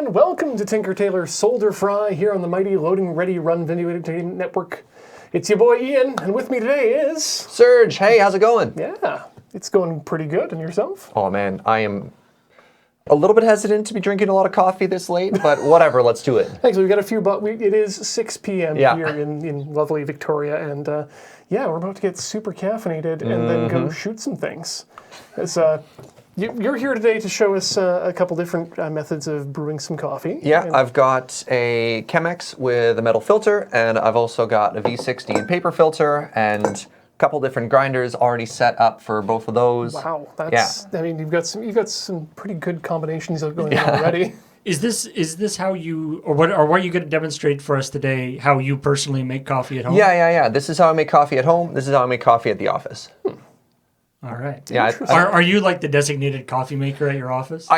everyone. Welcome to Tinker Tailor Solder Fry here on the mighty Loading Ready Run Video Entertainment Network. It's your boy Ian, and with me today is... Serge. Hey, how's it going? Yeah, it's going pretty good. And yourself? Oh man, I am a little bit hesitant to be drinking a lot of coffee this late, but whatever, let's do it. Thanks. We've got a few, but it is 6 p.m. Yeah. here in lovely Victoria, and yeah, we're about to get super caffeinated and then go shoot some things. It's, you're here today to show us a couple different methods of brewing some coffee. Yeah, I've got a Chemex with a metal filter, and I've also got a V60 paper filter, and a couple different grinders already set up for both of those. Wow, that's. Yeah. I mean, you've got some pretty good combinations going on already. Is this how you, or what are you going to demonstrate for us today? How you personally make coffee at home? Yeah. This is how I make coffee at home. This is how I make coffee at the office. All right. Yeah. Are you like the designated coffee maker at your office?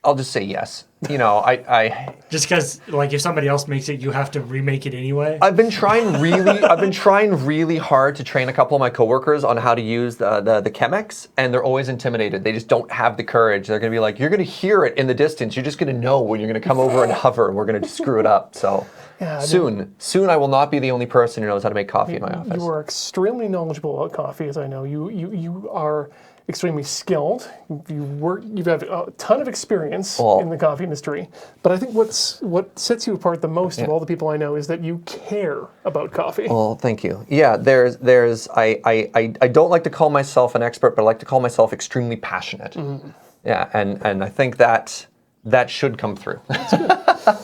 I'll just say yes. You know, I just because, like, if somebody else makes it, you have to remake it anyway. I've been trying really hard to train a couple of my coworkers on how to use the Chemex, and they're always intimidated. They just don't have the courage. They're gonna be like, you're gonna hear it in the distance. You're just gonna know when you're gonna come over and hover, and we're gonna screw it up. So Yeah, soon I will not be the only person who knows how to make coffee in my office. You are extremely knowledgeable about coffee, as I know. You are extremely skilled. You've had a ton of experience in the coffee industry. But I think what sets you apart the most of all the people I know is that you care about coffee. Well, thank you. Yeah, I don't like to call myself an expert, but I like to call myself extremely passionate. Yeah, and I think that should come through.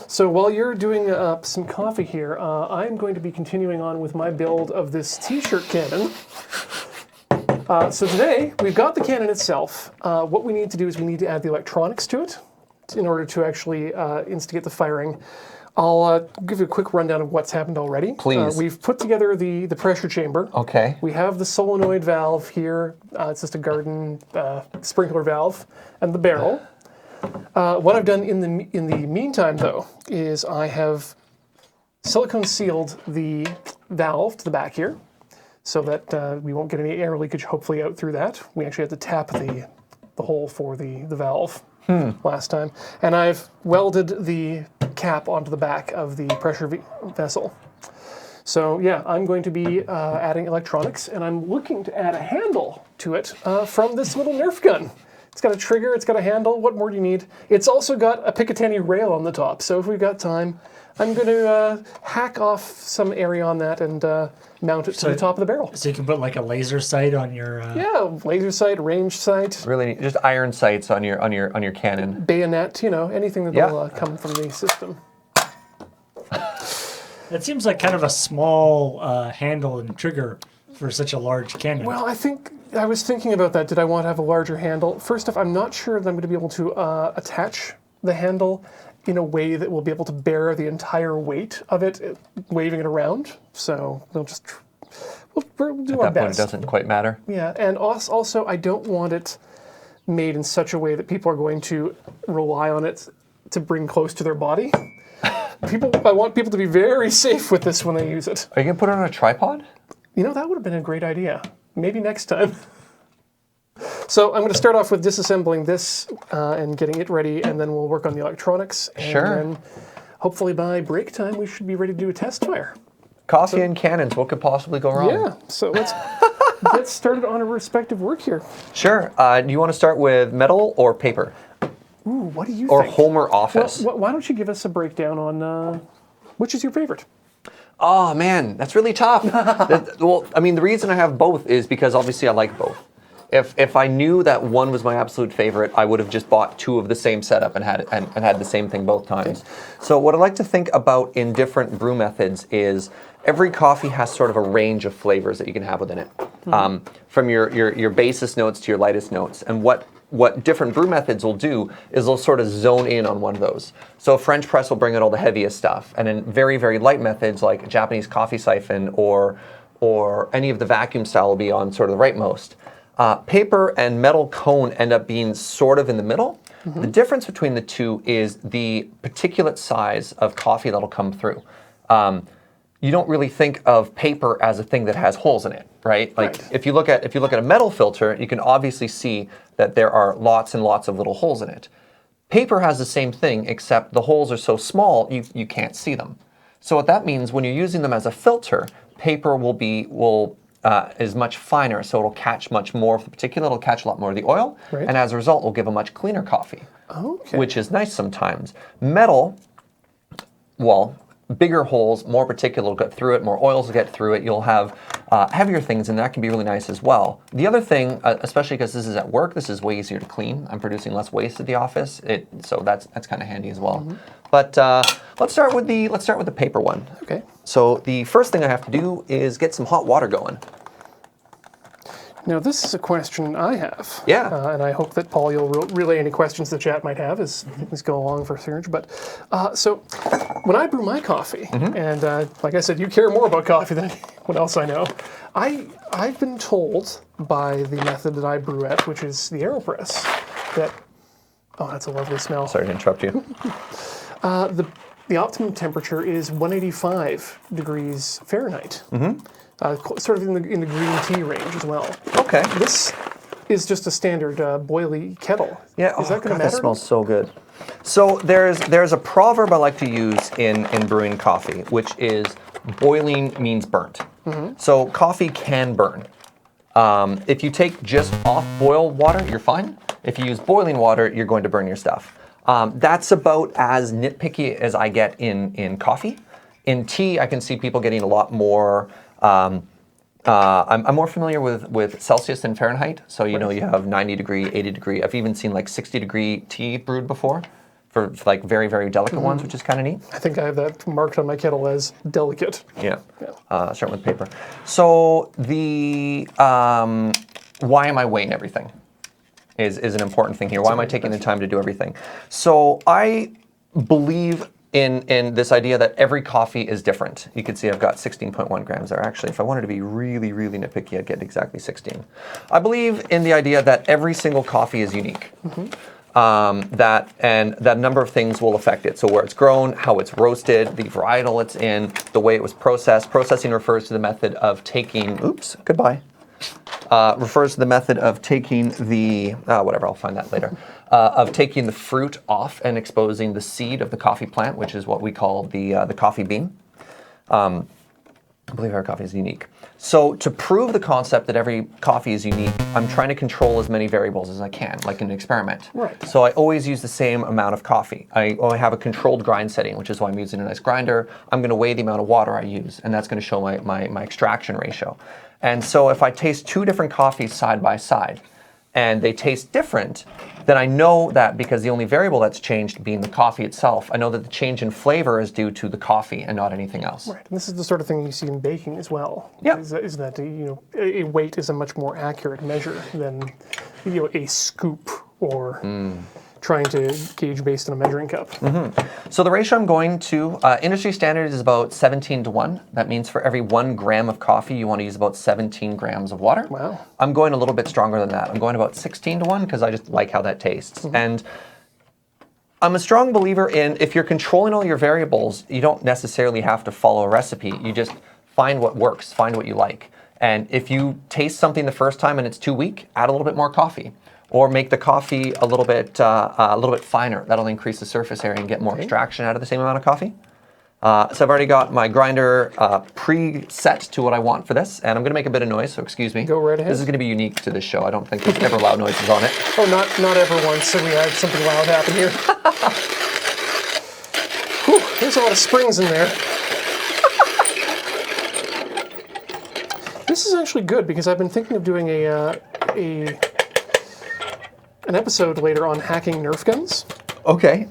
So while you're doing some coffee here, I'm going to be continuing on with my build of this t-shirt cannon. So today, we've got the cannon itself. What we need to do is we need to add the electronics to it in order to actually instigate the firing. I'll give you a quick rundown of what's happened already. Please. We've put together the pressure chamber. Okay. We have the solenoid valve here. It's just a garden sprinkler valve, and the barrel. What I've done in the meantime, though, is I have silicone sealed the valve to the back here, so that we won't get any air leakage, hopefully, out through that. We actually had to tap the hole for the valve last time. And I've welded the cap onto the back of the pressure vessel. So yeah, I'm going to be adding electronics, and I'm looking to add a handle to it from this little Nerf gun. It's got a trigger, it's got a handle. What more do you need? It's also got a Picatinny rail on the top, so if we've got time, I'm going to hack off some area on that and mount it to the top of the barrel. So you can put like a laser sight on your... Yeah, laser sight, range sight. Really, just iron sights on your cannon. Bayonet, anything that'll come from the system. That seems like kind of a small handle and trigger for such a large cannon. Well, I was thinking about that. Did I want to have a larger handle? First off, I'm not sure that I'm going to be able to attach the handle in a way that will be able to bear the entire weight of it, waving it around. So we'll do our At that point, it best. doesn't quite matter. Yeah, and also I don't want it made in such a way that people are going to rely on it to bring close to their body. I want people to be very safe with this when they use it. Are you gonna put it on a tripod? That would have been a great idea. Maybe next time. So I'm going to start off with disassembling this and getting it ready, and then we'll work on the electronics. And then hopefully by break time, we should be ready to do a test fire. Coffee and cannons, what could possibly go wrong? Yeah, so let's get started on our respective work here. Sure. Do you want to start with metal or paper? Ooh, what do you or think? Home or office? Well, why don't you give us a breakdown on which is your favorite? Oh man, that's really tough. Well, I mean, the reason I have both is because obviously I like both. If I knew that one was my absolute favorite, I would have just bought two of the same setup and had the same thing both times. So what I like to think about in different brew methods is every coffee has sort of a range of flavors that you can have within it, from your basest notes to your lightest notes. And what different brew methods will do is they'll sort of zone in on one of those. So a French press will bring out all the heaviest stuff, and in very, very light methods like a Japanese coffee siphon or any of the vacuum style will be on sort of the rightmost. Paper and metal cone end up being sort of in the middle. The difference between the two is the particulate size of coffee that'll come through. You don't really think of paper as a thing that has holes in it, right? Like if you look at a metal filter, you can obviously see that there are lots and lots of little holes in it. Paper has the same thing, except the holes are so small you can't see them. So what that means, when you're using them as a filter, paper is much finer, so it'll catch much more of the particulate, it'll catch a lot more of the oil, Right. and as a result, will give a much cleaner coffee, Okay. which is nice sometimes. Metal, well, bigger holes, more particulate will get through it, more oils will get through it. You'll have heavier things, and that can be really nice as well. The other thing, especially because this is at work, this is way easier to clean. I'm producing less waste at the office, so that's kind of handy as well. But let's start with the paper one. Okay. So the first thing I have to do is get some hot water going. Now, this is a question I have. Yeah. And I hope that, Paul, you'll relay any questions the chat might have as things go along for Serge. But so when I brew my coffee, and like I said, you care more about coffee than what else I know, I've been told by the method that I brew at, which is the AeroPress, that, oh, that's a lovely smell. Sorry to interrupt you. The optimum temperature is 185 degrees Fahrenheit. Sort of in the green tea range as well. Okay. This is just a standard boilie kettle. Yeah. Is that going to God, matter? that smells so good. So there's a proverb I like to use in brewing coffee, which is boiling means burnt. So coffee can burn. If you take just off boil water, you're fine. If you use boiling water, you're going to burn your stuff. That's about as nitpicky as I get in coffee. In tea, I can see people getting a lot more. I'm more familiar with Celsius than Fahrenheit. So you know you have 90 degree, 80 degree. I've even seen like 60 degree tea brewed before for like very, very delicate ones, which is kind of neat. I think I have that marked on my kettle as delicate. Yeah. Starting with paper. So the why am I weighing everything is an important thing here. Why am I taking the time to do everything? So I believe in this idea that every coffee is different. You can see I've got 16.1 grams there. Actually, if I wanted to be really, really nitpicky, I'd get exactly 16. I believe in the idea that every single coffee is unique. That a number of things will affect it. So where it's grown, how it's roasted, the varietal it's in, the way it was processed. Processing refers to the method of taking, refers to the method of taking the, whatever, I'll find that later, of taking the fruit off and exposing the seed of the coffee plant, which is what we call the coffee bean. I believe our coffee is unique. So to prove the concept that every coffee is unique, I'm trying to control as many variables as I can, like in an experiment. Right. So I always use the same amount of coffee. I have a controlled grind setting, which is why I'm using a nice grinder. I'm going to weigh the amount of water I use, and that's going to show my extraction ratio. And so if I taste two different coffees side by side, and they taste different, then I know that because the only variable that's changed being the coffee itself, I know that the change in flavor is due to the coffee and not anything else. Right, and this is the sort of thing you see in baking as well. Yeah. Is that a weight is a much more accurate measure than a scoop or trying to gauge based on a measuring cup. So the ratio I'm going to, industry standard is about 17:1. That means for every 1 gram of coffee, you want to use about 17 grams of water. Wow. I'm going a little bit stronger than that. I'm going about 16:1 because I just like how that tastes. And I'm a strong believer in if you're controlling all your variables, you don't necessarily have to follow a recipe. You just find what works, find what you like. And if you taste something the first time and it's too weak, add a little bit more coffee. Or make the coffee a little bit finer. That'll increase the surface area and get more extraction out of the same amount of coffee. So I've already got my grinder pre-set to what I want for this, and I'm going to make a bit of noise, so excuse me. Go right ahead. This is going to be unique to this show. I don't think there's ever loud noises on it. Oh, not ever once, so we had something loud happen here. Whew, there's a lot of springs in there. This is actually good because I've been thinking of doing an episode later on hacking Nerf guns. Okay.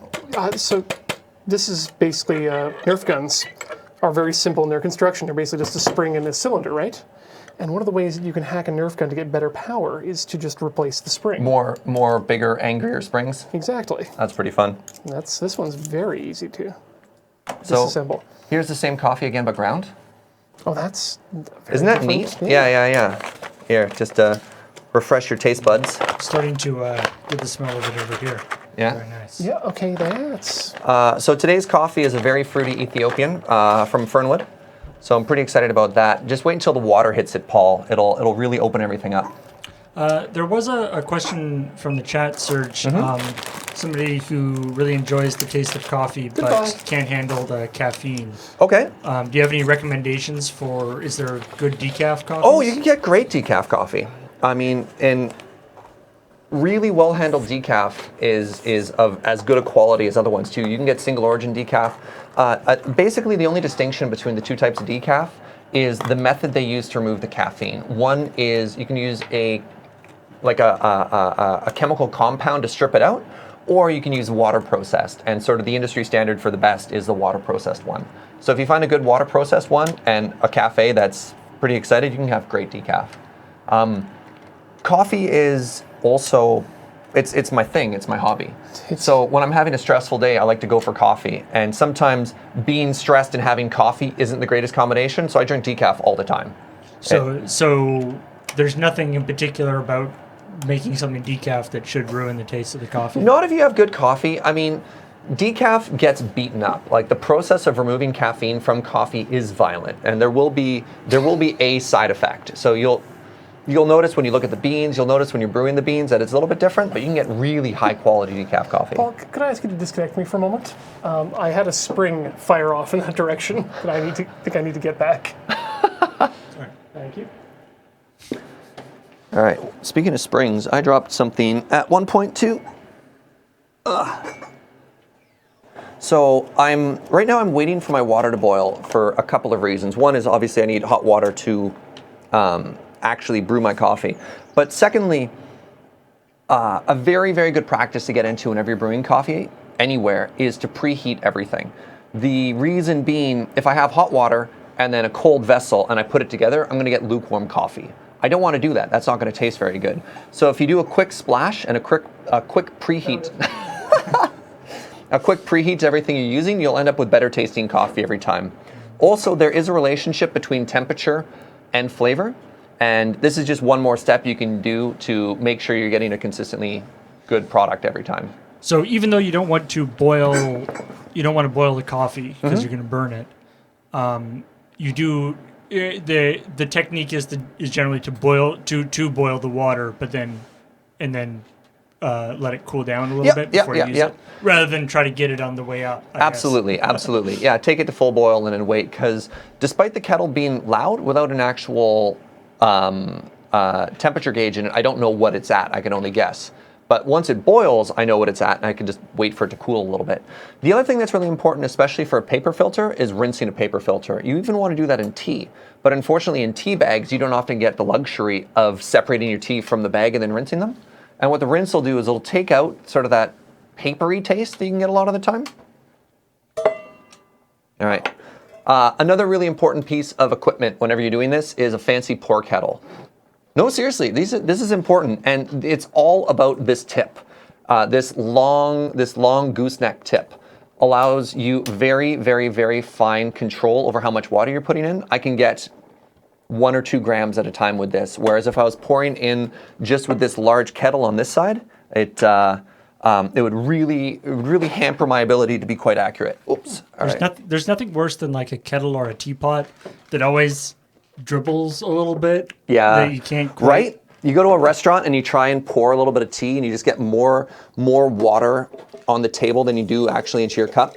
So this is basically Nerf guns are very simple in their construction. They're basically just a spring and a cylinder, right? And one of the ways that you can hack a Nerf gun to get better power is to just replace the spring. More bigger, angrier springs. Exactly. That's pretty fun. This one's very easy to So disassemble. here's the same coffee again, but ground. Oh, that's very Isn't that different. neat? Yeah. Here, just refresh your taste buds. Starting to get the smell of it over here. Yeah. Very nice. Yeah. Okay. That's So today's coffee is a very fruity Ethiopian from Fernwood. So I'm pretty excited about that. Just wait until the water hits it, Paul. It'll really open everything up. There was a question from the chat, Serge. Somebody who really enjoys the taste of coffee but can't handle the caffeine. Okay. Do you have any recommendations for, is there good decaf coffee? Oh, you can get great decaf coffee. I mean, and really well-handled decaf is of as good a quality as other ones too. You can get single origin decaf. Basically, the only distinction between the two types of decaf is the method they use to remove the caffeine. One is you can use a chemical compound to strip it out, or you can use water processed. And sort of the industry standard for the best is the water processed one. So if you find a good water processed one and a cafe that's pretty excited, you can have great decaf. Coffee is also, it's my thing, it's my hobby. So when I'm having a stressful day, I like to go for coffee. And sometimes being stressed and having coffee isn't the greatest combination, so I drink decaf all the time. So there's nothing in particular about making something decaf that should ruin the taste of the coffee? Not if you have good coffee. I mean, decaf gets beaten up. Like the process of removing caffeine from coffee is violent, and there will be a side effect. So you'll notice when you look at the beans, you'll notice when you're brewing the beans that it's a little bit different, but you can get really high quality decaf coffee. Paul, could I ask you to disconnect me for a moment? I had a spring fire off in that direction, but I think I need to get back. Sorry. Thank you. All right. Speaking of springs, I dropped something at 1.2. So right now I'm waiting for my water to boil for a couple of reasons. One is obviously I need hot water to actually brew my coffee. But secondly, a very, very good practice to get into whenever you're brewing coffee anywhere is to preheat everything. The reason being, if I have hot water and then a cold vessel and I put it together, I'm going to get lukewarm coffee. I don't want to do that. That's not going to taste very good. So if you do a quick splash and a quick preheat, a quick preheat to everything you're using, you'll end up with better tasting coffee every time. Also, there is a relationship between temperature and flavor, and this is just one more step you can do to make sure you're getting a consistently good product every time. So even though you don't want to boil the coffee because you're going to burn it, you do. The technique is generally to boil the water, but then let it cool down a little bit before you use it, rather than try to get it on the way up. Absolutely. Yeah, take it to full boil and then wait, because despite the kettle being loud, without an actual temperature gauge in it, I don't know what it's at. I can only guess. But once it boils, I know what it's at, and I can just wait for it to cool a little bit. The other thing that's really important, especially for a paper filter, is rinsing a paper filter. You even want to do that in tea. But unfortunately, in tea bags, you don't often get the luxury of separating your tea from the bag and then rinsing them. And what the rinse will do is it'll take out sort of that papery taste that you can get a lot of the time. All right. Another really important piece of equipment whenever you're doing this is a fancy pour kettle. No, seriously, this is important, and it's all about this tip. This long gooseneck tip allows you very, very, very fine control over how much water you're putting in. I can get 1 or 2 grams at a time with this, whereas if I was pouring in just with this large kettle on this side, it would really hamper my ability to be quite accurate. Oops. There's nothing worse than like a kettle or a teapot that always dribbles a little bit. Yeah. That you can't quite. Right? You go to a restaurant and you try and pour a little bit of tea and you just get more water on the table than you do actually into your cup.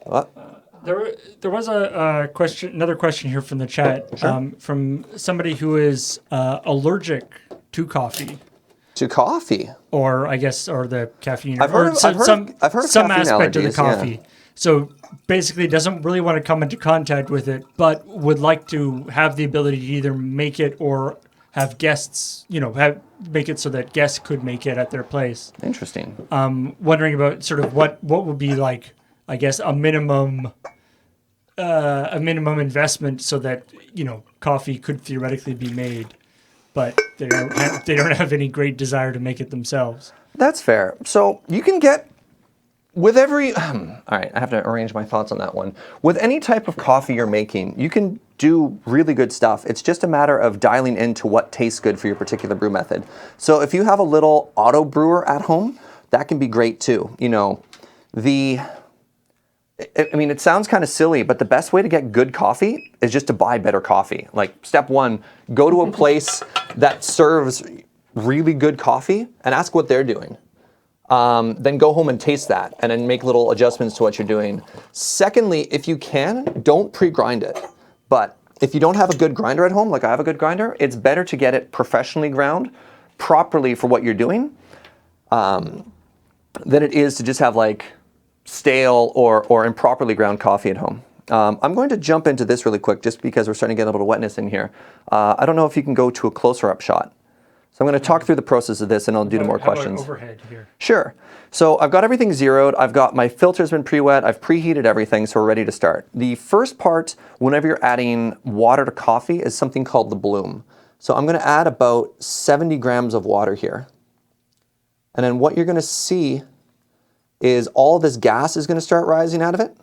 What? There was another question here from the chat, from somebody who is allergic to coffee. To coffee? Or I guess, or the caffeine. I've heard of some caffeine aspect of the allergies, coffee. yeah. So basically doesn't really want to come into contact with it, but would like to have the ability to either make it or have guests, make it so that guests could make it at their place. Interesting. Wondering about sort of what would be like, I guess, a minimum investment so that, coffee could theoretically be made, but they don't have any great desire to make it themselves. That's fair. So you can get, with every, all right, I have to arrange my thoughts on that one. With any type of coffee you're making, you can do really good stuff. It's just a matter of dialing into what tastes good for your particular brew method. So if you have a little auto brewer at home, that can be great too. I mean, it sounds kind of silly, but the best way to get good coffee is just to buy better coffee. Like step one, go to a place that serves really good coffee and ask what they're doing. Then go home and taste that and then make little adjustments to what you're doing. Secondly, if you can, don't pre-grind it. But if you don't have a good grinder at home, like I have a good grinder, it's better to get it professionally ground properly for what you're doing than it is to just have like stale or improperly ground coffee at home. I'm going to jump into this really quick just because we're starting to get a little bit of wetness in here. I don't know if you can go to a closer up shot. So I'm going to talk through the process of this and I'll do more questions. Overhead here. Sure. So I've got everything zeroed. I've got my filter's been pre-wet. I've preheated everything, so we're ready to start. The first part, whenever you're adding water to coffee, is something called the bloom. So I'm going to add about 70 grams of water here. And then what you're going to see is all this gas is going to start rising out of it.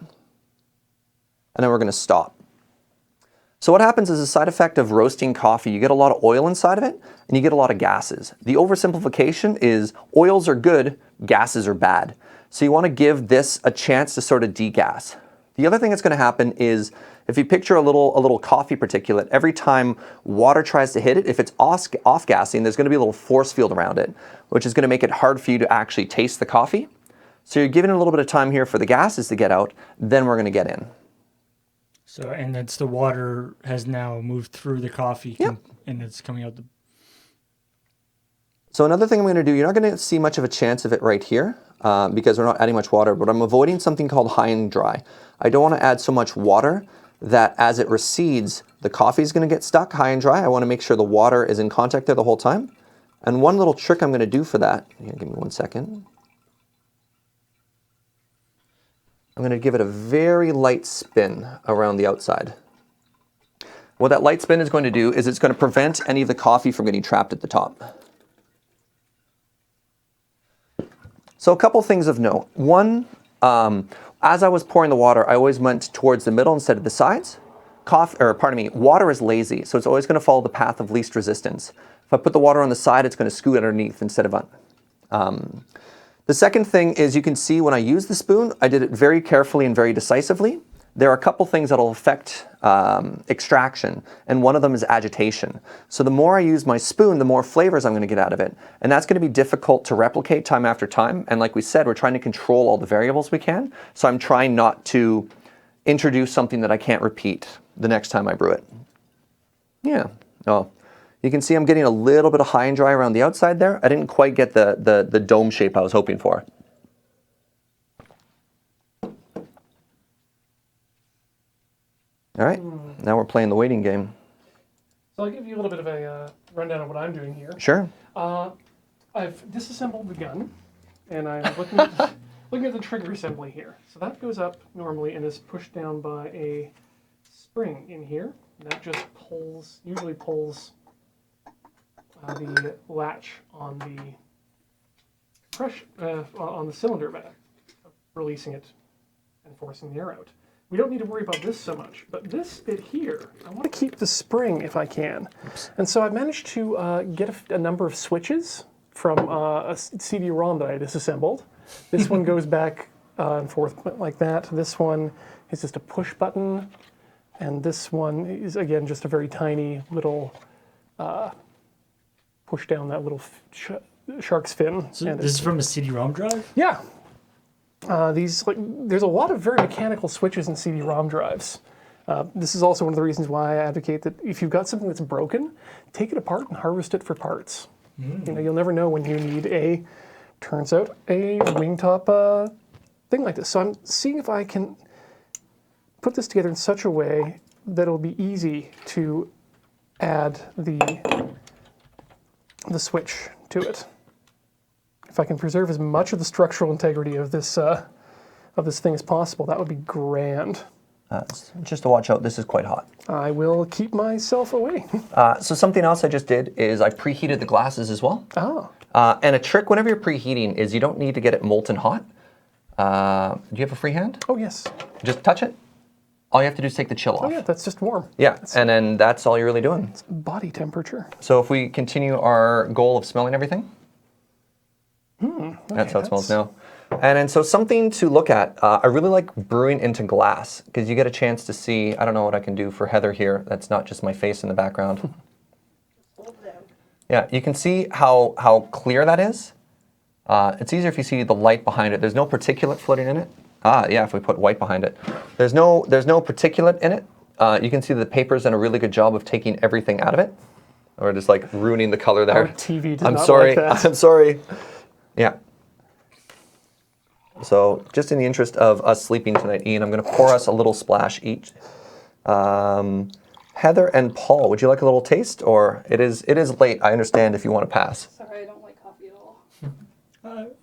And then we're going to stop. So what happens is a side effect of roasting coffee, you get a lot of oil inside of it and you get a lot of gases. The oversimplification is oils are good, gases are bad. So you want to give this a chance to sort of degas. The other thing that's going to happen is if you picture a little coffee particulate, every time water tries to hit it, if it's off-gassing, there's going to be a little force field around it, which is going to make it hard for you to actually taste the coffee. So you're giving it a little bit of time here for the gases to get out, then we're going to get in. So, and that's the water has now moved through the coffee. Yep. And it's coming out the... So another thing I'm going to do, you're not going to see much of a chance of it right here because we're not adding much water, but I'm avoiding something called high and dry. I don't want to add so much water that as it recedes, the coffee is going to get stuck high and dry. I want to make sure the water is in contact there the whole time. And one little trick I'm going to do for that, here, give me 1 second. I'm going to give it a very light spin around the outside. What that light spin is going to do is it's going to prevent any of the coffee from getting trapped at the top. So a couple things of note. One, as I was pouring the water, I always went towards the middle instead of the sides. Water is lazy, so it's always going to follow the path of least resistance. If I put the water on the side, it's going to scoot underneath instead of on. The second thing is you can see when I use the spoon, I did it very carefully and very decisively. There are a couple things that will affect extraction, and one of them is agitation. So the more I use my spoon, the more flavors I'm going to get out of it. And that's going to be difficult to replicate time after time. And like we said, we're trying to control all the variables we can. So I'm trying not to introduce something that I can't repeat the next time I brew it. Yeah. Oh. You can see I'm getting a little bit of high and dry around the outside there. I didn't quite get the dome shape I was hoping for. All right, now we're playing the waiting game. So I'll give you a little bit of a rundown of what I'm doing here. Sure. I've disassembled the gun, and I'm looking at, looking at the trigger assembly here. So that goes up normally and is pushed down by a spring in here. And that just usually pulls the latch on the cylinder back, releasing it and forcing the air out. We don't need to worry about this so much, but this bit here, I want to keep the spring if I can. And so I've managed to get a number of switches from a CD-ROM that I disassembled. This one goes back and forth like that. This one is just a push button, and this one is, again, just a very tiny little push down that little shark's fin. So this is from a CD-ROM drive? Yeah. There's a lot of very mechanical switches in CD-ROM drives. This is also one of the reasons why I advocate that if you've got something that's broken, take it apart and harvest it for parts. You know, you'll never know when you need turns out, a wingtop thing like this. So I'm seeing if I can put this together in such a way that it'll be easy to add the switch to it. If I can preserve as much of the structural integrity of this thing as possible, that would be grand. Just to watch out, this is quite hot. I will keep myself away. So something else I just did is I preheated the glasses as well. Oh. And a trick whenever you're preheating is you don't need to get it molten hot. Do you have a free hand? Oh, yes. Just touch it. All you have to do is take the chill off. Oh, yeah, that's just warm. Yeah, and then that's all you're really doing. It's body temperature. So if we continue our goal of smelling everything, Okay, that's how it smells now. And then so something to look at. I really like brewing into glass because you get a chance to see. I don't know what I can do for Heather here. That's not just my face in the background. Yeah, you can see how clear that is. It's easier if you see the light behind it. There's no particulate floating in it. Yeah, if we put white behind it. There's no particulate in it. You can see the paper's done a really good job of taking everything out of it. Or just like ruining the color there. Our TV did I'm not sorry. like that. I'm sorry. Yeah. So just in the interest of us sleeping tonight, Ian, I'm going to pour us a little splash each. Heather and Paul, would you like a little taste? Or it is late. I understand if you want to pass. Sorry, I don't like coffee at all.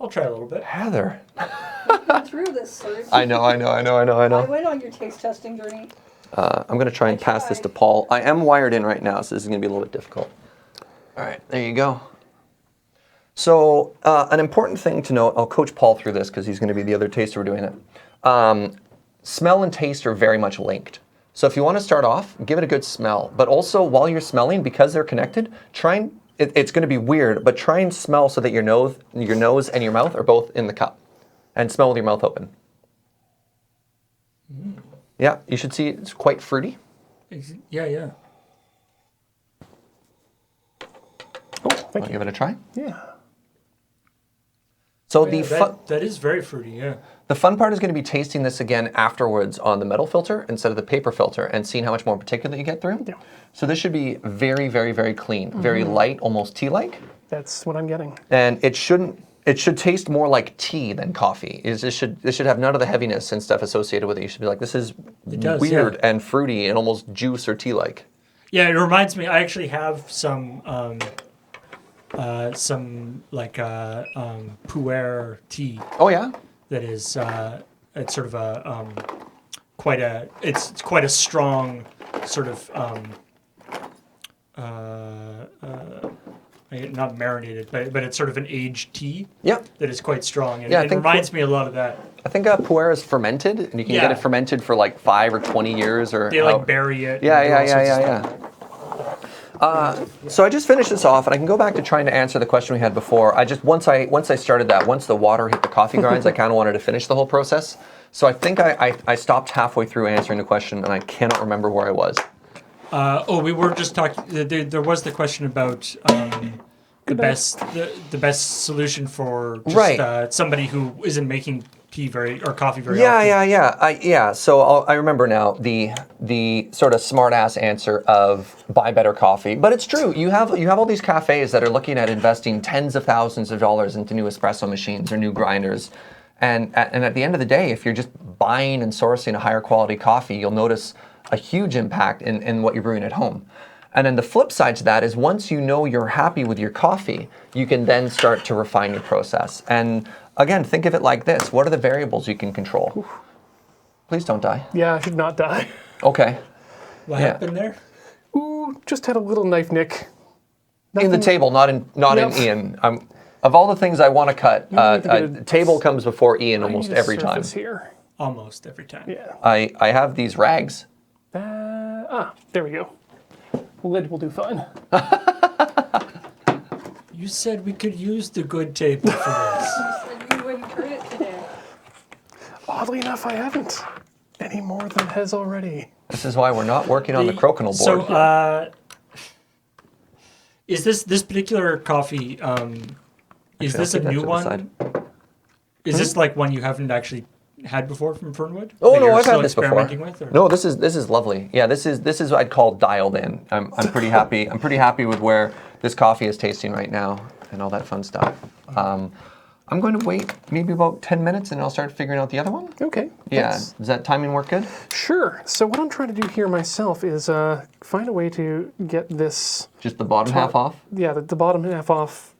I'll try a little bit. Heather. I've been through this, sir. I know. I went on your taste testing journey. I'm going to try and pass this to Paul. I am wired in right now, so this is going to be a little bit difficult. All right, there you go. So an important thing to note, I'll coach Paul through this because he's going to be the other taster we're doing it. Smell and taste are very much linked. So if you want to start off, give it a good smell. But also while you're smelling, because they're connected, it's going to be weird, but try and smell so that your nose and your mouth are both in the cup. And smell with your mouth open. Yeah, you should see it's quite fruity. Yeah. Oh, thank I'll you. give it a try. Yeah. So that is very fruity, yeah. the fun part is going to be tasting this again afterwards on the metal filter instead of the paper filter and seeing how much more particulate you get through. Yeah. So this should be very, very, very clean, very light, almost tea-like. That's what I'm getting. And it should taste more like tea than coffee. This should have none of the heaviness and stuff associated with it. You should be like, this is weird and fruity and almost juice or tea-like. Yeah, it reminds me. I actually have some pu'er tea. Oh yeah. That is it's sort of it's quite a strong sort of not marinated, but it's sort of an aged tea. Yep. That is quite strong, and Yeah, I it think reminds me a lot of that. I think pu'er is fermented, and you can get it fermented for like 5 or 20 years, or They like bury it. Yeah, and do all sorts of stuff. So I just finished this off, and I can go back to trying to answer the question we had before. Once I started that, once the water hit the coffee grinds, I kind of wanted to finish the whole process. So I think I stopped halfway through answering the question, and I cannot remember where I was. We were just talking. There was the question about the best solution for just, somebody who isn't making tea coffee very often. Yeah. So I remember now the sort of smart ass answer of buy better coffee. But it's true. You have all these cafes that are looking at investing tens of thousands of dollars into new espresso machines or new grinders. And at the end of the day, if you're just buying and sourcing a higher quality coffee, you'll notice a huge impact in what you're brewing at home. And then the flip side to that is once you know you're happy with your coffee, you can then start to refine your process. And again, think of it like this. What are the variables you can control? Oof. Please don't die. Yeah, I should not die. Okay. What happened there? Ooh, just had a little knife nick. In the table, not in Ian. Of all the things I want to cut, table comes before Ian almost every time. Here. Almost every time. Yeah. I have these rags. There we go. Lid will do fine. You said we could use the good table for this. You said you wouldn't hurt it today. Oddly enough, I haven't any more than it has already. This is why we're not working on the crokinole board. So, is this particular coffee? Is this a new one? Is this like one you haven't actually had before from Fernwood? Oh that no, you're I've still had this before. experimenting with, or? No, this is lovely. Yeah, this is what I'd call dialed in. I'm pretty happy. I'm pretty happy with where this coffee is tasting right now and all that fun stuff. I'm going to wait maybe about 10 minutes and I'll start figuring out the other one. Okay. Yeah, does that timing work good? Sure. So what I'm trying to do here myself is find a way to get this. Just the bottom half off? Yeah, the bottom half off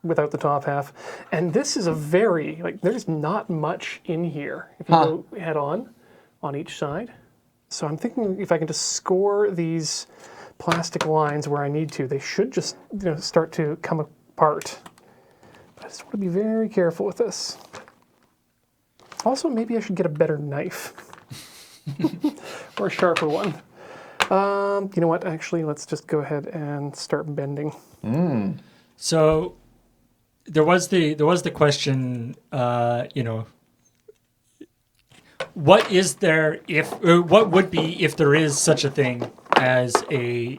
without the top half. And this is there's not much in here if you go head on each side. So I'm thinking if I can just score these plastic lines where I need to, they should just start to come apart. But I just want to be very careful with this. Also, maybe I should get a better knife. Or a sharper one. You know what, actually, let's just go ahead and start bending. So, there was the question, what is there what would be if there is such a thing as a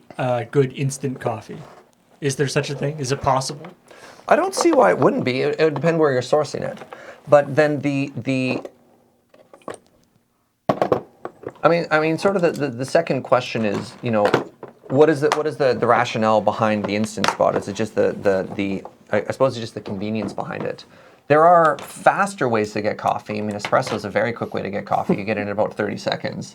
good instant coffee? Is there such a thing? Is it possible? I don't see why it wouldn't be. It would depend where you're sourcing it. But then I mean, sort of the second question is, what is the rationale behind the instant spot? Is it just I suppose it's just the convenience behind it. There are faster ways to get coffee. I mean, espresso is a very quick way to get coffee. You get it in about 30 seconds,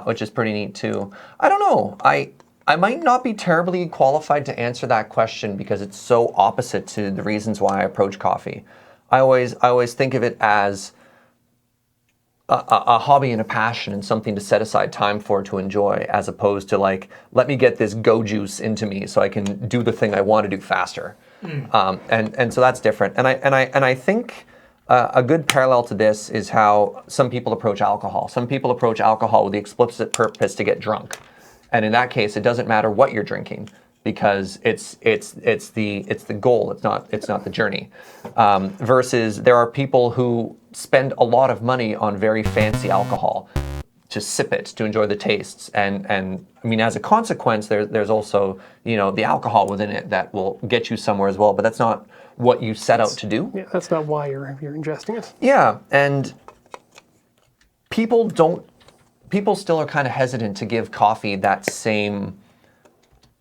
which is pretty neat too. I don't know. I might not be terribly qualified to answer that question because it's so opposite to the reasons why I approach coffee. I always think of it as a hobby and a passion and something to set aside time for to enjoy, as opposed to like, let me get this go juice into me so I can do the thing I want to do faster. And so that's different. And I think a good parallel to this is how some people approach alcohol. Some people approach alcohol with the explicit purpose to get drunk. And in that case, it doesn't matter what you're drinking because it's the goal. It's not the journey. Versus there are people who spend a lot of money on very fancy alcohol to sip it, to enjoy the tastes. And I mean, as a consequence, there's also, the alcohol within it that will get you somewhere as well, but that's not what you set out to do. Yeah, that's not why you're ingesting it. Yeah, and people still are kind of hesitant to give coffee that same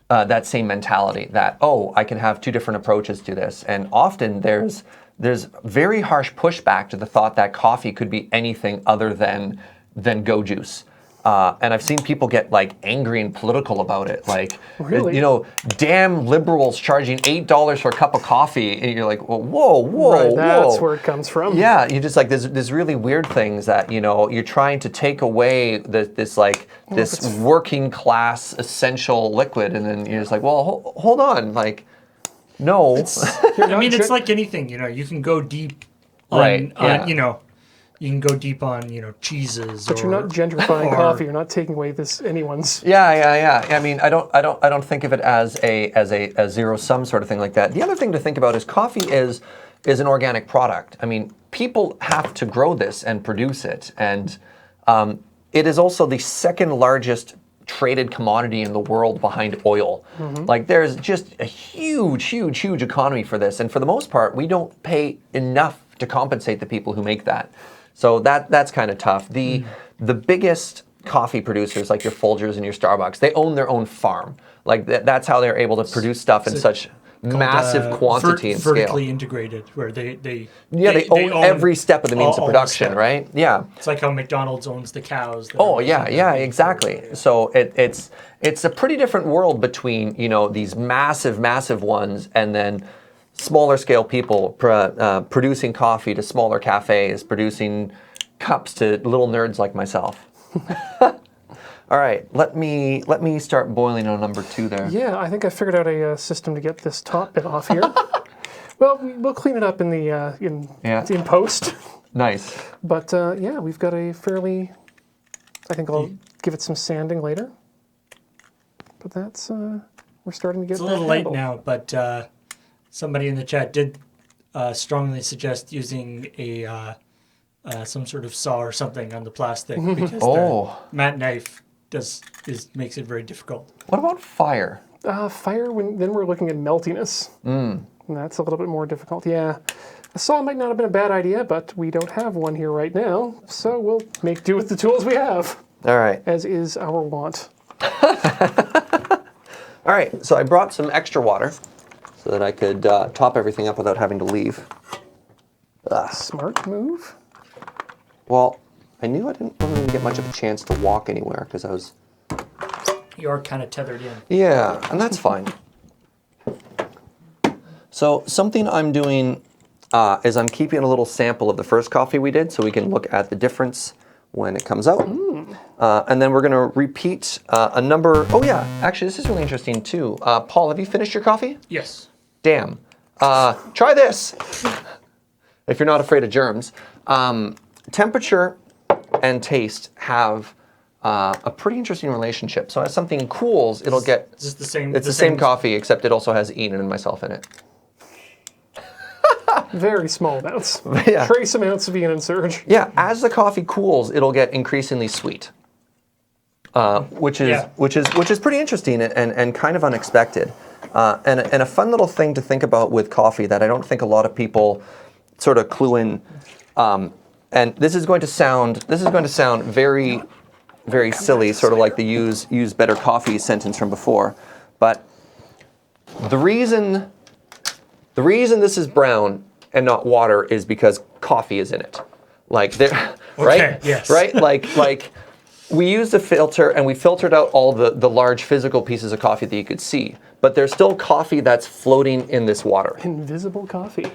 mentality that, oh, I can have two different approaches to this. And often there's very harsh pushback to the thought that coffee could be anything other than go juice. And I've seen people get like angry and political about it. Like, really? Damn liberals charging $8 for a cup of coffee. And you're like, well, whoa, right, that's where it comes from. Yeah, you just like, there's really weird things that, you're trying to take away this working class essential liquid. And then you're just like, well, hold on. Like, no. It's like anything, you can go deep on, right, yeah. You can go deep on, cheeses. But you're not gentrifying coffee. You're not taking away anyone's. Yeah. I mean, I don't think of it as a zero sum sort of thing like that. The other thing to think about is coffee is an organic product. I mean, people have to grow this and produce it, and it is also the second largest traded commodity in the world behind oil. Like, there's just a huge economy for this, and for the most part, we don't pay enough to compensate the people who make that. So that's kind of tough. The biggest coffee producers, like your Folgers and your Starbucks, they own their own farm. Like that's how they're able to produce stuff in such massive quantity and scale. Vertically integrated, where they own every step of the means of production, right? Yeah. It's like how McDonald's owns the cows. Oh yeah, exactly. So it's a pretty different world between these massive ones and then smaller scale people producing coffee to smaller cafes, producing cups to little nerds like myself. All right, let me start boiling on number 2 there. Yeah, I think I figured out a system to get this top bit off here. Well, we'll clean it up in in post. Nice. But yeah, we've got a fairly. I think I'll give it some sanding later. But that's we're starting to get. It's a little late now, but. Somebody in the chat did strongly suggest using some sort of saw or something on the plastic because the mat knife makes it very difficult. What about fire? Fire. Then we're looking at meltiness. And that's a little bit more difficult. Yeah, a saw might not have been a bad idea, but we don't have one here right now, so we'll make do with the tools we have. All right. As is our wont. All right. So I brought some extra water, so that I could top everything up without having to leave. Smart move. Well, I knew I didn't really get much of a chance to walk anywhere because I was... You're kind of tethered in. Yeah, and that's fine. So something I'm doing is I'm keeping a little sample of the first coffee we did so we can look at the difference when it comes out. And then we're going to repeat a number... Oh yeah, actually this is really interesting too. Paul, have you finished your coffee? Yes. Damn. Try this. If you're not afraid of germs. Temperature and taste have a pretty interesting relationship. So as something cools, it'll get... It's the same. It's the same coffee, except it also has Ian and myself in it. Very small amounts. Yeah. Trace amounts of being in surge. Yeah, as the coffee cools, it'll get increasingly sweet, which is pretty interesting and kind of unexpected, and a fun little thing to think about with coffee that I don't think a lot of people sort of clue in. And this is going to sound very, very silly, sort of like the use better coffee sentence from before, but the reason this is brown and not water is because coffee is in it. Like there, right? Okay, yes. Right? Like we used a filter and we filtered out all the large physical pieces of coffee that you could see, but there's still coffee that's floating in this water. Invisible coffee.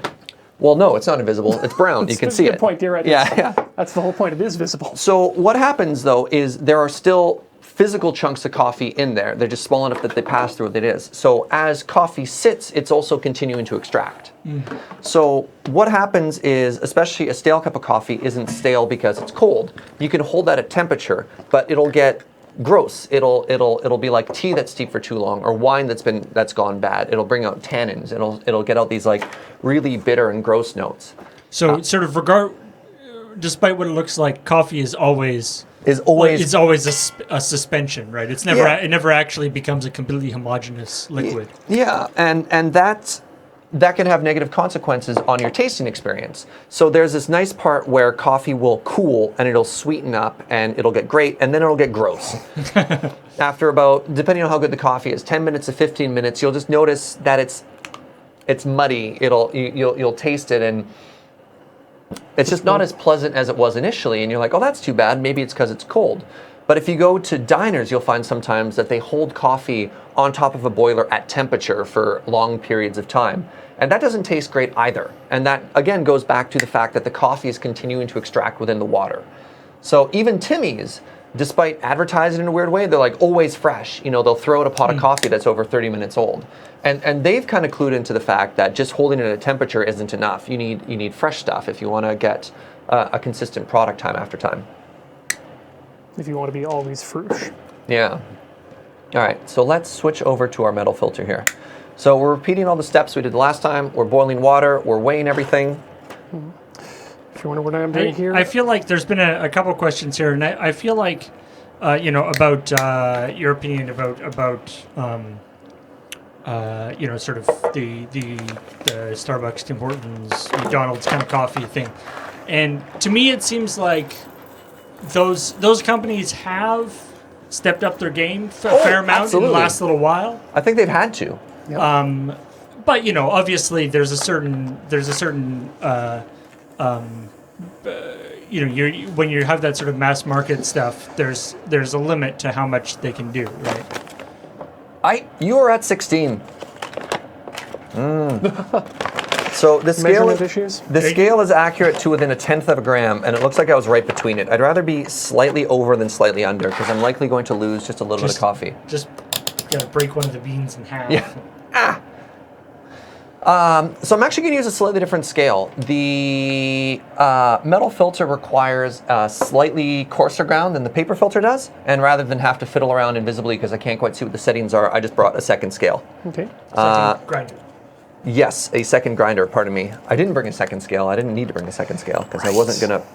Well, no, it's not invisible. It's brown. You can see it. Good point. You're right. Yeah. That's the whole point. It is visible. So what happens though is there are still physical chunks of coffee in there. They're just small enough that they pass through what it is. So as coffee sits, it's also continuing to extract. So what happens is, especially a stale cup of coffee isn't stale because it's cold. You can hold that at temperature, but it'll get gross. It'll be like tea that's steeped for too long, or wine that's gone bad. It'll bring out tannins. It'll get out these like really bitter and gross notes. So sort of despite what it looks like, coffee is always It's always a suspension, right? It's never Yeah. it never actually becomes a completely homogeneous liquid. Yeah, and that can have negative consequences on your tasting experience. So there's this nice part where coffee will cool and it'll sweeten up and it'll get great, and then it'll get gross. After about, depending on how good the coffee is, 10 minutes to 15 minutes, you'll just notice that it's muddy. You'll taste it and it's just not as pleasant as it was initially, and you're like, oh, that's too bad. Maybe it's because it's cold. But if you go to diners, you'll find sometimes that they hold coffee on top of a boiler at temperature for long periods of time. And that doesn't taste great either. And that, again, goes back to the fact that the coffee is continuing to extract within the water. So even Timmy's, despite advertising in a weird way, they're like always fresh. You know, they'll throw out a pot of coffee that's over 30 minutes old. And they've kind of clued into the fact that just holding it at temperature isn't enough. You need fresh stuff if you want to get a consistent product time after time. If you want to be always frush. Yeah. All right, so let's switch over to our metal filter here. So we're repeating all the steps we did the last time. We're boiling water. We're weighing everything. If you wonder what I'm doing here. I feel like there's been a couple questions here, and I feel like, about your opinion about sort of the Starbucks, Tim Hortons, McDonald's kind of coffee thing. And to me, it seems like those companies have stepped up their game a fair amount absolutely. in the last little while. I think they've had to. Yep. But obviously there's a certain when you have that sort of mass market stuff, there's a limit to how much they can do, right? You were at 16. So the scale is accurate to within 1/10 of a gram, and it looks like I was right between it. I'd rather be slightly over than slightly under, because I'm likely going to lose just a little bit of coffee. Just gotta break one of the beans in half. Yeah. So I'm actually going to use a slightly different scale. The metal filter requires a slightly coarser ground than the paper filter does, and rather than have to fiddle around invisibly because I can't quite see what the settings are, I just brought a second scale. Okay. Grinder. Yes, a second grinder, pardon me. I didn't bring a second scale. I didn't need to bring a second scale because I wasn't going to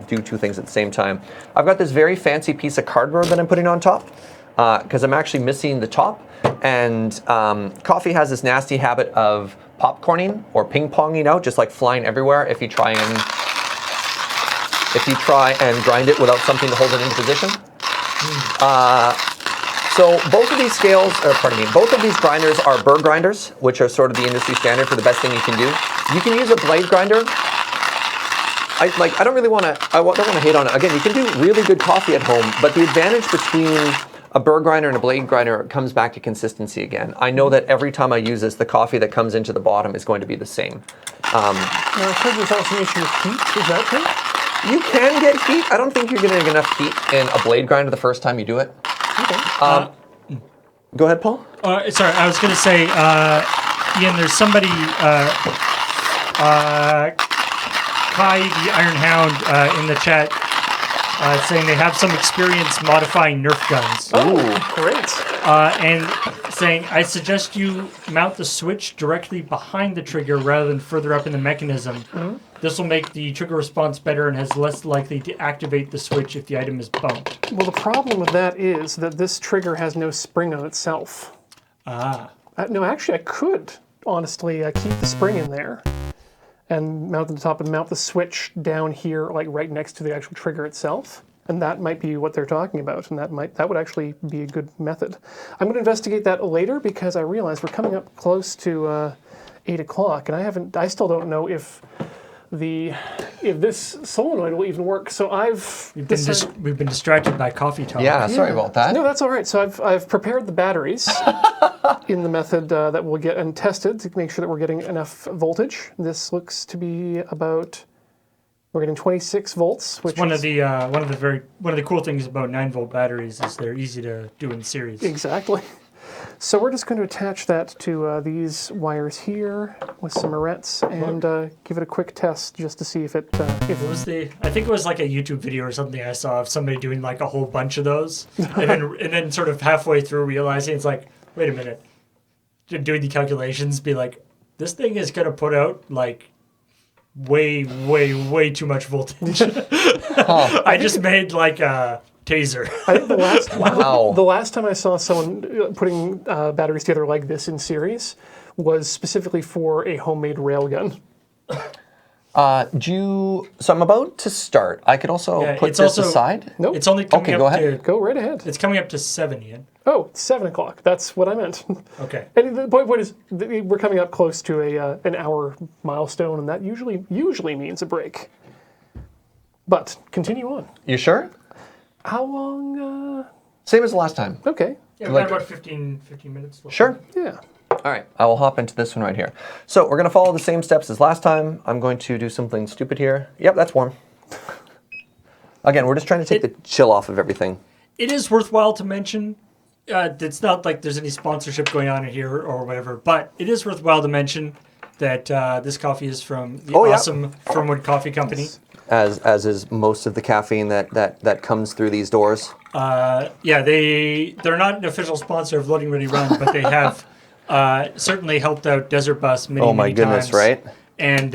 do two things at the same time. I've got this very fancy piece of cardboard that I'm putting on top because I'm actually missing the top. And coffee has this nasty habit of popcorning or ping-ponging out, just like flying everywhere if you try and grind it without something to hold it into position. So both of these both of these grinders are burr grinders, which are sort of the industry standard for the best thing you can do. You can use a blade grinder. I don't want to hate on it. Again, you can do really good coffee at home, but the advantage between a burr grinder and a blade grinder comes back to consistency again. I know that every time I use this, the coffee that comes into the bottom is going to be the same. I've heard there's also an issue with heat. Is that true? You can get heat. I don't think you're going to get enough heat in a blade grinder the first time you do it. Okay. Go ahead, Paul. Sorry, I was going to say, Ian, there's somebody, Kai, the Iron Hound, in the chat, saying they have some experience modifying Nerf guns. Oh, great. And saying, I suggest you mount the switch directly behind the trigger rather than further up in the mechanism. Mm-hmm. This will make the trigger response better and has less likely to activate the switch if the item is bumped. Well, the problem with that is that this trigger has no spring on itself. No, actually, I could, honestly, keep the spring in there and mount the top and mount the switch down here, like right next to the actual trigger itself. And that might be what they're talking about, and that would actually be a good method. I'm going to investigate that later because I realize we're coming up close to 8 o'clock, and I still don't know if this solenoid will even work. So we've been distracted by coffee talk. Yeah, sorry about that. No, that's all right. So I've prepared the batteries in the method that we'll get and tested to make sure that we're getting enough voltage. This looks to be about. We're getting 26 volts, which one of the cool things about 9-volt batteries is they're easy to do in series. Exactly. So we're just going to attach that to these wires here with some barrettes and give it a quick test just to see if it. I think it was like a YouTube video or something I saw of somebody doing like a whole bunch of those, and then sort of halfway through realizing it's like, wait a minute, doing the calculations, be like, this thing is going to put out like way too much voltage. I just made like a taser. I think Wow. the last time I saw someone putting batteries together like this in series was specifically for a homemade railgun. So I'm about to start. I could also put this aside. Nope. It's only coming Okay, up go ahead. Go right ahead. It's coming up to 7, Ian. Oh, 7 o'clock. That's what I meant. Okay. And the point is, we're coming up close to an hour milestone, and that usually means a break. But continue on. You sure? How long? Same as the last time. Okay. Yeah, we've got about 15 minutes left. Sure. Yeah. All right, I will hop into this one right here. So we're going to follow the same steps as last time. I'm going to do something stupid here. Yep, that's warm. Again, we're just trying to take the chill off of everything. It is worthwhile to mention, it's not like there's any sponsorship going on in here or whatever, but it is worthwhile to mention that this coffee is from the awesome Fernwood Coffee Company. As is most of the caffeine that comes through these doors. They're not an official sponsor of Loading Ready Run, but they have certainly helped out Desert Bus many times. Oh my goodness, right? And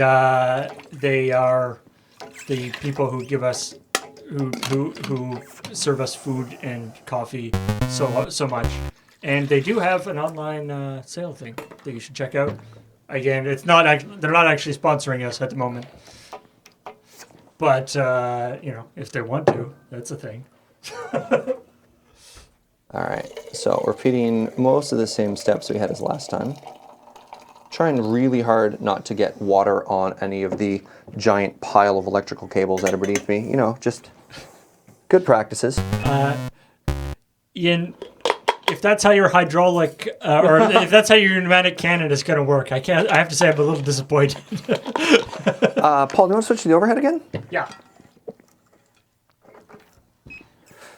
they are the people who give us, who serve us food and coffee so much. And they do have an online sale thing that you should check out. Again, they're not actually sponsoring us at the moment. But, if they want to, that's a thing. All right, so repeating most of the same steps we had as last time. Trying really hard not to get water on any of the giant pile of electrical cables that are beneath me. Just good practices. Ian, if that's how your hydraulic, or if that's how your pneumatic cannon is going to work, I have to say I'm a little disappointed. Paul, do you want to switch to the overhead again? Yeah.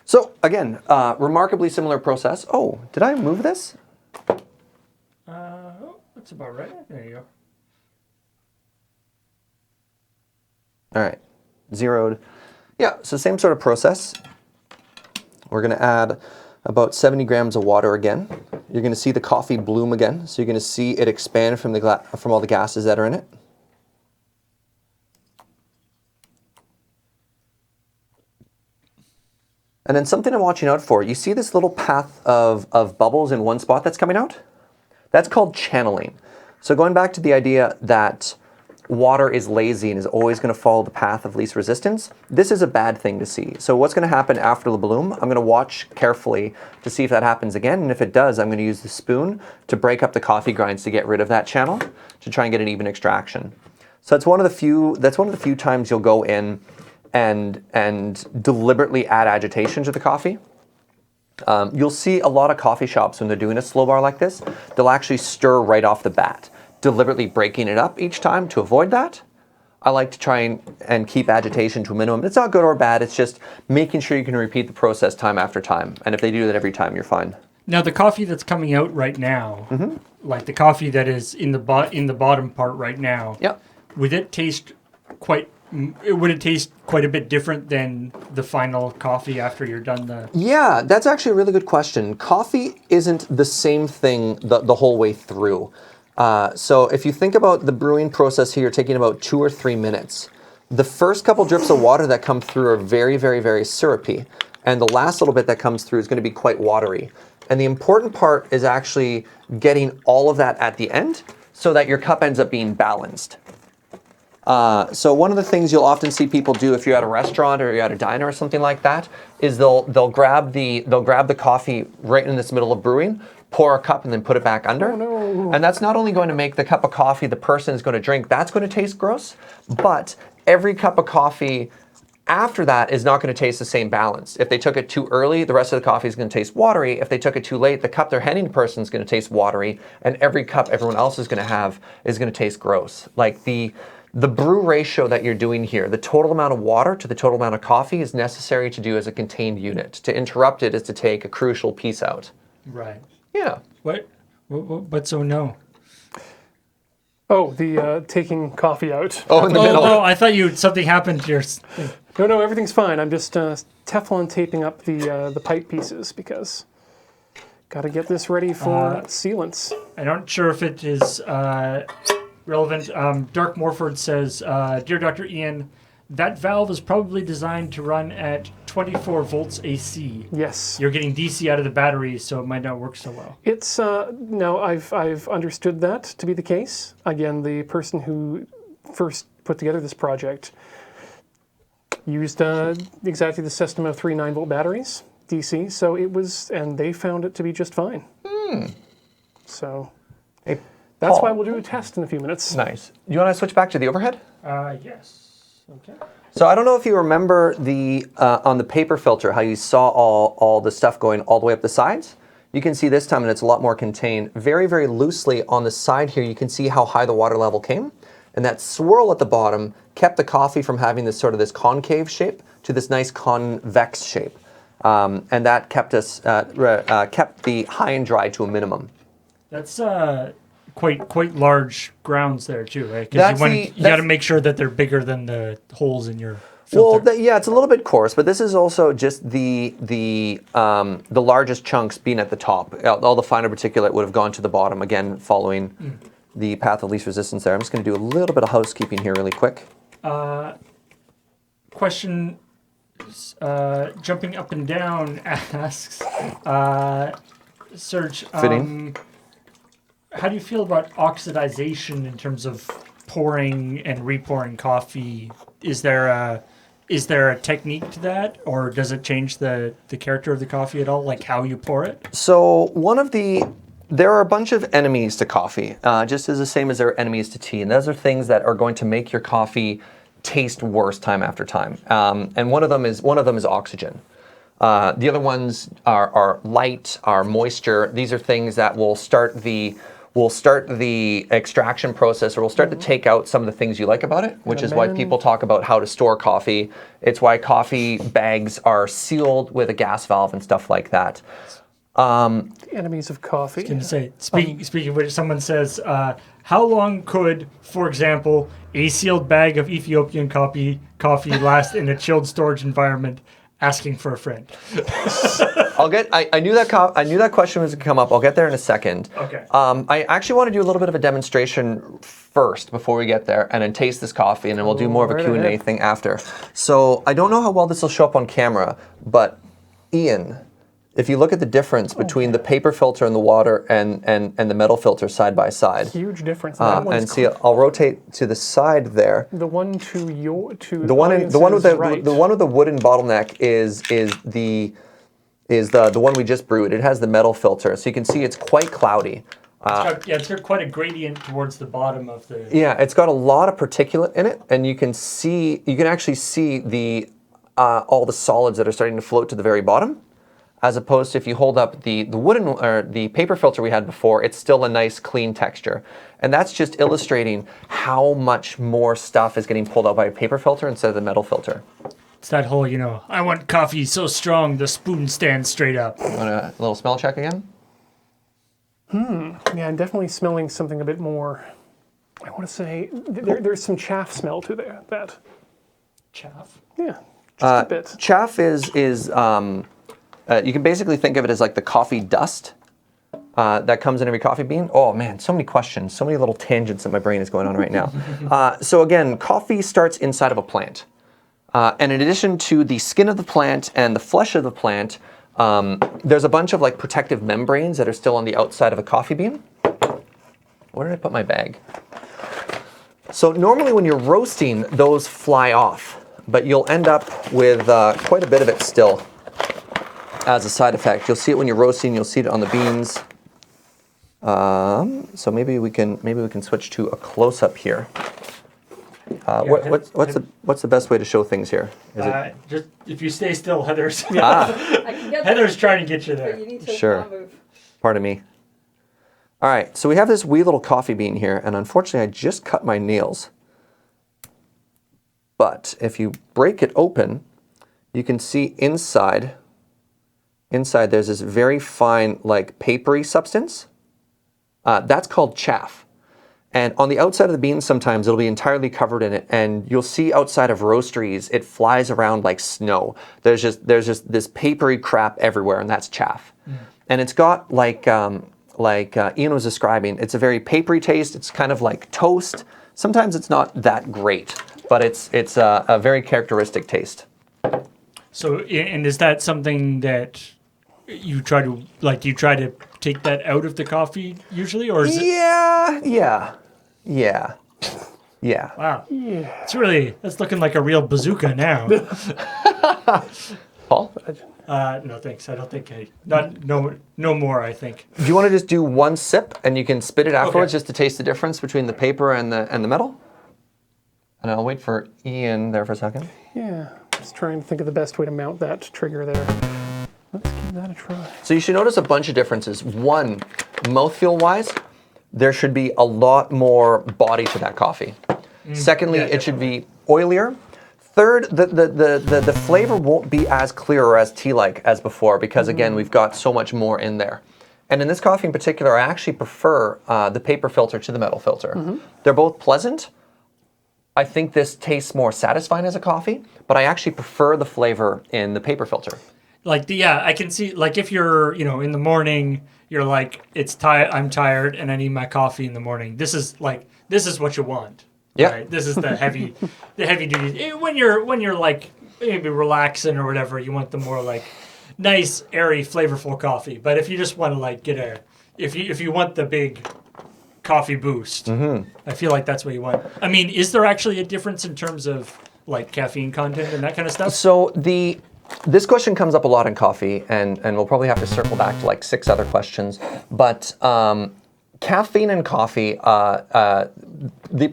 So, again, remarkably similar process. Oh, did I move this? That's about right. There you go. All right, zeroed. Yeah, so same sort of process. We're going to add about 70 grams of water again. You're going to see the coffee bloom again. So you're going to see it expand from all the gases that are in it. And then something I'm watching out for, you see this little path of bubbles in one spot that's coming out? That's called channeling. So going back to the idea that water is lazy and is always going to follow the path of least resistance, this is a bad thing to see. So what's going to happen after the bloom, I'm going to watch carefully to see if that happens again. And if it does, I'm going to use the spoon to break up the coffee grinds to get rid of that channel, to try and get an even extraction. So that's one of the few times you'll go in and deliberately add agitation to the coffee. You'll see a lot of coffee shops when they're doing a slow bar like this, they'll actually stir right off the bat, deliberately breaking it up each time to avoid that. I like to try and keep agitation to a minimum. It's not good or bad, it's just making sure you can repeat the process time after time. And if they do that every time, you're fine. Now the coffee that's coming out right now, like the coffee that is in the bottom part right now, Yep. would it taste quite would it taste quite a bit different than the final coffee after you're done the? Yeah, that's actually a really good question. Coffee isn't the same thing the whole way through. So if you think about the brewing process here taking about 2 or 3 minutes, the first couple drips of water that come through are very, very, very syrupy. And the last little bit that comes through is going to be quite watery. And the important part is actually getting all of that at the end so that your cup ends up being balanced. So one of the things you'll often see people do if you're at a restaurant or you're at a diner or something like that is they'll grab the coffee right in this middle of brewing, pour a cup, and then put it back under. Oh, no. And that's not only going to make the cup of coffee the person is going to drink, that's going to taste gross, but every cup of coffee after that is not going to taste the same balance. If they took it too early, the rest of the coffee is going to taste watery. If they took it too late, the cup they're handing the person is going to taste watery, and every cup everyone else is going to have is going to taste gross. Like the brew ratio that you're doing here, the total amount of water to the total amount of coffee is necessary to do as a contained unit. To interrupt it is to take a crucial piece out. Right. Yeah. What? But so no. Oh, the taking coffee out. Oh, in the middle. Oh, I thought something happened to your. No, everything's fine. I'm just Teflon taping up the pipe pieces because got to get this ready for sealants. I'm not sure if it is relevant. Dark Morford says, "Dear Dr. Ian, that valve is probably designed to run at 24 volts AC. Yes. You're getting DC out of the battery, so it might not work so well." It's no, I've understood that to be the case. Again, the person who first put together this project used exactly the system of 3 9-volt batteries, DC. So it was, and they found it to be just fine. So Hey, that's Paul. why we'll do a test in a few minutes. Nice. You want to switch back to the overhead? Yes. Okay. So I don't know if you remember the on the paper filter how you saw all the stuff going all the way up the sides. You can see this time, and it's a lot more contained. Very, very loosely on the side here, you can see how high the water level came. And that swirl at the bottom kept the coffee from having this sort of this concave shape to this nice convex shape. And that kept kept the high and dry to a minimum. That's quite large grounds there too, right? That's Because you got to make sure that they're bigger than the holes in your Well, filter. yeah, it's a little bit coarse, but this is also just the largest chunks being at the top. All the finer particulate would have gone to the bottom, again, following the path of least resistance there. I'm just going to do a little bit of housekeeping here really quick. Question, jumping up and down asks, Serge, Fitting. how do you feel about oxidization in terms of pouring and repouring coffee? Is there a technique to that, or does it change the character of the coffee at all, like how you pour it? So there are a bunch of enemies to coffee, just as the same as there are enemies to tea. And those are things that are going to make your coffee taste worse time after time. And one of them is oxygen. The other ones are light, are moisture. These are things that will start the extraction process, or will start to take out some of the things you like about it, which is why people talk about how to store coffee. It's why coffee bags are sealed with a gas valve and stuff like that. The enemies of coffee. I was going to say, speaking of which, someone says, how long could, for example, a sealed bag of Ethiopian coffee last in a chilled storage environment? Asking for a friend. I knew that question was going to come up. I'll get there in a second. Okay. I actually want to do a little bit of a demonstration first before we get there, and then taste this coffee, and then we'll do more of a right Q&A ahead. thing after. So I don't know how well this will show up on camera, but Ian, if you look at the difference between the paper filter and the water and the metal filter side by side, Huge difference. That one's and see, I'll rotate to the side there. the one to The one with right. the one with the wooden bottleneck is the one we just brewed. It has the metal filter, so you can see it's quite cloudy. It's got quite a gradient towards the bottom of the... Yeah, it's got a lot of particulate in it, and you can actually see the all the solids that are starting to float to the very bottom. As opposed to if you hold up the wooden or the paper filter we had before, it's still a nice clean texture. And that's just illustrating how much more stuff is getting pulled out by a paper filter instead of the metal filter. It's that whole, I want coffee so strong the spoon stands straight up. Want a little smell check again? Yeah, I'm definitely smelling something a bit more. I want to say there's some chaff smell to that. Chaff. Yeah, just a bit. Chaff is you can basically think of it as like the coffee dust that comes in every coffee bean. Oh man, so many questions, so many little tangents that my brain is going on right now. So again, coffee starts inside of a plant. And in addition to the skin of the plant and the flesh of the plant, there's a bunch of like protective membranes that are still on the outside of a coffee bean. Where did I put my bag? So normally when you're roasting, those fly off, but you'll end up with quite a bit of it still as a side effect. You'll see it when you're roasting. You'll see it on the beans. So maybe we can switch to a close-up here. What's the best way to show things here? Is it Just if you stay still, Heather's. I can get Heather's trying to get you but there. you need to Sure. not move. Pardon me. All right, so we have this wee little coffee bean here, and unfortunately, I just cut my nails. But if you break it open, you can see inside there's this very fine, like papery substance. That's called chaff. And on the outside of the bean, sometimes it'll be entirely covered in it, and you'll see outside of roasteries, it flies around like snow. There's just this papery crap everywhere, and that's chaff. And it's got like Ian was describing, it's a very papery taste. It's kind of like toast. Sometimes it's not that great, but it's a very characteristic taste. So, and is that something that you try to take that out of the coffee usually, or is it? Yeah. Wow. Yeah. That's looking like a real bazooka now. Paul? No thanks. I don't think no more, I think. Do you want to just do one sip and you can spit it afterwards Okay. just to taste the difference between the paper and the metal? And I'll wait for Ian there for a second. Yeah, just trying to think of the best way to mount that trigger there. Let's give that a try. So you should notice a bunch of differences. One, mouthfeel-wise, there should be a lot more body to that coffee. Secondly, yeah, it should be oilier. Third, the flavor won't be as clear or as tea-like as before because, again, we've got so much more in there. And in this coffee in particular, I actually prefer the paper filter to the metal filter. They're both pleasant. I think this tastes more satisfying as a coffee, but I actually prefer the flavor in the paper filter. I can see, like, if you're, in the morning, you're like, I'm tired and I need my coffee in the morning. This is what you want. Yeah. Right? This is the heavy duty. When you're like maybe relaxing or whatever, you want the more like nice, airy, flavorful coffee. But if you just want to like if you want the big coffee boost, I feel like that's what you want. I mean, is there actually a difference in terms of like caffeine content and that kind of stuff? So this question comes up a lot in coffee, and we'll probably have to circle back to like 6 other questions. But caffeine in coffee,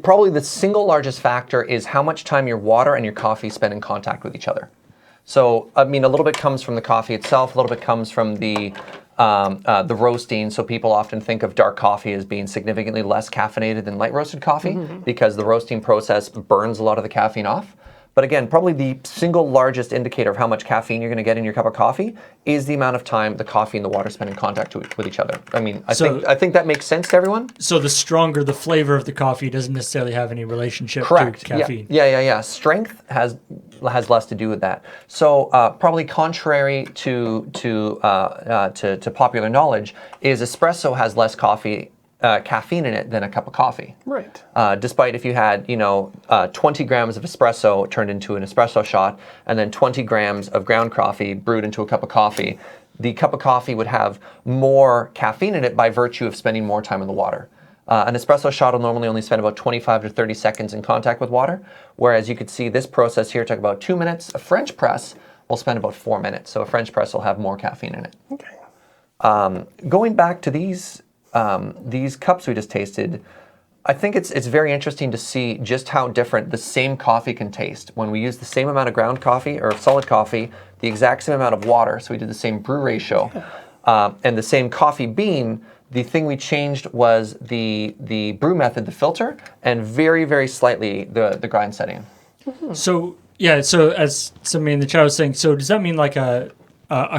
probably the single largest factor is how much time your water and your coffee spend in contact with each other. So, I mean, a little bit comes from the coffee itself, a little bit comes from the roasting. So people often think of dark coffee as being significantly less caffeinated than light roasted coffee because the roasting process burns a lot of the caffeine off. But again, probably the single largest indicator of how much caffeine you're going to get in your cup of coffee is the amount of time the coffee and the water spend in contact with each other. I mean, I think that makes sense to everyone. So the stronger the flavor of the coffee doesn't necessarily have any relationship Correct. to caffeine. Yeah. Strength has less to do with that. So probably contrary to popular knowledge, is espresso has less caffeine in it than a cup of coffee. Right. Despite if you had 20 grams of espresso turned into an espresso shot, and then 20 grams of ground coffee brewed into a cup of coffee, the cup of coffee would have more caffeine in it by virtue of spending more time in the water. An espresso shot will normally only spend about 25 to 30 seconds in contact with water, whereas you could see this process here took about 2 minutes. A French press will spend about 4 minutes, so a French press will have more caffeine in it. Okay. Going back to these cups we just tasted, I think it's very interesting to see just how different the same coffee can taste when we use the same amount of ground coffee or solid coffee, the exact same amount of water, so we did the same brew ratio, and the same coffee bean. The thing we changed was the brew method, the filter, and very, very slightly the grind setting. So as somebody in the chat was saying, so does that mean like a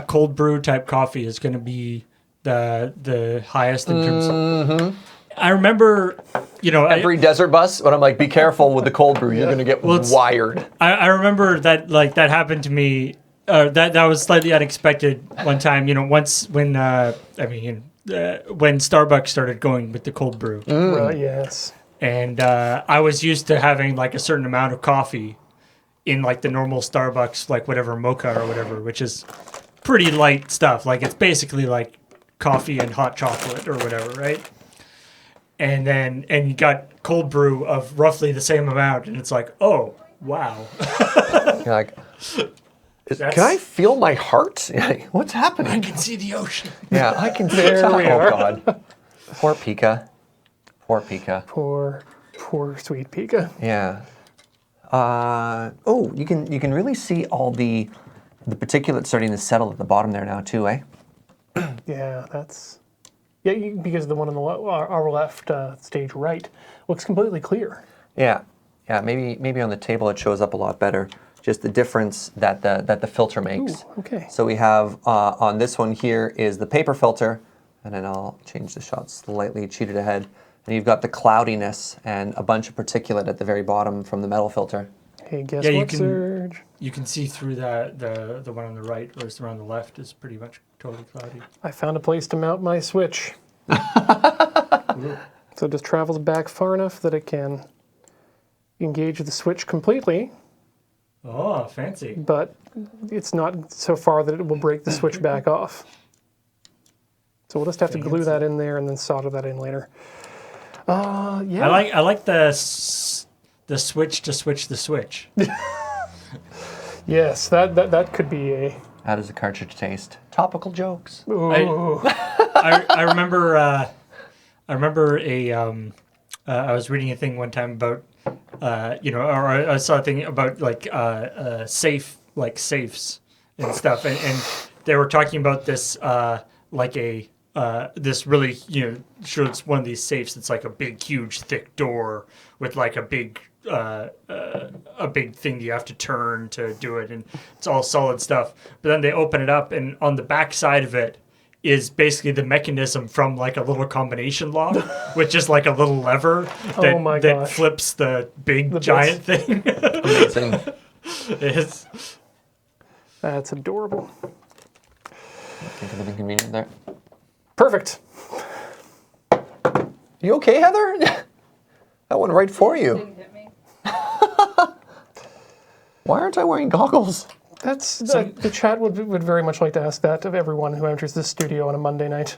cold brew type coffee is going to be the highest in terms of... I remember every desert bus, but I'm like, be careful with the cold brew. You're going to get wired. I remember that that happened to me. That was slightly unexpected one time. Once when when Starbucks started going with the cold brew. Right, yes. And I was used to having like a certain amount of coffee in like the normal Starbucks, like whatever mocha or whatever, which is pretty light stuff. Like it's basically like coffee and hot chocolate or whatever, right? And you got cold brew of roughly the same amount, and it's like, oh wow. You're like, can I feel my heart? What's happening? I can see the ocean. Yeah, I can see There we are. Oh God, poor Pika. Poor Pika. Poor sweet Pika. Yeah. You can really see all the particulates starting to settle at the bottom there now too, eh? Yeah, that's because the one on our left, stage right, looks completely clear. Yeah. Maybe on the table it shows up a lot better. Just the difference that the filter makes. Ooh, okay. So we have on this one here is the paper filter, and then I'll change the shot slightly, cheat it ahead. And you've got the cloudiness and a bunch of particulate at the very bottom from the metal filter. Hey, guess Yeah, what, Serge? You can see through the one on the right, whereas the one on the left is pretty much totally cloudy. I found a place to mount my Switch. So it just travels back far enough that it can engage the Switch completely, Oh, fancy. but it's not so far that it will break the Switch back off. So we'll just have to glue that in there and then solder that in later. Yeah. I like the switch to switch the switch. Yes, that could be a. How does the cartridge taste? Topical jokes. Ooh. I remember I was reading a thing one time about or I saw a thing about like safes and stuff, and they were talking about this this really, sure it's one of these safes that's like a big, huge, thick door with like a big thing you have to turn to do it, and it's all solid stuff. But then they open it up, and on the back side of it is basically the mechanism from like a little combination lock, which is like a little lever that flips the big giant thing. Amazing. That's adorable. Think of the inconvenience there. Perfect. You okay, Heather? That went right for you. Didn't hit me. Why aren't I wearing goggles? That's the chat would very much like to ask that of everyone who enters this studio on a Monday night.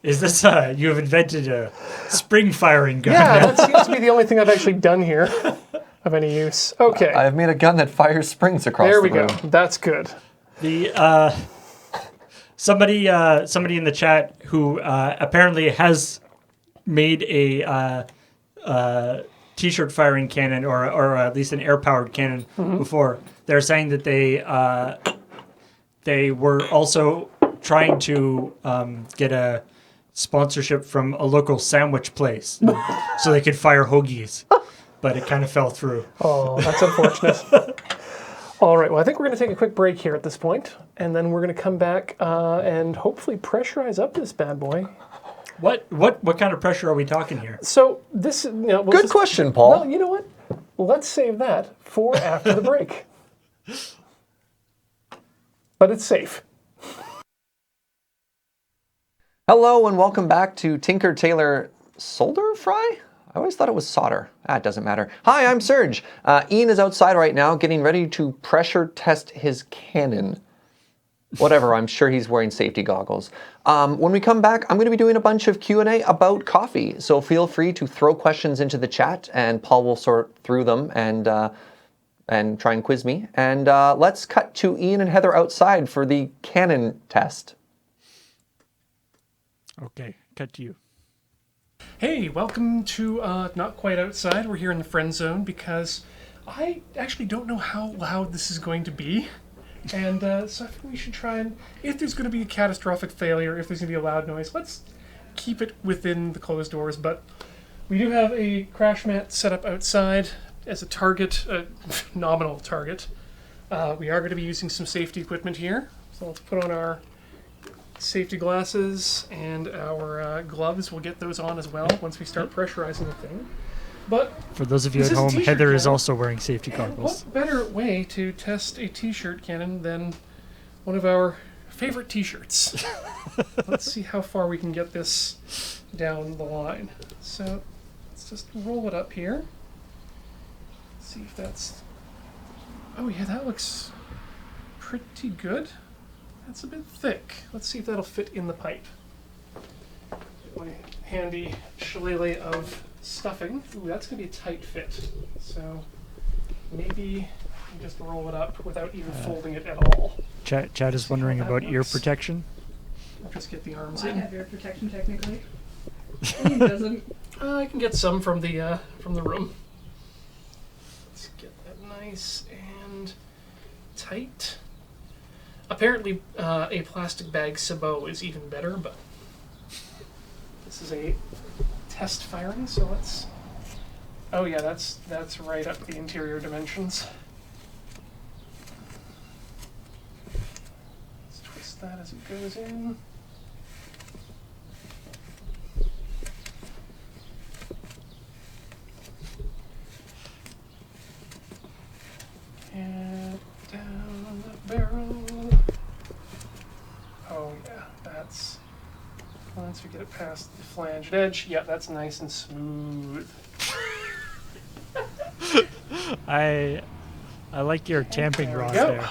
Is this you have invented a spring firing gun? Yeah, that seems to be the only thing I've actually done here of any use. Okay. I've made a gun that fires springs across There the we room. go. That's good. The somebody in the chat who apparently has made a t-shirt firing cannon or at least an air-powered cannon before. They're saying that they were also trying to get a sponsorship from a local sandwich place so they could fire hoagies, but it kind of fell through. Oh, that's unfortunate. All right, well, I think we're going to take a quick break here at this point, and then we're going to come back and hopefully pressurize up this bad boy. What kind of pressure are we talking here? So this, Good question, Paul. Well, you know what? Let's save that for after the break. But it's safe. Hello and welcome back to Tinker Tailor Solder Fry? I always thought it was solder. It doesn't matter. Hi, I'm Serge. Ian is outside right now getting ready to pressure test his cannon. Whatever, I'm sure he's wearing safety goggles. When we come back, I'm going to be doing a bunch of Q&A about coffee. So feel free to throw questions into the chat and Paul will sort through them and try and quiz me. And let's cut to Ian and Heather outside for the cannon test. Okay, cut to you. Hey, welcome to Not Quite Outside. We're here in the friend zone because I actually don't know how loud this is going to be. And so I think we should try and, if there's going to be a catastrophic failure, if there's going to be a loud noise, let's keep it within the closed doors. But we do have a crash mat set up outside as a target, a nominal target. We are going to be using some safety equipment here. So let's put on our safety glasses and our gloves. We'll get those on as well once we start pressurizing the thing. But For those of you This at is a home, t-shirt Heather is cannon. also wearing safety goggles. what better way to test a t-shirt cannon than one of our favorite t-shirts? Let's see how far we can get this down the line. So let's just roll it up here. See if that's... Oh yeah, that looks pretty good. That's a bit thick. Let's see if that'll fit in the pipe. My handy shillelagh of stuffing. Ooh, that's going to be a tight fit. So maybe just roll it up without even folding it at all. Chad is wondering that about ear looks. protection. Just get the arms I in. have ear protection technically. He doesn't. I can get some from the room. Let's get that nice and tight. Apparently, a plastic bag sabot is even better, but this is a test firing, so let's. Oh yeah, that's right up the interior dimensions. Let's twist that as it goes in. And down the barrel. Oh yeah, that's, once we get it past the flanged edge, yeah, that's nice and smooth. I like your tamping There we rod go. there.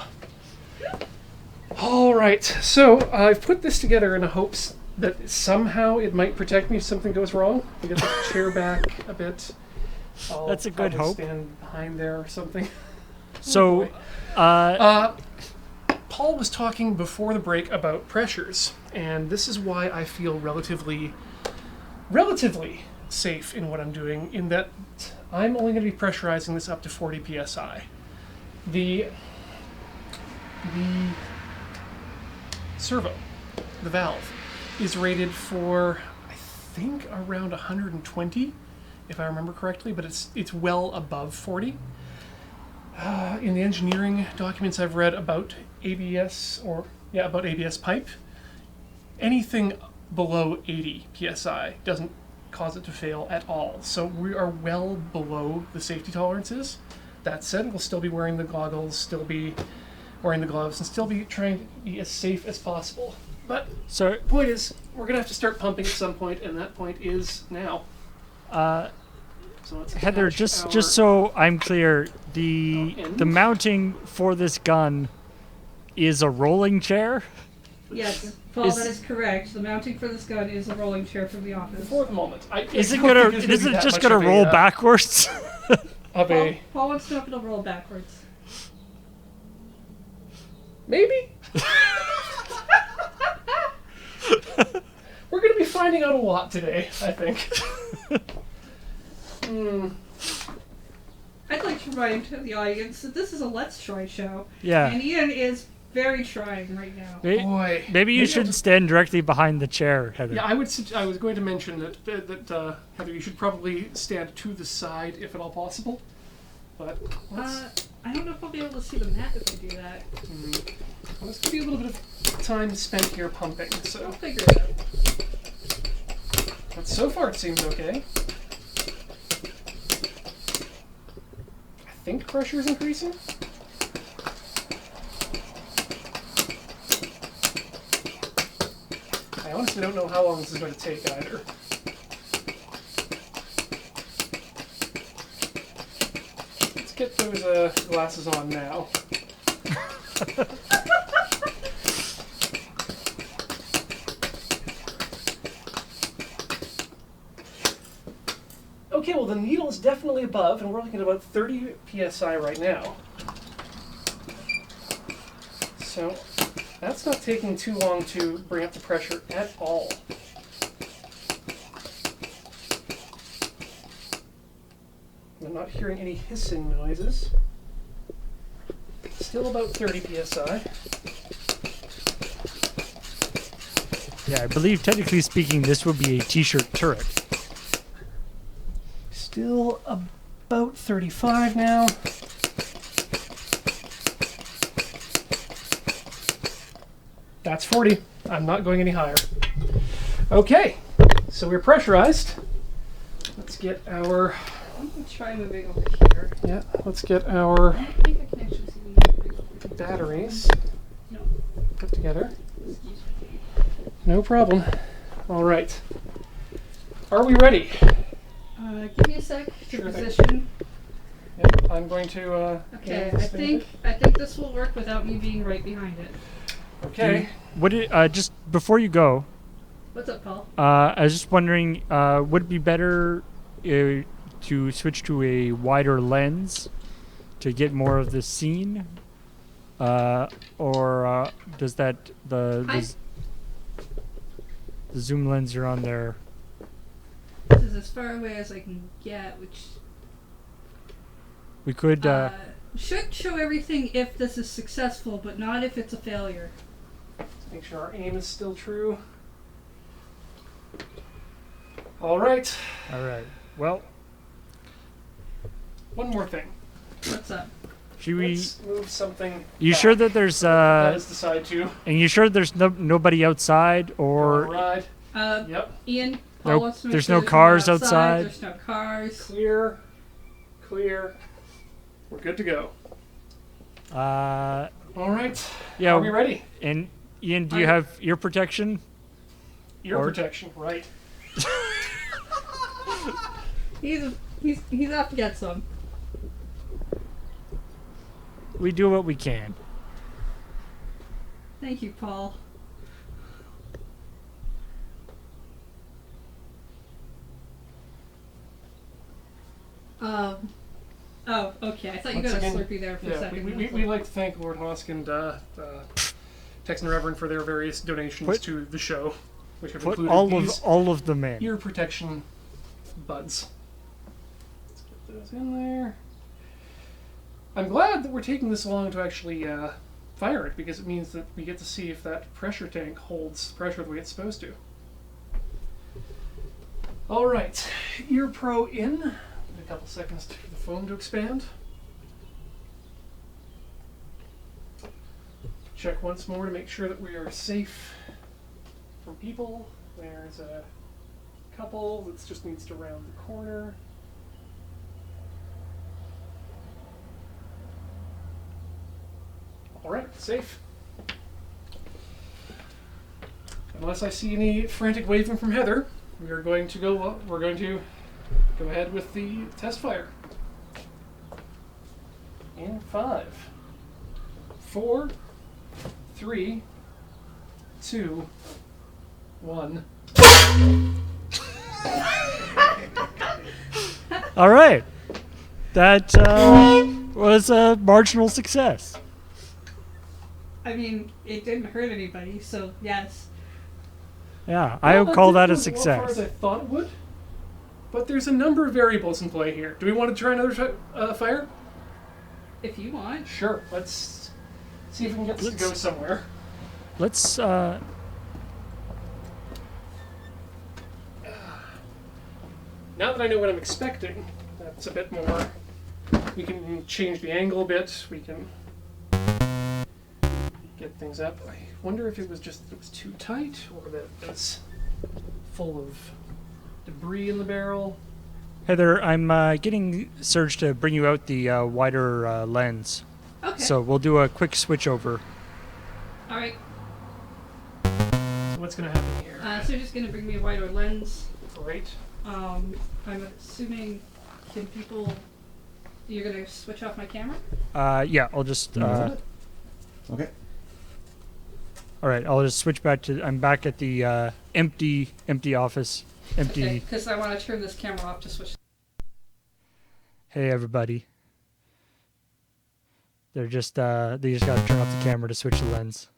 All right, so I've put this together in the hopes that somehow it might protect me if something goes wrong. We get the chair back a bit. I'll That's a good probably hope. Stand behind there or something. So, Paul was talking before the break about pressures, and this is why I feel relatively safe in what I'm doing, in that I'm only going to be pressurizing this up to 40 psi. The servo, the valve, is rated for, I think, around 120, if I remember correctly, but it's well above 40. In the engineering documents I've read about ABS, about ABS pipe, anything below 80 psi doesn't cause it to fail at all. So we are well below the safety tolerances. That said, we'll still be wearing the goggles, still be wearing the gloves, and still be trying to be as safe as possible. But so the point is, we're going to have to start pumping at some point, and that point is now. So let's Heather, attach just our- so I'm clear, the mounting for this gun is a rolling chair. Yes, Paul, Is- that is correct. The mounting for this gun is a rolling chair from the office. For the moment. Is it just gonna roll backwards? Of a... Paul wants to know if it'll roll backwards. Maybe? We're going to be finding out a lot today, I think. I'd like to remind the audience that this is a Let's Try show. Yeah. And Ian is very trying right now. Boy. Maybe you I'll should just- stand directly behind the chair, Heather. Yeah, I was going to mention that Heather, you should probably stand to the side if at all possible. But let's... I don't know if I'll be able to see the mat if I do that. Well, there's going to be a little bit of time spent here pumping, I'll so... figure it out. But so far it seems okay. I think pressure is increasing. I honestly don't know how long this is going to take either. Let's get those glasses on now. Okay, well the needle is definitely above, and we're looking at about 30 psi right now. So that's not taking too long to bring up the pressure at all. I'm not hearing any hissing noises. Still about 30 psi. Yeah, I believe technically speaking, this would be a t-shirt turret. Still about 35 now. That's 40. I'm not going any higher. Okay, so we're pressurized. Let's get our... I'm going to try moving over here. Yeah, let's get our I don't think I can actually see the batteries No. put together. Excuse me. No problem. All right. Are we ready? Give me a sec to Sure thing. position. Yep, I'm going to... Okay, get this thing I think this will work without me being right behind it. Okay. Just before you go, What's up, Paul? I was just wondering, would it be better to switch to a wider lens to get more of the scene, or does that the zoom lens you're on there? This is as far away as I can get, which We could. should show everything if this is successful, but not if it's a failure. Let's make sure our aim is still true. All right. All right. Well, One more thing. What's up? should we? Let's move something. You back. sure that there's That is the side too. and you sure there's nobody outside All or right. Yep. Ian, No- Paul wants to make there's sure no there's cars one outside? There's no cars. Clear. Clear. We're good to go. All right. yeah. Are we ready? And Ian, do you have ear protection? Ear Or- protection, right? He's off to get some. We do what we can. Thank you, Paul. Oh, okay. I thought you Once got a again, Slurpee there for a Yeah, second. we like to thank Lord Hosk and Texan Reverend for their various donations Put- to the show, which have Put included these all of them in. ear protection buds. Let's get those in there. I'm glad that we're taking this long to actually fire it, because it means that we get to see if that pressure tank holds pressure the way it's supposed to. All right, ear pro in. Give it a couple seconds for the foam to expand. Check once more to make sure that we are safe from people. There's a couple that just needs to round the corner. All right, safe. Unless I see any frantic waving from Heather, we're going to go ahead with the test fire. In 5, 4, 3, 2, 1. All right. That was a marginal success. I mean, it didn't hurt anybody, so yes. Yeah, I would call that a As far as success. I thought it would, but there's a number of variables in play here. Do we want to try another fire? If you want. Sure. Let's see if we can get this to go Let's- somewhere. Let's. Now that I know what I'm expecting, that's a bit more. We can change the angle a bit. We can get things up. I wonder if it was just that it was too tight, or that it's full of debris in the barrel. Heather, I'm getting Serge to bring you out the wider lens. Okay. So we'll do a quick switch over. All right. So what's going to happen here? So you're just gonna bring me a wider lens. Great. I'm assuming can people. You're gonna switch off my camera. Yeah, I'll just. Okay. All right, I'll just switch back to. I'm back at the empty office. Empty. Because I want to turn this camera off to switch. Hey everybody. They just got to turn off the camera to switch the lens.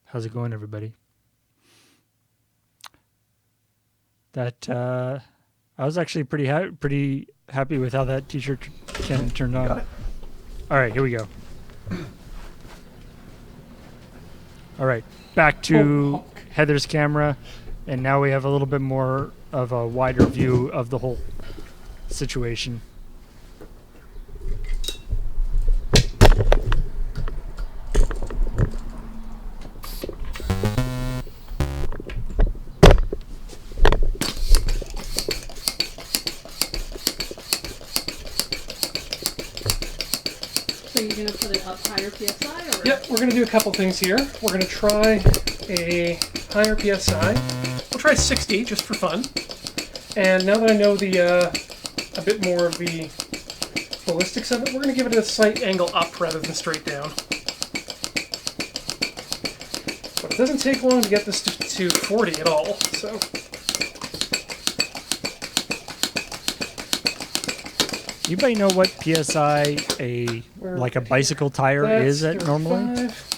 How's it going, everybody? That I was actually pretty happy with how that t-shirt turned on. Got it. All right, here we go. All right, back to Heather's camera, and now we have a little bit more of a wider view of the whole situation. So you're gonna put it up higher PSI, or? Yep, we're going to do a couple things here. We're going to try a higher PSI. We'll try 60 just for fun. And now that I know a bit more of the ballistics of it, we're going to give it a slight angle up rather than straight down. But it doesn't take long to get this to 40 at all, so. Anybody know what PSI like a bicycle tire is at normally? 5.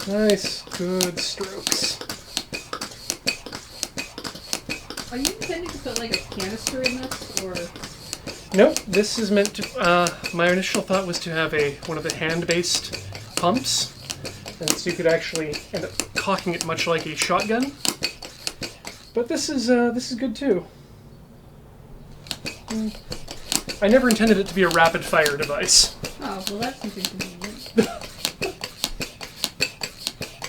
Nice, good strokes. Are you intending to put like a canister in this, or? Nope, this is meant to, my initial thought was to have one of the hand-based pumps, and so you could actually end up cocking it much like a shotgun. But this is good too. I never intended it to be a rapid-fire device. Oh, well, that's inconvenient.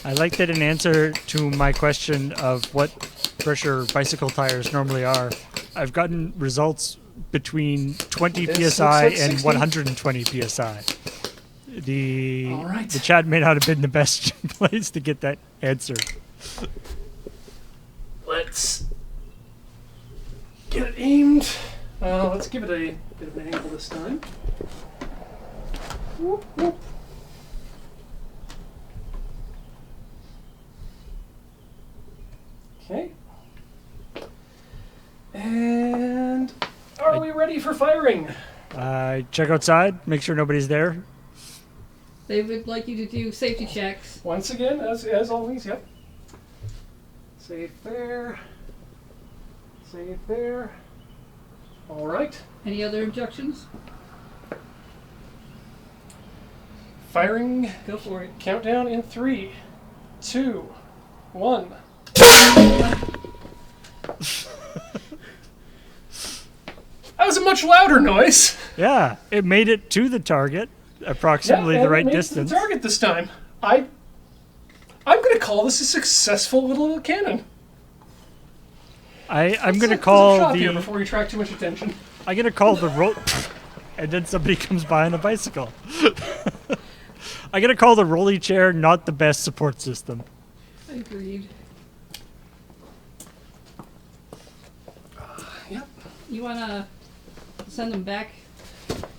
I like that in answer to my question of what pressure bicycle tires normally are, I've gotten results between 20 This psi looks like and 60. 120 psi. All right. The chat may not have been the best place to get that answer. Let's get it aimed. Let's give it a bit of an angle this time. Whoop, whoop. Okay. And are we ready for firing? Check outside, make sure nobody's there. They would like you to do safety checks. Once again, as always, yep. Safe there. Safe there. All right. Any other objections? Firing. Go for it. Countdown in 3, 2, 1. That was a much louder noise. Yeah, it made it to the target, approximately Yeah, the right and it made it to distance. the target this time. I'm going to call this a successful little cannon. I'm going to Let's call stop here the before we attract too much attention. I'm going to call the roll, and then somebody comes by on a bicycle. I'm going to call the rolly chair not the best support system. Agreed. Yep. You wanna send them back?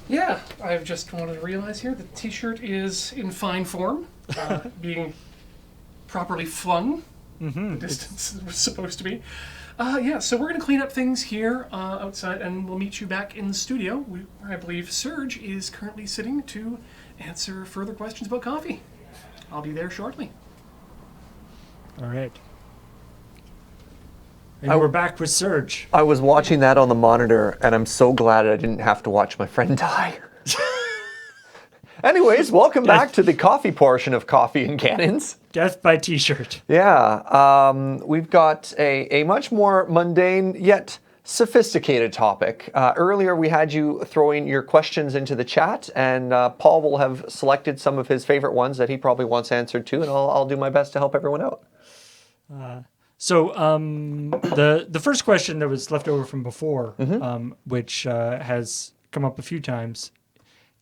Yeah, I've just wanted to realize here the T-shirt is in fine form, being properly flung. The distance it was supposed to be. Yeah, so we're going to clean up things here outside, and we'll meet you back in the studio, where I believe Serge is currently sitting to answer further questions about coffee. I'll be there shortly. All right. And we're back with Serge. I was watching that on the monitor, and I'm so glad I didn't have to watch my friend die. Anyways, welcome back to the coffee portion of Coffee and Cannons. Death by T-shirt. Yeah, we've got a much more mundane yet sophisticated topic. Earlier we had you throwing your questions into the chat, and Paul will have selected some of his favorite ones that he probably wants answered too, and I'll do my best to help everyone out. So the first question that was left over from before, which has come up a few times,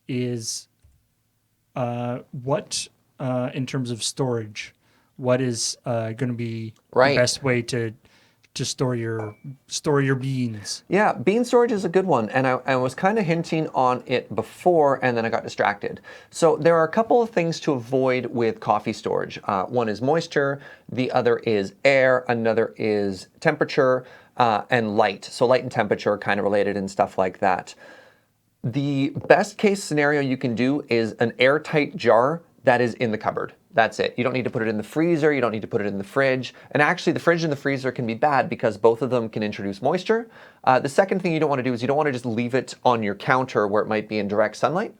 is what in terms of storage, what is going to be Right. the best way to store your beans? Yeah, bean storage is a good one, and I was kind of hinting on it before, and then I got distracted. So there are a couple of things to avoid with coffee storage. One is moisture, the other is air, another is temperature, and light. So light and temperature are kind of related and stuff like that. The best case scenario you can do is an airtight jar that is in the cupboard. That's it. You don't need to put it in the freezer. You don't need to put it in the fridge. And actually, the fridge and the freezer can be bad because both of them can introduce moisture. The second thing you don't want to do is you don't want to just leave it on your counter where it might be in direct sunlight.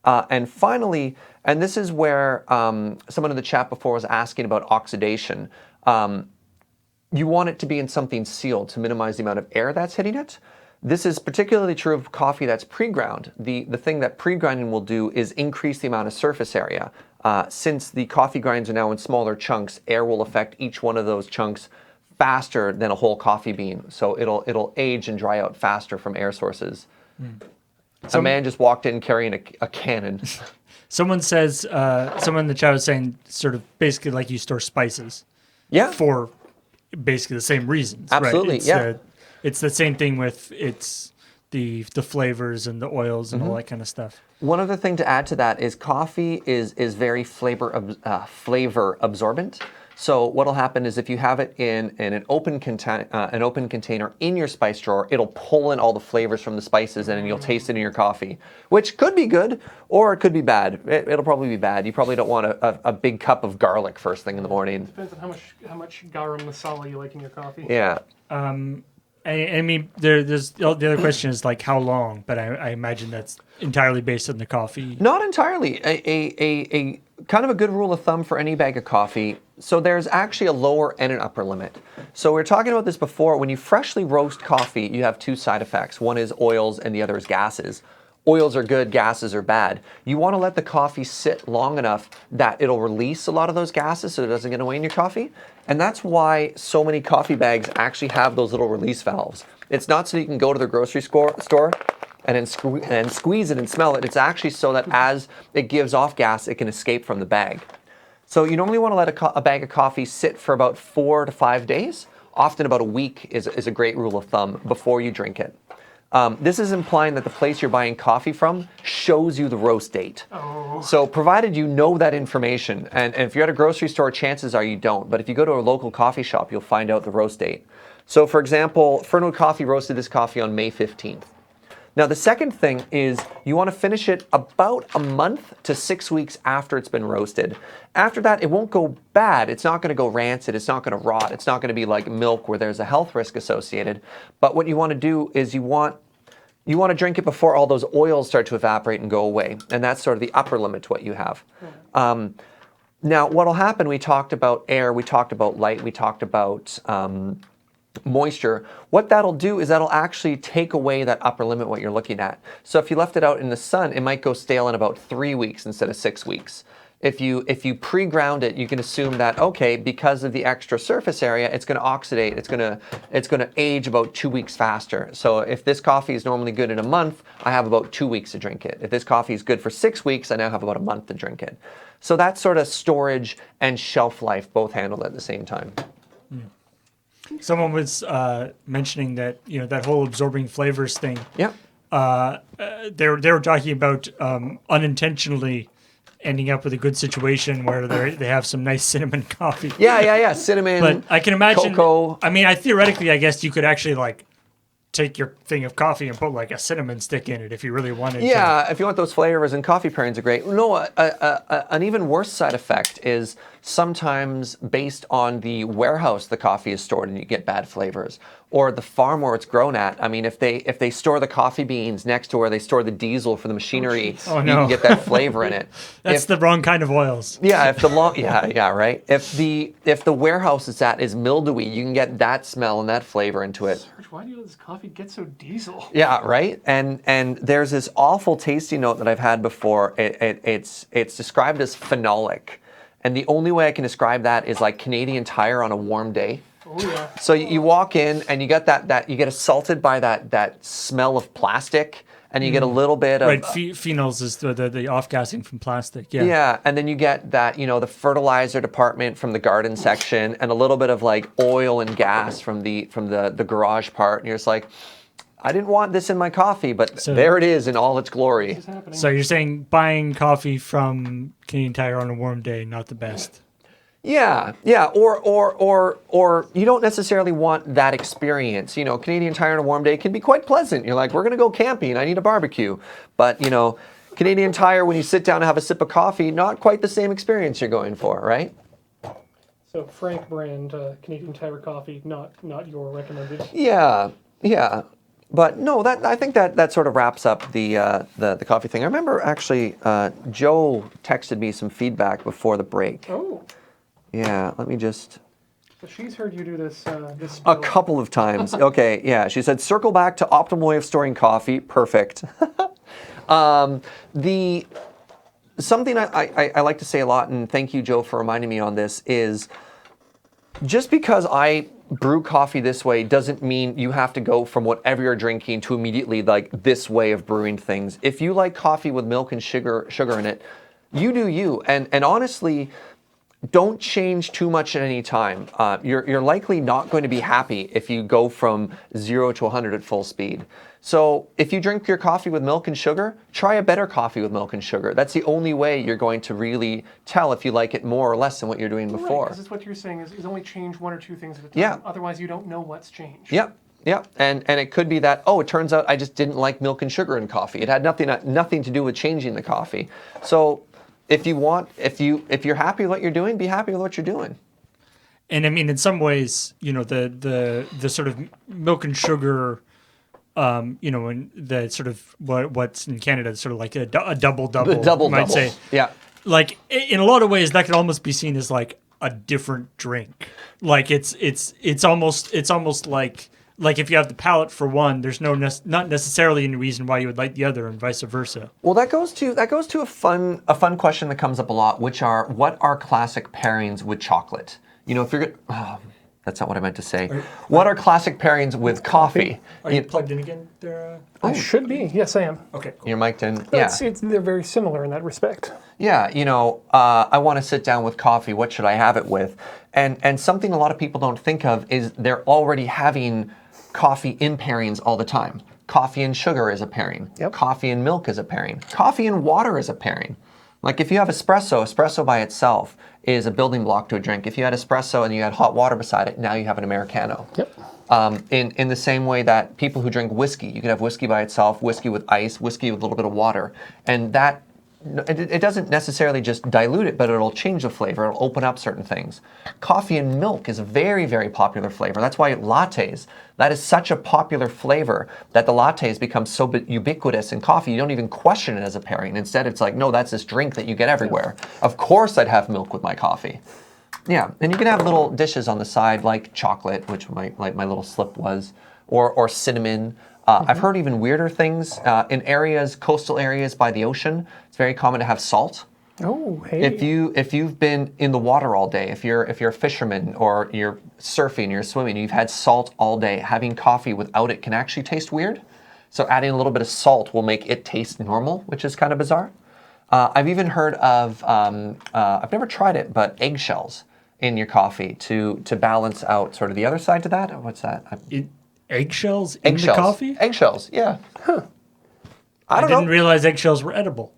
And finally, and this is where someone in the chat before was asking about oxidation. You want it to be in something sealed to minimize the amount of air that's hitting it. This is particularly true of coffee that's pre-ground. The thing that pre-grinding will do is increase the amount of surface area. since the coffee grinds are now in smaller chunks, air will affect each one of those chunks faster than a whole coffee bean. So it'll age and dry out faster from air sources. A man just walked in carrying a cannon. Someone says, someone in the chat was saying, sort of basically like you store spices. Yeah. For basically the same reasons. Absolutely, Right? It's, yeah. It's the same thing with the flavors and the oils and all that kind of stuff. One other thing to add to that is coffee is very flavor absorbent. So what'll happen is if you have it in an open container in your spice drawer, it'll pull in all the flavors from the spices and you'll taste it in your coffee, which could be good or it could be bad. It'll probably be bad. You probably don't want a big cup of garlic first thing in the morning. Depends on how much garam masala you like in your coffee. Yeah. I mean, there's the other question is like how long, but I imagine that's entirely based on the coffee. Not entirely. A kind of a good rule of thumb for any bag of coffee. So there's actually a lower and an upper limit. So we were talking about this before. When you freshly roast coffee, you have two side effects. One is oils and the other is gases. Oils are good, gases are bad. You want to let the coffee sit long enough that it'll release a lot of those gases so it doesn't get away in your coffee. And that's why so many coffee bags actually have those little release valves. It's not so you can go to the grocery store and then squeeze it and smell it. It's actually so that as it gives off gas, it can escape from the bag. So you normally want to let a bag of coffee sit for about 4 to 5 days. Often about a week is a great rule of thumb before you drink it. This is implying that the place you're buying coffee from shows you the roast date. Oh. So provided you know that information, and if you're at a grocery store, chances are you don't. But if you go to a local coffee shop, you'll find out the roast date. So for example, Fernwood Coffee roasted this coffee on May 15th. Now the second thing is you want to finish it about a month to 6 weeks after it's been roasted. After that, it won't go bad. It's not going to go rancid. It's not going to rot. It's not going to be like milk where there's a health risk associated. But what you want to do is you want to drink it before all those oils start to evaporate and go away. And that's sort of the upper limit to what you have. Now, what'll happen, we talked about air, we talked about light, we talked about moisture. What that'll do is that'll actually take away that upper limit, what you're looking at. So if you left it out in the sun, it might go stale in about 3 weeks instead of 6 weeks. If you pre-ground it, you can assume that, okay, because of the extra surface area, it's going to oxidate. It's going to age about 2 weeks faster. So if this coffee is normally good in a month, I have about 2 weeks to drink it. If this coffee is good for 6 weeks, I now have about a month to drink it. So that's sort of storage and shelf life both handled at the same time. Someone was mentioning that that whole absorbing flavors thing. Yeah. They were talking about unintentionally ending up with a good situation where they have some nice cinnamon coffee. Yeah. Cinnamon. But I can imagine. Cocoa. I mean, theoretically, I guess you could actually like take your thing of coffee and put like a cinnamon stick in it if you really wanted to. Yeah, if you want those flavors, and coffee pairings are great. No, an even worse side effect is sometimes based on the warehouse the coffee is stored and you get bad flavors, or the farm where it's grown at. I mean, if they store the coffee beans next to where they store the diesel for the machinery, you can get that flavor in it. That's the wrong kind of oils. Yeah, right. If the warehouse it's at is mildewy, you can get that smell and that flavor into it. Serge, why do you let this coffee get so diesel? Yeah, right. And there's this awful tasty note that I've had before. It's described as phenolic, and the only way I can describe that is like Canadian Tire on a warm day. Oh yeah. So you walk in and you get that you get assaulted by that smell of plastic, and you get a little bit of phenols is the off-gassing from plastic. Yeah, and then you get that the fertilizer department from the garden section, and a little bit of like oil and gas from the garage part, and you're just like, I didn't want this in my coffee, but there it is in all its glory. So you're saying buying coffee from Canadian Tire on a warm day, not the best. Yeah, or you don't necessarily want that experience. Canadian Tire on a warm day can be quite pleasant. You're like, we're gonna go camping, I need a barbecue. But Canadian Tire, when you sit down and have a sip of coffee, not quite the same experience you're going for, right? So Frank brand Canadian Tire coffee, not your recommended. Yeah. But no, I think that sort of wraps up the coffee thing. I remember actually Joe texted me some feedback before the break. Oh. Yeah, let me just. So she's heard you do this. A couple of times. Okay, yeah. She said, circle back to optimal way of storing coffee. Perfect. something I like to say a lot, and thank you, Joe, for reminding me on this, is just because I brew coffee this way doesn't mean you have to go from whatever you're drinking to immediately like this way of brewing things. If you like coffee with milk and sugar in it, you do you. And honestly, don't change too much at any time. You're likely not going to be happy if you go from 0 to 100 at full speed. So if you drink your coffee with milk and sugar, try a better coffee with milk and sugar. That's the only way you're going to really tell if you like it more or less than what you're doing before. Because it's what you're saying is only change 1 or 2 things at a time. Yeah. Otherwise, you don't know what's changed. Yep. Yep. And it could be that, oh, it turns out I just didn't like milk and sugar in coffee. It had nothing to do with changing the coffee. So if you're happy with what you're doing, be happy with what you're doing. And I mean, in some ways, the sort of milk and sugar, and the sort of what's in Canada, sort of like a double-double, Double, you might say. Yeah. Like in a lot of ways, that could almost be seen as like a different drink. Like it's almost like if you have the palate for one, there's not necessarily any reason why you would like the other, and vice versa. Well, that goes to a fun question that comes up a lot, which are what are classic pairings with chocolate? If you're that's not what I meant to say. What are classic pairings with coffee? Are you plugged in again there? I should be. Yes, I am. Okay, cool. You're mic'd in. Yeah. Yeah. They're very similar in that respect. Yeah, I want to sit down with coffee. What should I have it with? And something a lot of people don't think of is they're already having coffee in pairings all the time. Coffee and sugar is a pairing. Yep. Coffee and milk is a pairing. Coffee and water is a pairing. Like if you have espresso by itself is a building block to a drink. If you had espresso and you had hot water beside it, now you have an Americano. Yep. In the same way that people who drink whiskey, you can have whiskey by itself, whiskey with ice, whiskey with a little bit of water. And that, it doesn't necessarily just dilute it, but it'll change the flavor. It'll open up certain things. Coffee and milk is a very, very popular flavor. That's why lattes, that is such a popular flavor that the lattes become so ubiquitous in coffee, you don't even question it as a pairing. Instead, it's like, no, that's this drink that you get everywhere. Of course I'd have milk with my coffee. Yeah, and you can have little dishes on the side like chocolate, which my little slip was, or cinnamon. I've heard even weirder things in coastal areas by the ocean. It's very common to have salt. Oh, hey. If you've been in the water all day, if you're a fisherman or you're surfing, you're swimming, you've had salt all day, having coffee without it can actually taste weird. So adding a little bit of salt will make it taste normal, which is kind of bizarre. I've even heard of, I've never tried it, but eggshells in your coffee to balance out sort of the other side to that. What's that? Eggshells in the coffee? Eggshells, yeah. Huh. I didn't realize eggshells were edible.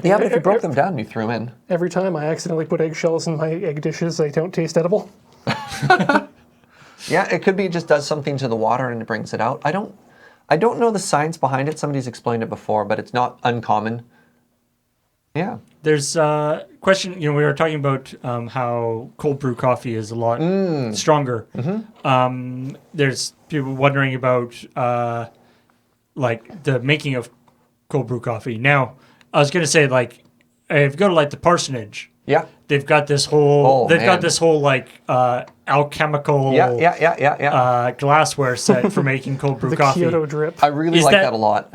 Yeah, but if you broke them down and you threw them in. Every time I accidentally put eggshells in my egg dishes, they don't taste edible. Yeah, it could be it just does something to the water and it brings it out. I don't know the science behind it. Somebody's explained it before, but it's not uncommon. Yeah. There's a question, we were talking about how cold brew coffee is a lot stronger. Mm-hmm. There's people wondering about like the making of cold brew coffee. Now, I was going to say, like, if you go to like the parsonage, Yeah. they've got this whole like alchemical glassware set for making cold brew The coffee. Kyoto drip. I really like that a lot.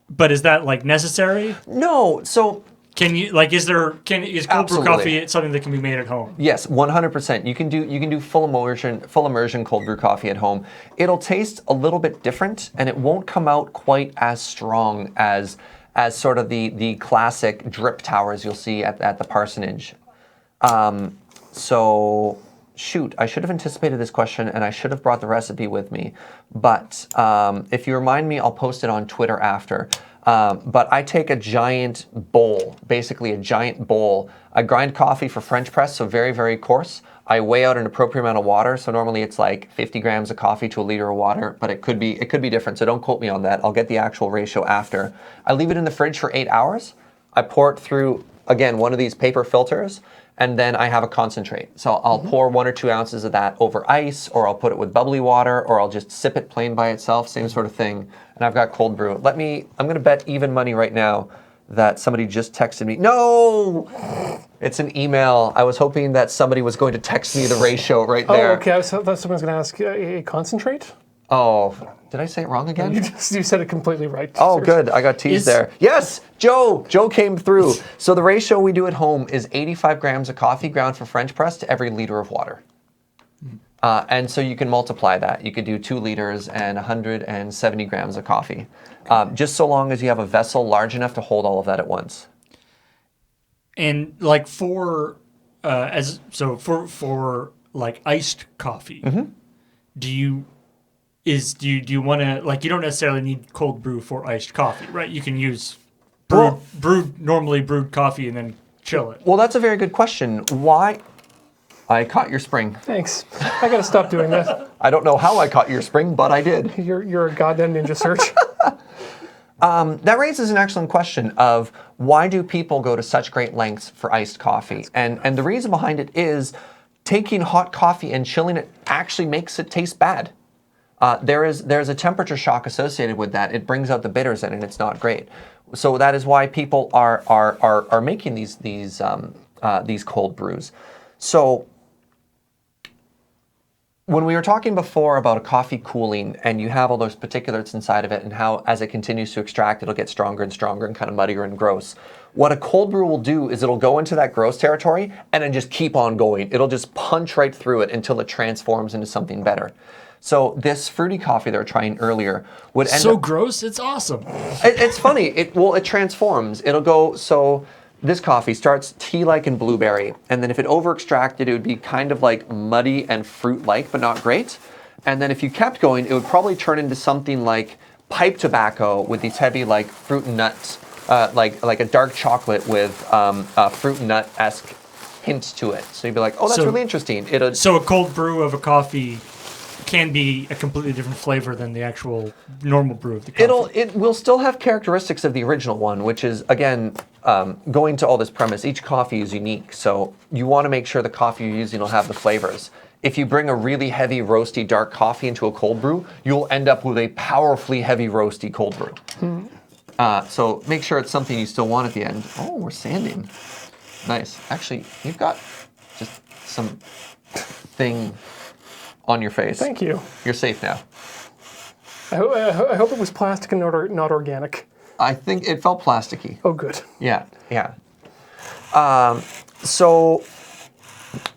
But is that like necessary? No, so Can you like is cold brew Absolutely. coffee something that can be made at home? yes, 100%. You can do full immersion cold brew coffee at home. It'll taste a little bit different, and it won't come out quite as strong as sort of the classic drip towers you'll see at the parsonage. So shoot, I should have anticipated this question, and I should have brought the recipe with me. But if you remind me, I'll post it on Twitter after. But I take a giant bowl, basically a giant bowl. I grind coffee for French press, so very, very coarse. I weigh out an appropriate amount of water, so normally it's like 50 grams of coffee to a liter of water, but it could be different, so don't quote me on that. I'll get the actual ratio after. I leave it in the fridge for 8 hours. I pour it through, again, one of these paper filters, and then I have a concentrate. So I'll pour 1 or 2 ounces of that over ice, or I'll put it with bubbly water, or I'll just sip it plain by itself, same sort of thing. And I've got cold brew. I'm gonna bet even money right now that somebody just texted me. No! It's an email. I was hoping that somebody was going to text me the ratio right there. Oh, okay. I thought someone was going to ask a concentrate. Oh, did I say it wrong again? You said it completely right. Oh, Seriously. good. I got teased there. Yes, Joe. Joe came through. So the ratio we do at home is 85 grams of coffee ground for French press to every liter of water. And so you can multiply that. You could do 2 liters and 170 grams of coffee, just so long as you have a vessel large enough to hold all of that at once. And like for like iced coffee, do you want to, like, you don't necessarily need cold brew for iced coffee, right? You can use normally brewed coffee and then chill it. Well, that's a very good question. Why? I caught your spring. Thanks. I got to stop doing that. I don't know how I caught your spring, but I did. You're a goddamn ninja, Serge. That raises an excellent question of why do people go to such great lengths for iced coffee? And the reason behind it is taking hot coffee and chilling it actually makes it taste bad. There's a temperature shock associated with that. It brings out the bitters in it, and it's not great. So that is why people are making these cold brews. So when we were talking before about a coffee cooling and you have all those particulates inside of it and how as it continues to extract, it'll get stronger and stronger and kind of muddier and gross. What a cold brew will do is it'll go into that gross territory and then just keep on going. It'll just punch right through it until it transforms into something better. So this fruity coffee they were trying earlier would end up... gross, it's awesome. It's funny. It transforms. It'll go... So this coffee starts tea-like and blueberry, and then if it over-extracted, it would be kind of like muddy and fruit-like, but not great. And then if you kept going, it would probably turn into something like pipe tobacco with these heavy, like, fruit and nuts, like a dark chocolate with fruit and nut-esque hints to it. So you'd be like, oh, that's really interesting. So a cold brew of a coffee can be a completely different flavor than the actual normal brew of the coffee. It will still have characteristics of the original one, which is, again, going to all this premise, each coffee is unique. So you want to make sure the coffee you're using will have the flavors. If you bring a really heavy, roasty, dark coffee into a cold brew, you'll end up with a powerfully heavy, roasty cold brew. So make sure it's something you still want at the end. Oh, we're sanding. Nice. Actually, you've got just some thing on your face. Thank you. You're safe now. I hope it was plastic and not organic. I think it felt plasticky. Oh, good. Yeah. So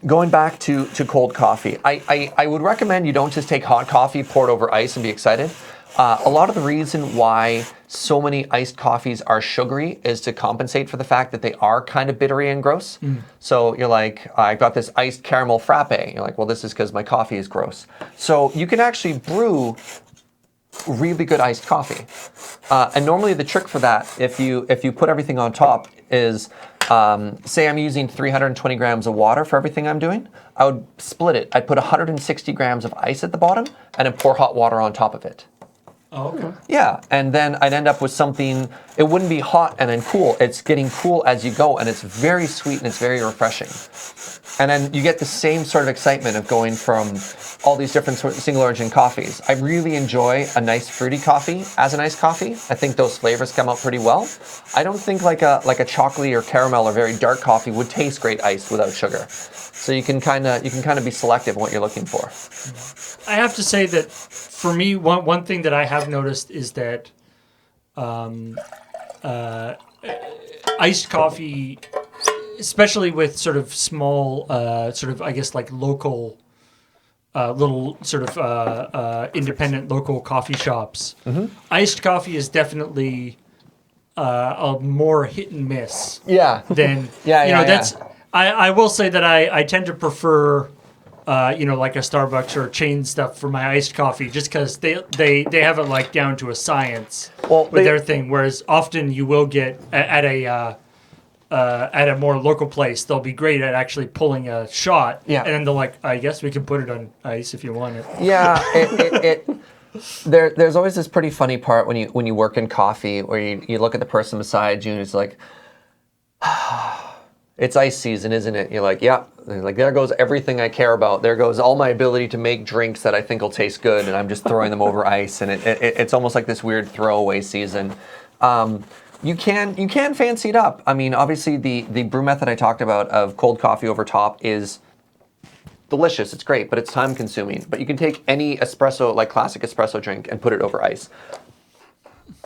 going back to cold coffee, I would recommend you don't just take hot coffee, pour it over ice, and be excited. A lot of the reason why so many iced coffees are sugary is to compensate for the fact that they are kind of bittery and gross. So you're like, I got this iced caramel frappe. You're like, well, this is because my coffee is gross. So you can actually brew really good iced coffee. And normally the trick for that, if you put everything on top, is say I'm using 320 grams of water for everything I'm doing, I would split it. I'd put 160 grams of ice at the bottom and then pour hot water on top of it. Oh, okay. Yeah, and then I'd end up with something, it wouldn't be hot and then cool. It's getting cool as you go, and it's very sweet and it's very refreshing. And then you get the same sort of excitement of going from all these different single origin coffees. I really enjoy a nice fruity coffee as an iced coffee. I think those flavors come out pretty well. I don't think like a chocolatey or caramel or very dark coffee would taste great iced without sugar. So you can kind of be selective in what you're looking for. I have to say that for me, one thing that I have noticed is that iced coffee, especially with sort of small, I guess like local, little sort of independent local coffee shops, iced coffee is definitely a more hit and miss. Yeah. Than that's. I will say that I tend to prefer. Like a Starbucks or chain stuff for my iced coffee, just because they have it like down to a science with their thing. Whereas often you will get at a more local place, they'll be great at actually pulling a shot. Yeah. And then they're like, I guess we can put it on ice if you want it. Yeah. There's always this pretty funny part when you work in coffee where you look at the person beside you and it's like, it's ice season, isn't it? You're like, yeah. They're like, there goes everything I care about. There goes all my ability to make drinks that I think will taste good, and I'm just throwing them over ice. And it's almost like this weird throwaway season. You can fancy it up. I mean, obviously the brew method I talked about of cold coffee over top is delicious, it's great, but it's time consuming. But you can take any espresso, like classic espresso drink, and put it over ice.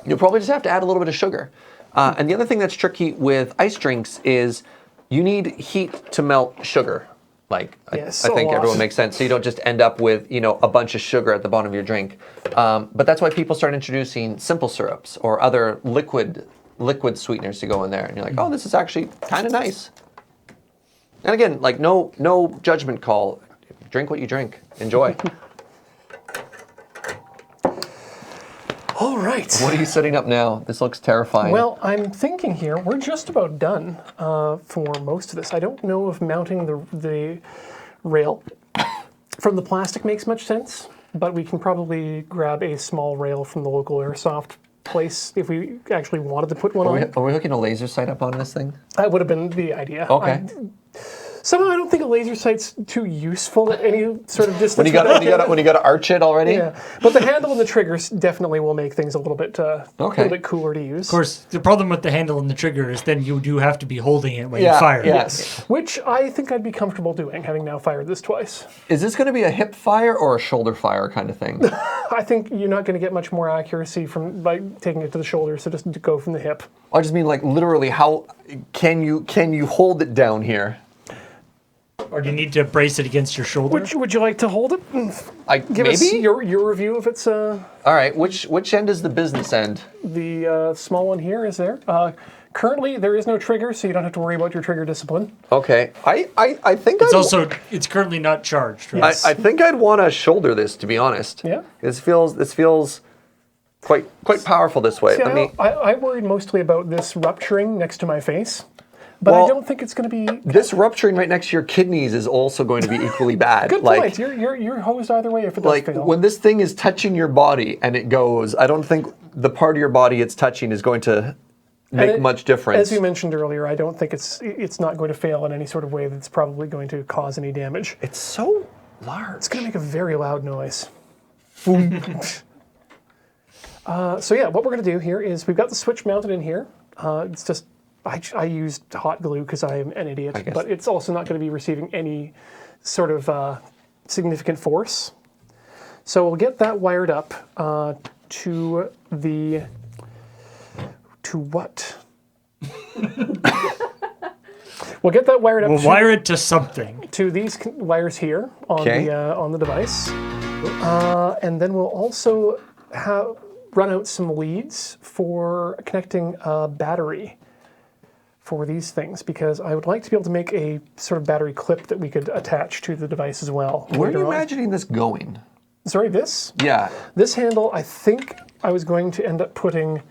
You'll probably just have to add a little bit of sugar. And the other thing that's tricky with ice drinks is you need heat to melt sugar. Like, Yes, I think a lot. everyone makes sense. So you don't just end up with, a bunch of sugar at the bottom of your drink. But that's why people start introducing simple syrups or other liquid sweeteners to go in there. And you're like, oh, this is actually kind of nice. And again, like no judgment call. Drink what you drink. Enjoy. All right. What are you setting up now? This looks terrifying. Well, I'm thinking here, we're just about done for most of this. I don't know if mounting the rail from the plastic makes much sense, but we can probably grab a small rail from the local airsoft place if we actually wanted to put one on. are we hooking a laser sight up on this thing? That would have been the idea. Okay. Somehow I don't think a laser sight's too useful at any sort of distance. When you got to arch it already? Yeah, but the handle and the triggers definitely will make things a little bit cooler to use. Of course, the problem with the handle and the trigger is then you do have to be holding it when you fire. Yes. Which I think I'd be comfortable doing, having now fired this twice. Is this going to be a hip fire or a shoulder fire kind of thing? I think you're not going to get much more accuracy from by taking it to the shoulder, so just to go from the hip. I just mean like literally how can you hold it down here? Or do you need to brace it against your shoulder? Would you like to hold it? Give us Maybe? your review if it's All right, which end is the business end? the small one here is there. Currently, there is no trigger, so you don't have to worry about your trigger discipline. Okay, I think It's currently not charged, right? Yes. I think I'd want to shoulder this, to be honest. Yeah. This feels quite powerful this way. See, I worried mostly about this rupturing next to my face, but Well, I don't think it's going to be. This rupturing right next to your kidneys is also going to be equally bad. Good like, point. You're hosed either way if it does Like fail. when this thing is touching your body and it goes, I don't think the part of your body it's touching is going to make much difference. As you mentioned earlier, I don't think it's not going to fail in any sort of way that's probably going to cause any damage. It's so large. It's going to make a very loud noise. So yeah, what we're going to do here is we've got the switch mounted in here. It's just I used hot glue because I am an idiot, guess. but it's also not going to be receiving any sort of significant force. So we'll get that wired up to what? We'll get that wired up. We'll wire it to something. To these wires here on the device, and then we'll also run out some leads for connecting a battery for these things, because I would like to be able to make a sort of battery clip that we could attach to the device as well. Where are later you on. imagining this going? Sorry, this Yeah. handle, I think I was going to end up putting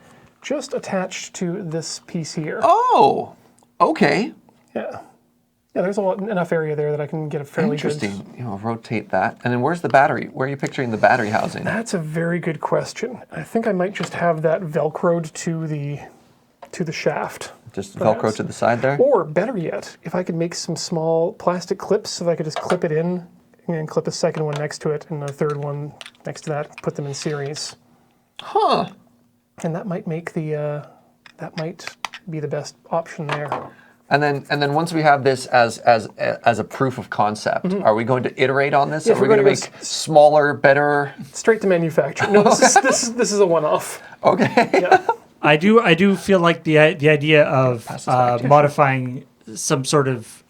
just attached to this piece here. Oh, okay. Yeah, there's enough area there that I can get a fairly Interesting. good. Rotate that. And then where's the battery? Where are you picturing the battery housing? That's a very good question. I think I might just have that velcroed to the shaft. Just Velcro to the side there? Or better yet, if I could make some small plastic clips so that I could just clip it in and then clip a second one next to it and a third one next to that, put them in series. Huh. And that might make that might be the best option there. And then once we have this as a proof of concept, are we going to iterate on this? Yes, Are we we're going to gonna make smaller, better? Straight to manufacture. No, this is a one-off. Okay. Yeah. I do feel like the idea of Pass this back. modifying some sort of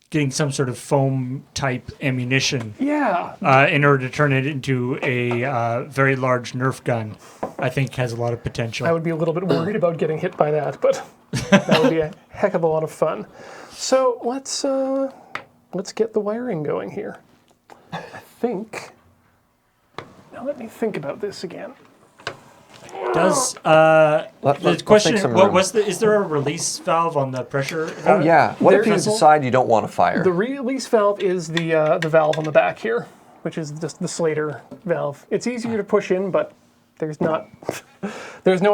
getting some sort of foam type ammunition Yeah. in order to turn it into a very large Nerf gun, I think has a lot of potential. I would be a little bit worried about getting hit by that, but that would be a heck of a lot of fun. So let's get the wiring going here. I think. Now let me think about this again. Does Let's the make question? some What room. was is there a release valve on the pressure? Oh yeah. What if you vessel? decide you don't want to fire? The release valve is the valve on the back here, which is just the Slater valve. It's easier to push in, but there's no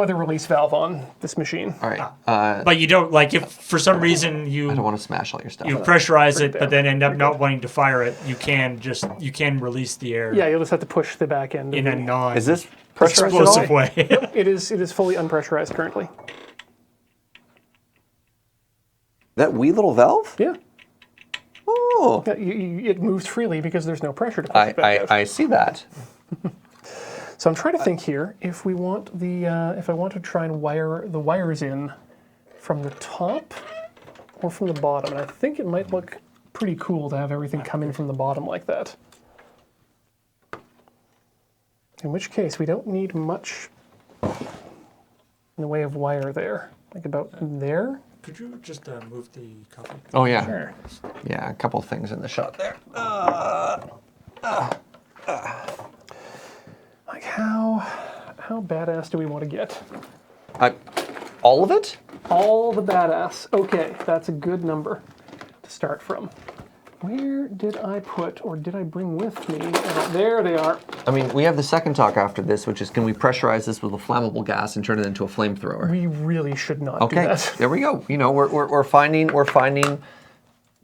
other release valve on this machine. All right. But you don't like if for some reason I don't you want to smash all your stuff. pressurize it, there. but then end up not wanting to fire it. You can release the air Yeah, you'll just have to push the back end. in of a the- non Is this pressurized at all? explosive way. It is fully unpressurized currently. That wee little valve? Yeah. Oh, It moves freely because there's no pressure to push it back out. I see that. So I'm trying to think here if we want the if I want to try and wire the wires in from the top or from the bottom, and I think it might look pretty cool to have everything come in from the bottom like that. In which case, we don't need much in the way of wire there, like about there. Could you just move the coffee? Oh yeah, Sure. yeah. A couple things in the shot there. Like how badass do we want to get? All of it? All the badass. Okay, that's a good number to start from. Where did I put, or did I bring with me? Oh, there they are. I mean, we have the second talk after this, which is can we pressurize this with a flammable gas and turn it into a flamethrower? We really should not do Okay, that. there we go. You know, we're finding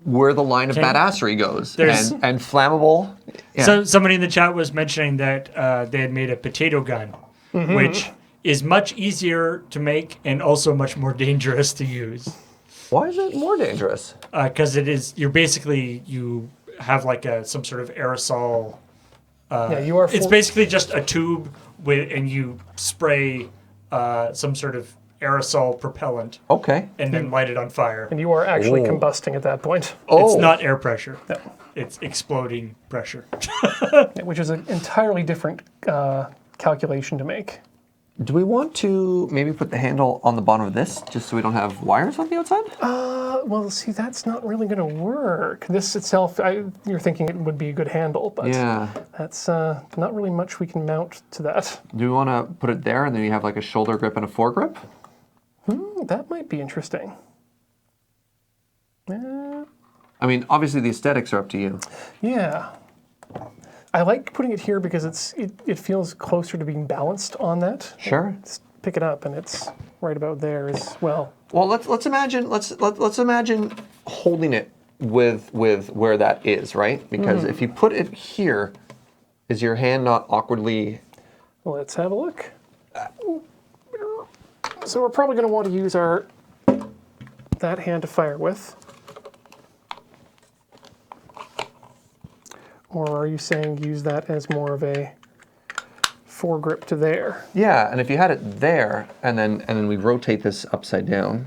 where the line of Okay. badassery goes, There's- and flammable. Yeah. So somebody in the chat was mentioning that they had made a potato gun, which is much easier to make and also much more dangerous to use. Why is it more dangerous? Because you have like some sort of aerosol. Yeah, you are. It's basically just a tube and you spray some sort of aerosol propellant Okay. and then light it on fire. And you are actually Oh. combusting at that point, Oh, It's not air pressure. No. It's exploding pressure. which is an entirely different calculation to make. Do we want to maybe put the handle on the bottom of this, just so we don't have wires on the outside? Well, see, that's not really going to work. This itself, you're thinking it would be a good handle, but Yeah. that's not really much we can mount to that. Do we want to put it there, and then you have like a shoulder grip and a foregrip? That might be interesting. I mean, obviously the aesthetics are up to you. Yeah. I like putting it here because it feels closer to being balanced on that. Sure. Just pick it up and it's right about there as well. Well, let's imagine holding it with where that is, right? Because if you put it here, is your hand not awkwardly? Let's have a look. So we're probably going to want to use that hand to fire with. Or are you saying use that as more of a foregrip to there? Yeah, and if you had it there, and then we rotate this upside down,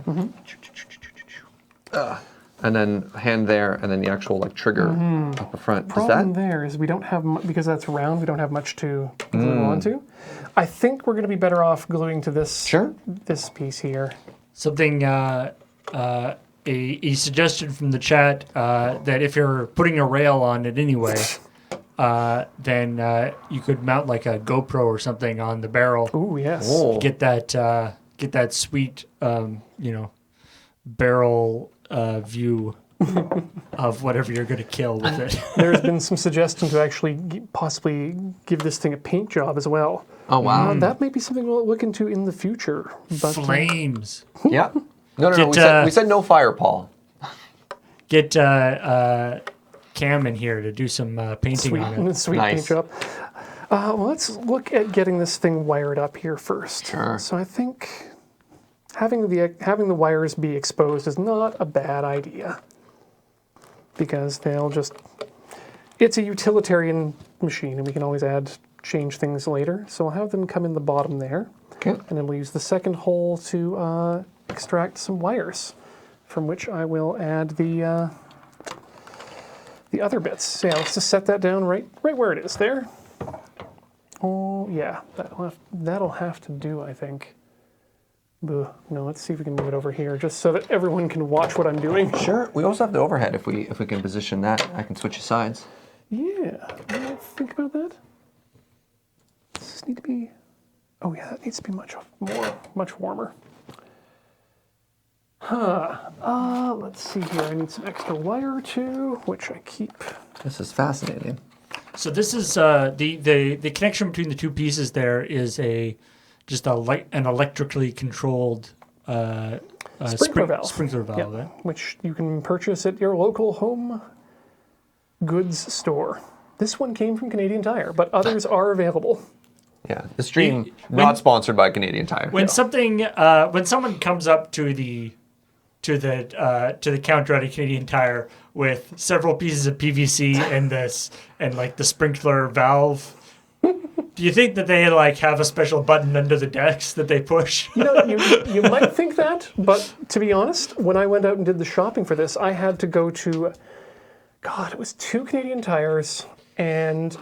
and then hand there, and then the actual like trigger up the front. Does Problem that? there is we don't have because that's round. We don't have much to glue onto. I think we're going to be better off gluing to this Sure. this piece here. Something, a suggestion from the chat that if you're putting a rail on it anyway, then you could mount like a GoPro or something on the barrel. Ooh, yes. Oh. Get that sweet, barrel view of whatever you're going to kill with it. There's been some suggestion to actually possibly give this thing a paint job as well. Oh wow. That may be something we'll look into in the future. But Flames. Yeah. No. Get, We said no fire, Paul. Get Cam in here to do some painting on it. sweet Nice. paint job. Well, let's look at getting this thing wired up here first. Sure. So I think having the wires be exposed is not a bad idea because they'll just. It's a utilitarian machine, and we can always change things later. So I'll have them come in the bottom there, Okay. and then we'll use the second hole to extract some wires, from which I will add the other bits. So yeah, let's just set that down right where it is there. Oh yeah, that'll have to do, I think. No, let's see if we can move it over here, just so that everyone can watch what I'm doing. Sure. We also have the overhead. If we can position that, I can switch the sides. Yeah, think about that. Does this need to be? Oh yeah, that needs to be much warmer. Let's see here. I need some extra wire too, which I keep. This is fascinating. So this is the connection between the two pieces. There is an electrically controlled Sprinkler valve. valve. Yeah, Right? which you can purchase at your local home goods store. This one came from Canadian Tire, but others are available. Yeah. The stream When- not sponsored by Canadian Tire. When someone comes up to the counter at a Canadian Tire with several pieces of PVC and like the sprinkler valve. Do you think that they like have a special button under the decks that they push? You might think that, but to be honest, when I went out and did the shopping for this, I had to go to, it was 2 Canadian Tires and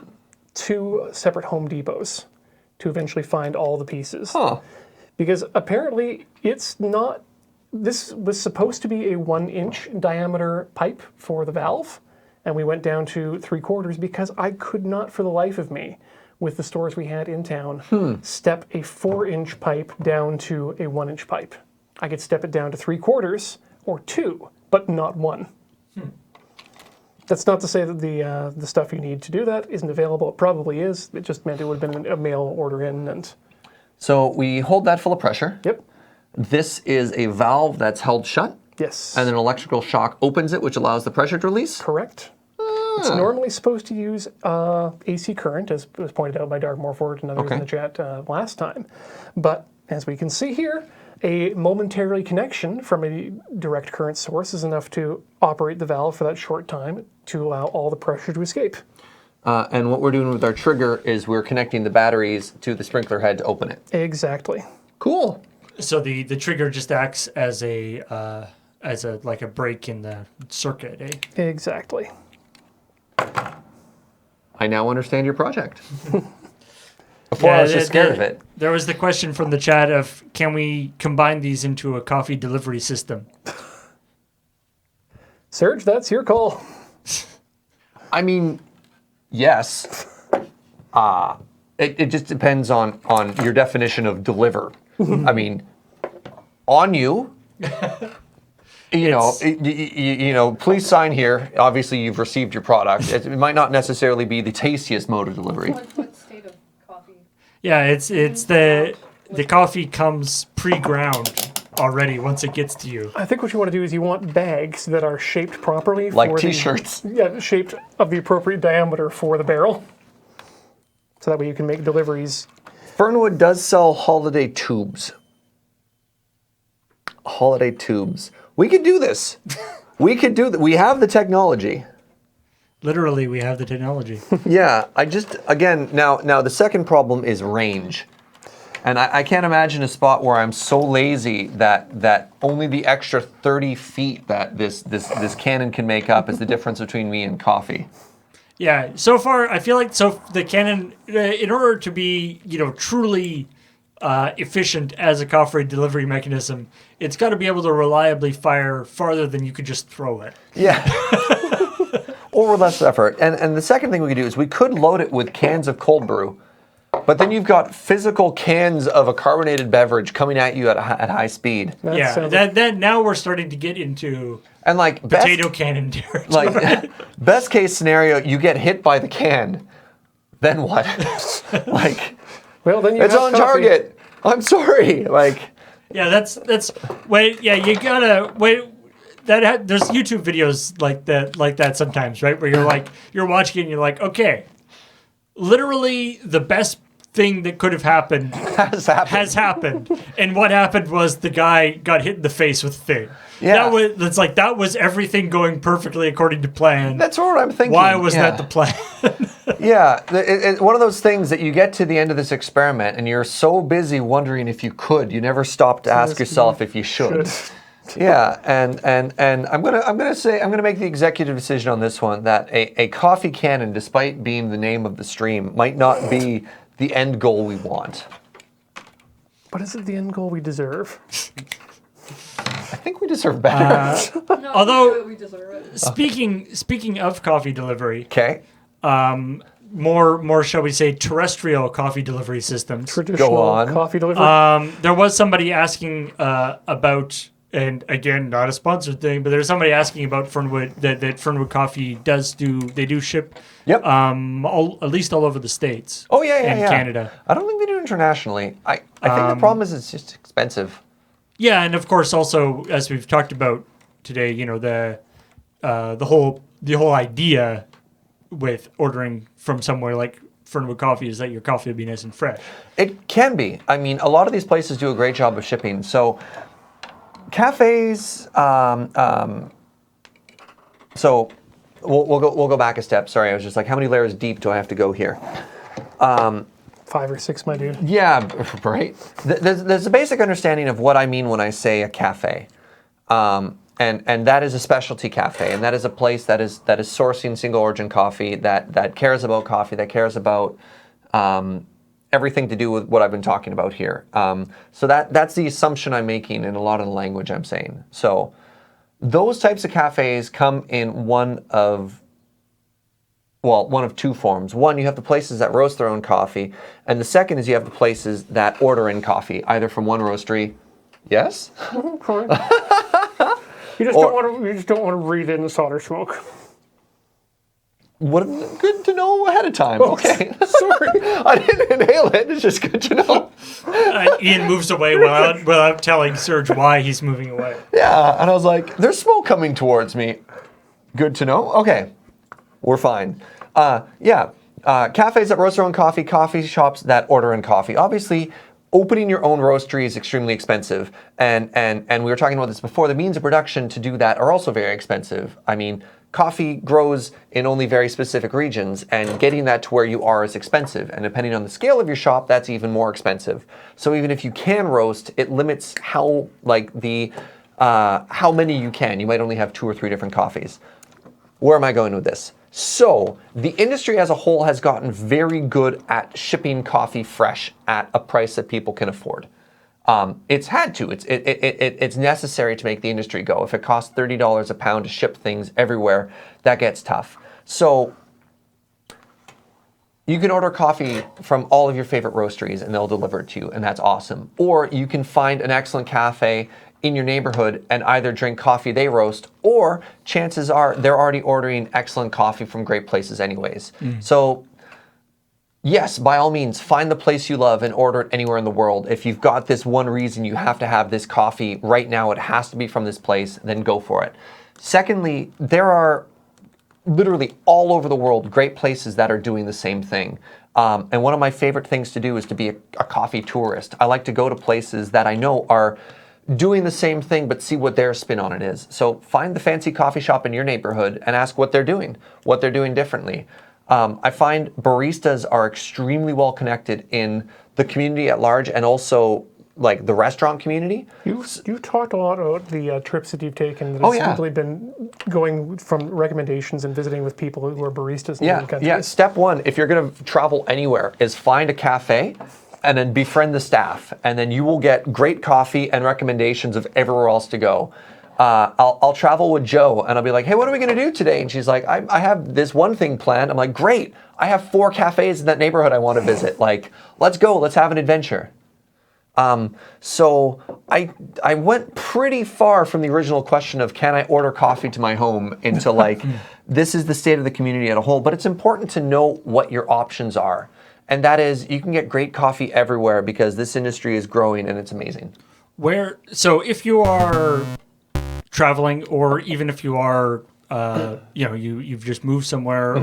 2 separate Home Depots to eventually find all the pieces. Huh. Because apparently it's not, this was supposed to be a 1-inch diameter pipe for the valve, and we went down to 3/4 because I could not for the life of me, with the stores we had in town, step a 4-inch pipe down to a 1-inch pipe. I could step it down to 3/4 or 2, but not 1. That's not to say that the stuff you need to do that isn't available. It probably is. It just meant it would have been a mail order in. And So we hold that full of pressure. yep, This is a valve that's held shut, yes, and an electrical shock opens it, which allows the pressure to release. correct. It's normally supposed to use AC current, as was pointed out by Dark Morford and others Okay. in the chat last time. But as we can see here, a momentary connection from a direct current source is enough to operate the valve for that short time to allow all the pressure to escape. And what we're doing with our trigger is we're connecting the batteries to the sprinkler head to open it. Exactly. Cool. So the trigger just acts as a like a break in the circuit, eh? Exactly. I now understand your project. Before I was just scared of it. There was the question from the chat of, can we combine these into a coffee delivery system? Serge, that's your call. I mean, yes. It just depends on your definition of deliver. I mean, on you. Please sign here. Obviously, you've received your product. It might not necessarily be the tastiest mode of delivery. What state of coffee? Yeah, it's the coffee comes pre-ground already once it gets to you. I think what you want to do is you want bags that are shaped properly. Like for T-shirts. Shaped of the appropriate diameter for the barrel. So that way you can make deliveries. Fernwood does sell holiday tubes. Holiday tubes. We could do this. We could do that. We have the technology. Literally, we have the technology. Yeah, now the second problem is range. And I can't imagine a spot where I'm so lazy that only the extra 30 feet that this cannon can make up is the difference between me and coffee. Yeah, so far I feel like the cannon, in order to be truly efficient as a coffee delivery mechanism, it's got to be able to reliably fire farther than you could just throw it. Yeah. Or with less effort. And the second thing we could do is we could load it with cans of cold brew, but then you've got physical cans of a carbonated beverage coming at you at high speed. That now we're starting to get into And like potato cannon territory. like best case scenario, you get hit by the can. Then what? Well, then you It's have on coffee. target. I'm sorry. Yeah, that's wait. Yeah, you gotta wait. There's YouTube videos like that sometimes, right? Where you're watching it and you're like, okay, literally the best thing that could have happened has happened, and what happened was the guy got hit in the face with the thing. Yeah, that was everything going perfectly according to plan. That's what I'm thinking. Why was that the plan? Yeah, it's one of those things that you get to the end of this experiment and you're so busy wondering if you could, you never stop to ask yourself if you should. Yeah, and I'm gonna make the executive decision on this one that a coffee cannon, despite being the name of the stream, might not be the end goal we want. But is it the end goal we deserve? I think we deserve better. No, Although- we deserve it. Speaking of coffee delivery, Okay. more shall we say terrestrial coffee delivery systems. Traditional on. coffee delivery. There was somebody asking about, and again, not a sponsored thing, but there's somebody asking about Fernwood that Fernwood Coffee they do ship. Yep. At least all over the States. Oh yeah, and Canada. I don't think they do internationally. I think the problem is it's just expensive. Yeah, and of course, also as we've talked about today, the whole idea with ordering from somewhere like Fernwood Coffee is that your coffee will be nice and fresh. It can be. I mean, a lot of these places do a great job of shipping. So cafes, So we'll go back a step. Sorry, I was just like, how many layers deep do I have to go here? 5 or 6, my dude. Yeah, right. There's a basic understanding of what I mean when I say a cafe, and that is a specialty cafe, and that is a place that is sourcing single origin coffee, that cares about coffee, that cares about everything to do with what I've been talking about here. So that's the assumption I'm making in a lot of the language I'm saying. So those types of cafes come in one of two forms. One, you have the places that roast their own coffee, and the second is you have the places that order in coffee, either from one roastery. Yes? You just don't want to breathe in the solder smoke. What good to know ahead of time. Okay. Sorry. I didn't inhale it. It's just good to know. Ian moves away without telling Serge why he's moving away. Yeah, and I was like, there's smoke coming towards me. Good to know. Okay. We're fine. Cafes that roast their own coffee, coffee shops that order in coffee. Obviously, opening your own roastery is extremely expensive. And we were talking about this before. The means of production to do that are also very expensive. I mean, coffee grows in only very specific regions, and getting that to where you are is expensive. And depending on the scale of your shop, that's even more expensive. So even if you can roast, it limits how many you can. You might only have 2 or 3 different coffees. Where am I going with this? So the industry as a whole has gotten very good at shipping coffee fresh at a price that people can afford. It's had to. It's necessary to make the industry go. If it costs $30 a pound to ship things everywhere, that gets tough. So you can order coffee from all of your favorite roasteries and they'll deliver it to you, and that's awesome. Or you can find an excellent cafe in your neighborhood and either drink coffee they roast, or chances are they're already ordering excellent coffee from great places anyways. So yes, by all means, find the place you love and order it anywhere in the world. If you've got this one reason you have to have this coffee right now, it has to be from this place, then go for it. Secondly, there are literally all over the world great places that are doing the same thing. And one of my favorite things to do is to be a coffee tourist. I like to go to places that I know are doing the same thing, but see what their spin on it is. So find the fancy coffee shop in your neighborhood and ask what they're doing differently. I find baristas are extremely well connected in the community at large, and also like the restaurant community. You've talked a lot about the trips that you've taken that have simply been going from recommendations and visiting with people who are baristas in different countries. Yeah. Step one, if you're going to travel anywhere, is find a cafe and then befriend the staff, and then you will get great coffee and recommendations of everywhere else to go. I'll travel with Joe and I'll be like, hey, what are we going to do today? And she's like, I have this one thing planned. I'm like, great. I have 4 cafes in that neighborhood I want to visit. Like, let's go. Let's have an adventure. So I went pretty far from the original question of can I order coffee to my home into like, this is the state of the community as a whole. But it's important to know what your options are. And that is, you can get great coffee everywhere because this industry is growing and it's amazing. So if you are traveling, or even if you are, you've just moved somewhere,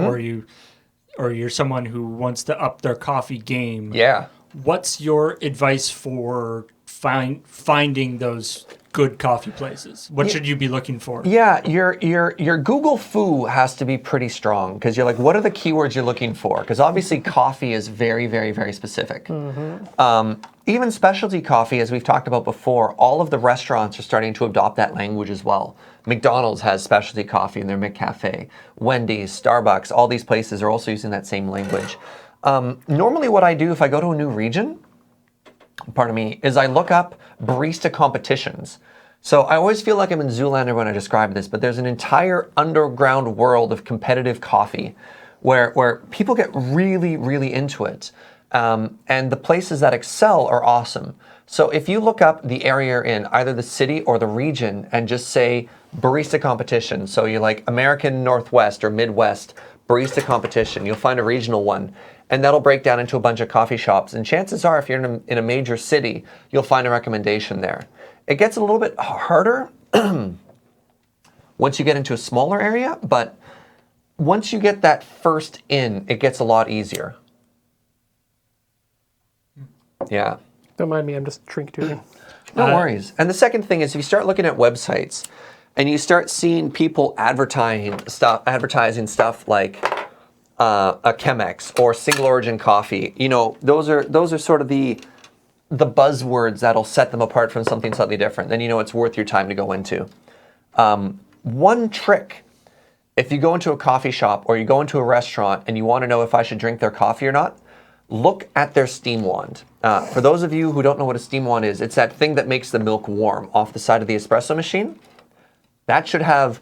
or you're someone who wants to up their coffee game. Yeah. What's your advice for finding those good coffee places? What should you be looking for? Yeah, your Google Foo has to be pretty strong, because you're like, what are the keywords you're looking for? Because obviously coffee is very, very, very specific. Even specialty coffee, as we've talked about before, all of the restaurants are starting to adopt that language as well. McDonald's has specialty coffee in their McCafe. Wendy's, Starbucks, all these places are also using that same language. Normally what I do if I go to a new region, is I look up barista competitions. So I always feel like I'm in Zoolander when I describe this, but there's an entire underground world of competitive coffee where people get really, really into it. And the places that excel are awesome. So if you look up the area you're in, either the city or the region, and just say barista competition, so you're like American Northwest or Midwest barista competition, you'll find a regional one. And that'll break down into a bunch of coffee shops. And chances are, if you're in a major city, you'll find a recommendation there. It gets a little bit harder once you get into a smaller area, but once you get that first in, it gets a lot easier. Yeah. Don't mind me, I'm just drink doing. No worries. And the second thing is, if you start looking at websites, and you start seeing people advertising stuff like a Chemex or single origin coffee. You know, those are sort of the buzzwords that'll set them apart from something slightly different. Then you know it's worth your time to go into. One trick, if you go into a coffee shop or you go into a restaurant and you want to know if I should drink their coffee or not, look at their steam wand. For those of you who don't know what a steam wand is, it's that thing that makes the milk warm off the side of the espresso machine. That should have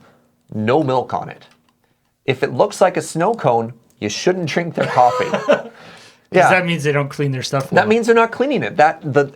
no milk on it. If it looks like a snow cone, you shouldn't drink their coffee. Because that means they don't clean their stuff well. That means they're not cleaning it.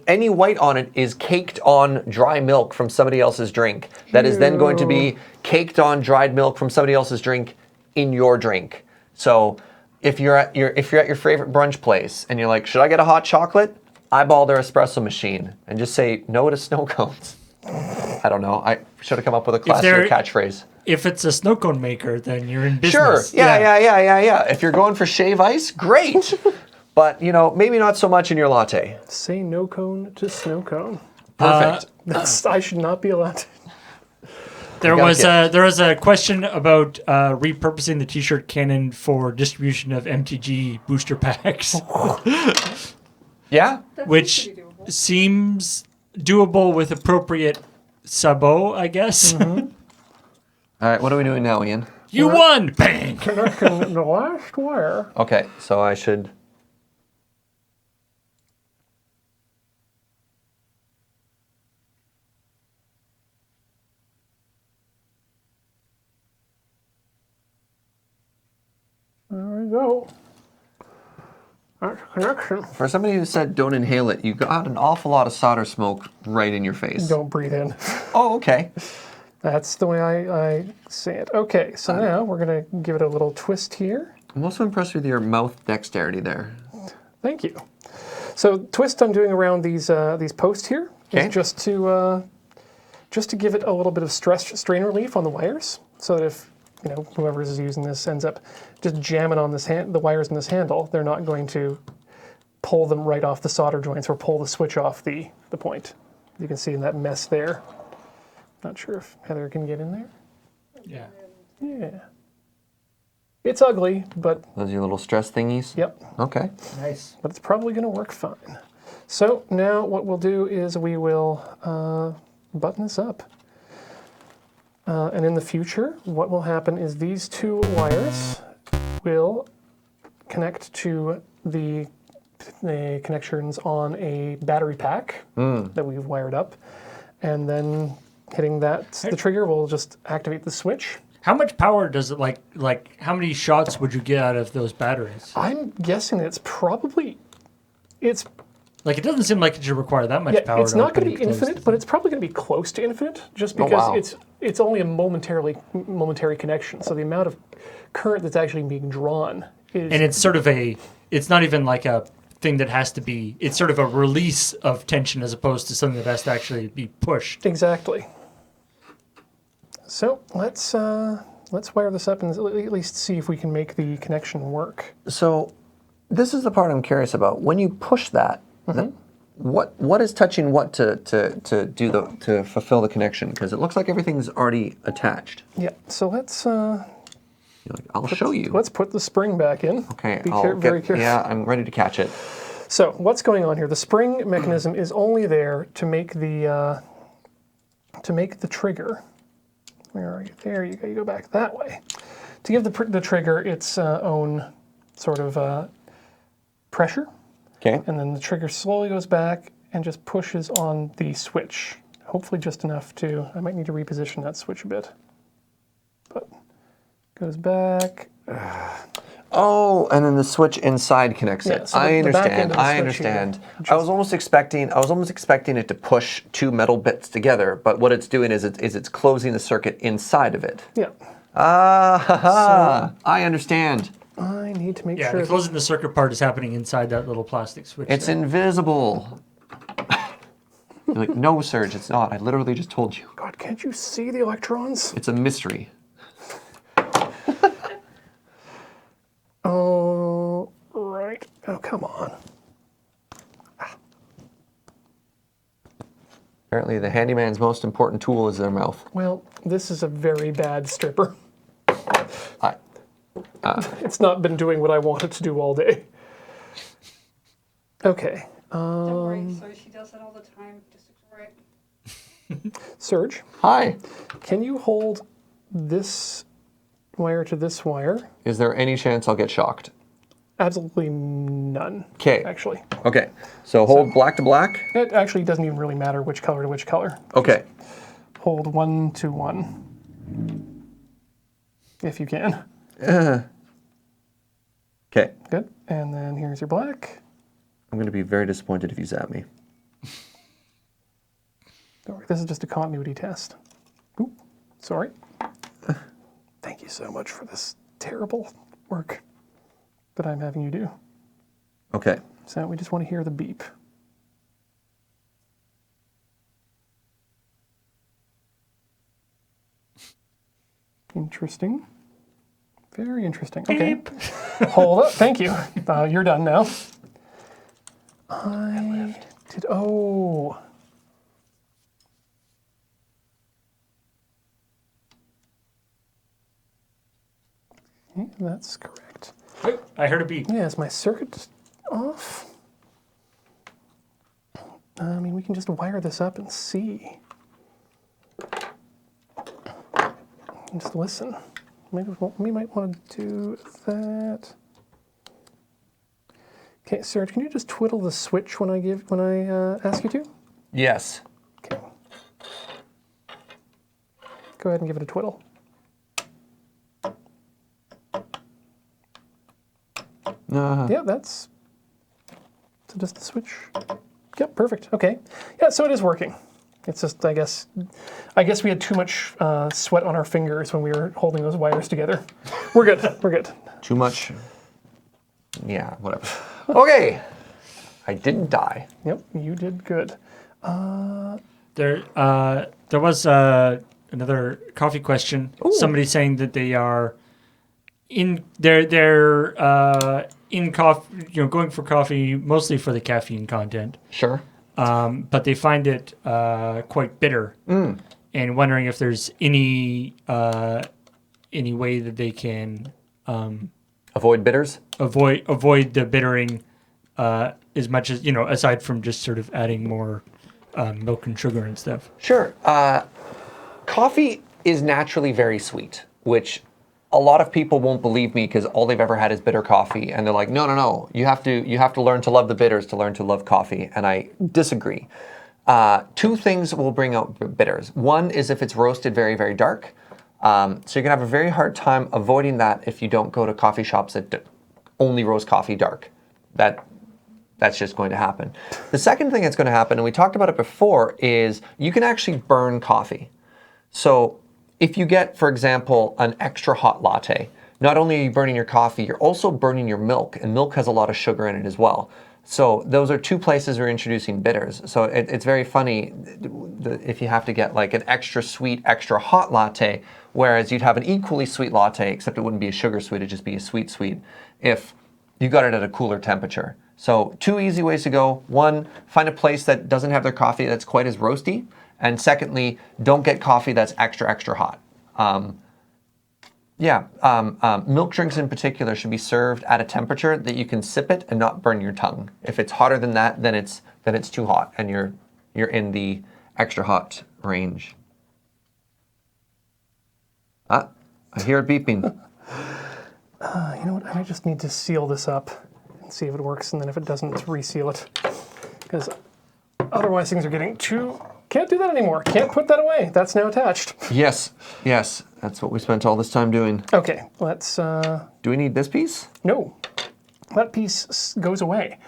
Any white on it is caked on dry milk from somebody else's drink. That is then going to be caked on dried milk from somebody else's drink in your drink. So if you're at your favorite brunch place and you're like, should I get a hot chocolate? Eyeball their espresso machine and just say no to snow cones. I don't know. I should have come up with a classier catchphrase. If it's a snow cone maker, then you're in business. Sure. Yeah. If you're going for shave ice, great. But, you know, maybe not so much in your latte. Say no cone to snow cone. Perfect. I should not be allowed to. There was a question about repurposing the T-shirt cannon for distribution of MTG booster packs. Yeah? Which pretty doable. seems doable with appropriate sabo, I guess. Mm-hmm. All right, what are we doing now, Ian? You won! Bang! Connecting the last wire. Okay, so I should... There we go. That's a connection. For somebody who said don't inhale it, you got an awful lot of solder smoke right in your face. Don't breathe in. Oh, okay. That's the way I say it. Okay, so now we're going to give it a little twist here. I'm also impressed with your mouth dexterity there. Thank you. So twist I'm doing around these posts here is Okay. just to give it a little bit of strain relief on the wires, so that if whoever is using this ends up just jamming on the wires in this handle, they're not going to pull them right off the solder joints or pull the switch off the point. You can see in that mess there. Not sure if Heather can get in there. Yeah. Yeah. It's ugly, but Those are your little stress thingies? yep. Okay. Nice. But it's probably going to work fine. So now what we'll do is we will button this up. And in the future, what will happen is these two wires will connect to the connections on a battery pack that we've wired up. And then hitting the trigger will just activate the switch. How much power does it like how many shots would you get out of those batteries? I'm guessing it's Like it doesn't seem like it should require that much power. it's not going to open be and close infinite, but it's probably going to be close to infinite, just because wow. it's only a momentary connection. So the amount of current that's actually being drawn is. And it's sort of it's not even like a thing that has to be. It's sort of a release of tension as opposed to something that has to actually be pushed. Exactly. So let's wire this up and at least see if we can make the connection work. So this is the part I'm curious about. When you push that, what is touching what to fulfill the connection? Because it looks like everything's already attached. Yeah. So let's You're like, I'll show you. let's put the spring back in. Okay. Be very careful. Yeah, I'm ready to catch it. So what's going on here? The spring mechanism is only there to make the trigger. Where are you? There you go. You go back that way. To give the trigger its own sort of pressure. Okay. And then the trigger slowly goes back and just pushes on the switch. Hopefully just enough I might need to reposition that switch a bit. But goes back. Oh, and then the switch inside connects Yeah, it. so I the back end understand. of the I switch here understand. I was almost expecting it to push two metal bits together, but what it's doing is it's closing the circuit inside of it. Yeah. I understand. I need to make Yeah, sure. the closing the circuit part is happening inside that little plastic switch. It's there. invisible. You're like, no, Serge, it's not. I literally just told you. God, can't you see the electrons? It's a mystery. Oh, right. Oh, come on. Apparently, the handyman's most important tool is their mouth. Well, this is a very bad stripper. I, It's not been doing what I want it to do all day. Okay. Don't worry, so she does that all the time. Just ignore it. Serge, Hi. can you hold this wire to this wire? Is there any chance I'll get shocked? Absolutely none. Okay. Actually. Okay. So hold black to black. It actually doesn't even really matter which color to which color. Okay. Hold 1 to 1. If you can. Okay. Good. And then here's your black. I'm going to be very disappointed if you zap me. Don't worry, this is just a continuity test. Oop, sorry. Thank you so much for this terrible work that I'm having you do. Okay. So we just want to hear the beep. Interesting. Very interesting. Okay. Beep. Hold up. Thank you. You're done now. I did. Oh. Okay, that's correct. Wait, I heard a beep. Yeah, is my circuit off? I mean, we can just wire this up and see. And just listen. Maybe we might want to do that. Okay, Serge, can you just twiddle the switch when I ask you to? Yes. Okay. Go ahead and give it a twiddle. Yeah, that's so just the switch. Yep, perfect. Okay. Yeah, so it is working. It's just, I guess we had too much sweat on our fingers when we were holding those wires together. We're good. We're good. Too much. Yeah, whatever. Okay. I didn't die. Yep, you did good. There was another coffee question. Ooh. Somebody saying that they are they're in coffee, going for coffee mostly for the caffeine content. Sure. But they find it quite bitter, and wondering if there's any way that they can Avoid bitters? avoid the bittering as much as aside from just sort of adding more milk and sugar and stuff. Sure. Coffee is naturally very sweet, which a lot of people won't believe me because all they've ever had is bitter coffee, and they're like, no, you have to learn to love the bitters to learn to love coffee, and I disagree. Two things will bring out bitters. One is if it's roasted very, very dark. So you're gonna have a very hard time avoiding that if you don't go to coffee shops that only roast coffee dark. That's just going to happen. The second thing that's going to happen, and we talked about it before, is you can actually burn coffee. So if you get, for example, an extra hot latte, not only are you burning your coffee, you're also burning your milk, and milk has a lot of sugar in it as well. So those are two places we're introducing bitters. So it's very funny if you have to get like an extra sweet, extra hot latte, whereas you'd have an equally sweet latte, except it wouldn't be a sugar sweet, it'd just be a sweet sweet, if you got it at a cooler temperature. So two easy ways to go. One, find a place that doesn't have their coffee that's quite as roasty. And secondly, don't get coffee that's extra, extra hot. Milk drinks in particular should be served at a temperature that you can sip it and not burn your tongue. If it's hotter than that, then it's too hot, and you're in the extra hot range. I hear it beeping. You know what? I might just need to seal this up and see if it works, and then if it doesn't, reseal it. Because otherwise things are getting too... Can't do that anymore. Can't put that away. That's now attached. Yes, that's what we spent all this time doing. Okay, let's... Do we need this piece? No. That piece goes away.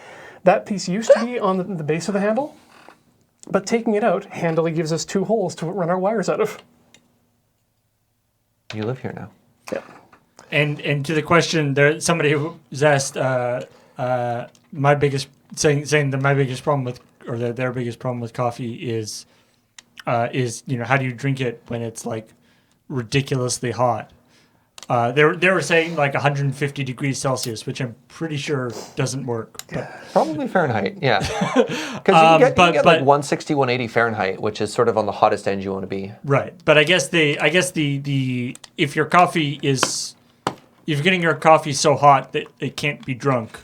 That piece used to be on the base of the handle, but taking it out handily gives us two holes to run our wires out of. You live here now. Yeah. And to the question, there somebody who's asked my biggest saying that my biggest problem with or their biggest problem with coffee is how do you drink it when it's like ridiculously hot? They were saying like 150 degrees Celsius, which I'm pretty sure doesn't work. But, Probably Fahrenheit, yeah. Because you can get like 160, 180 Fahrenheit, which is sort of on the hottest end you want to be. right, but I guess the if your coffee is if you're getting your coffee so hot that it can't be drunk,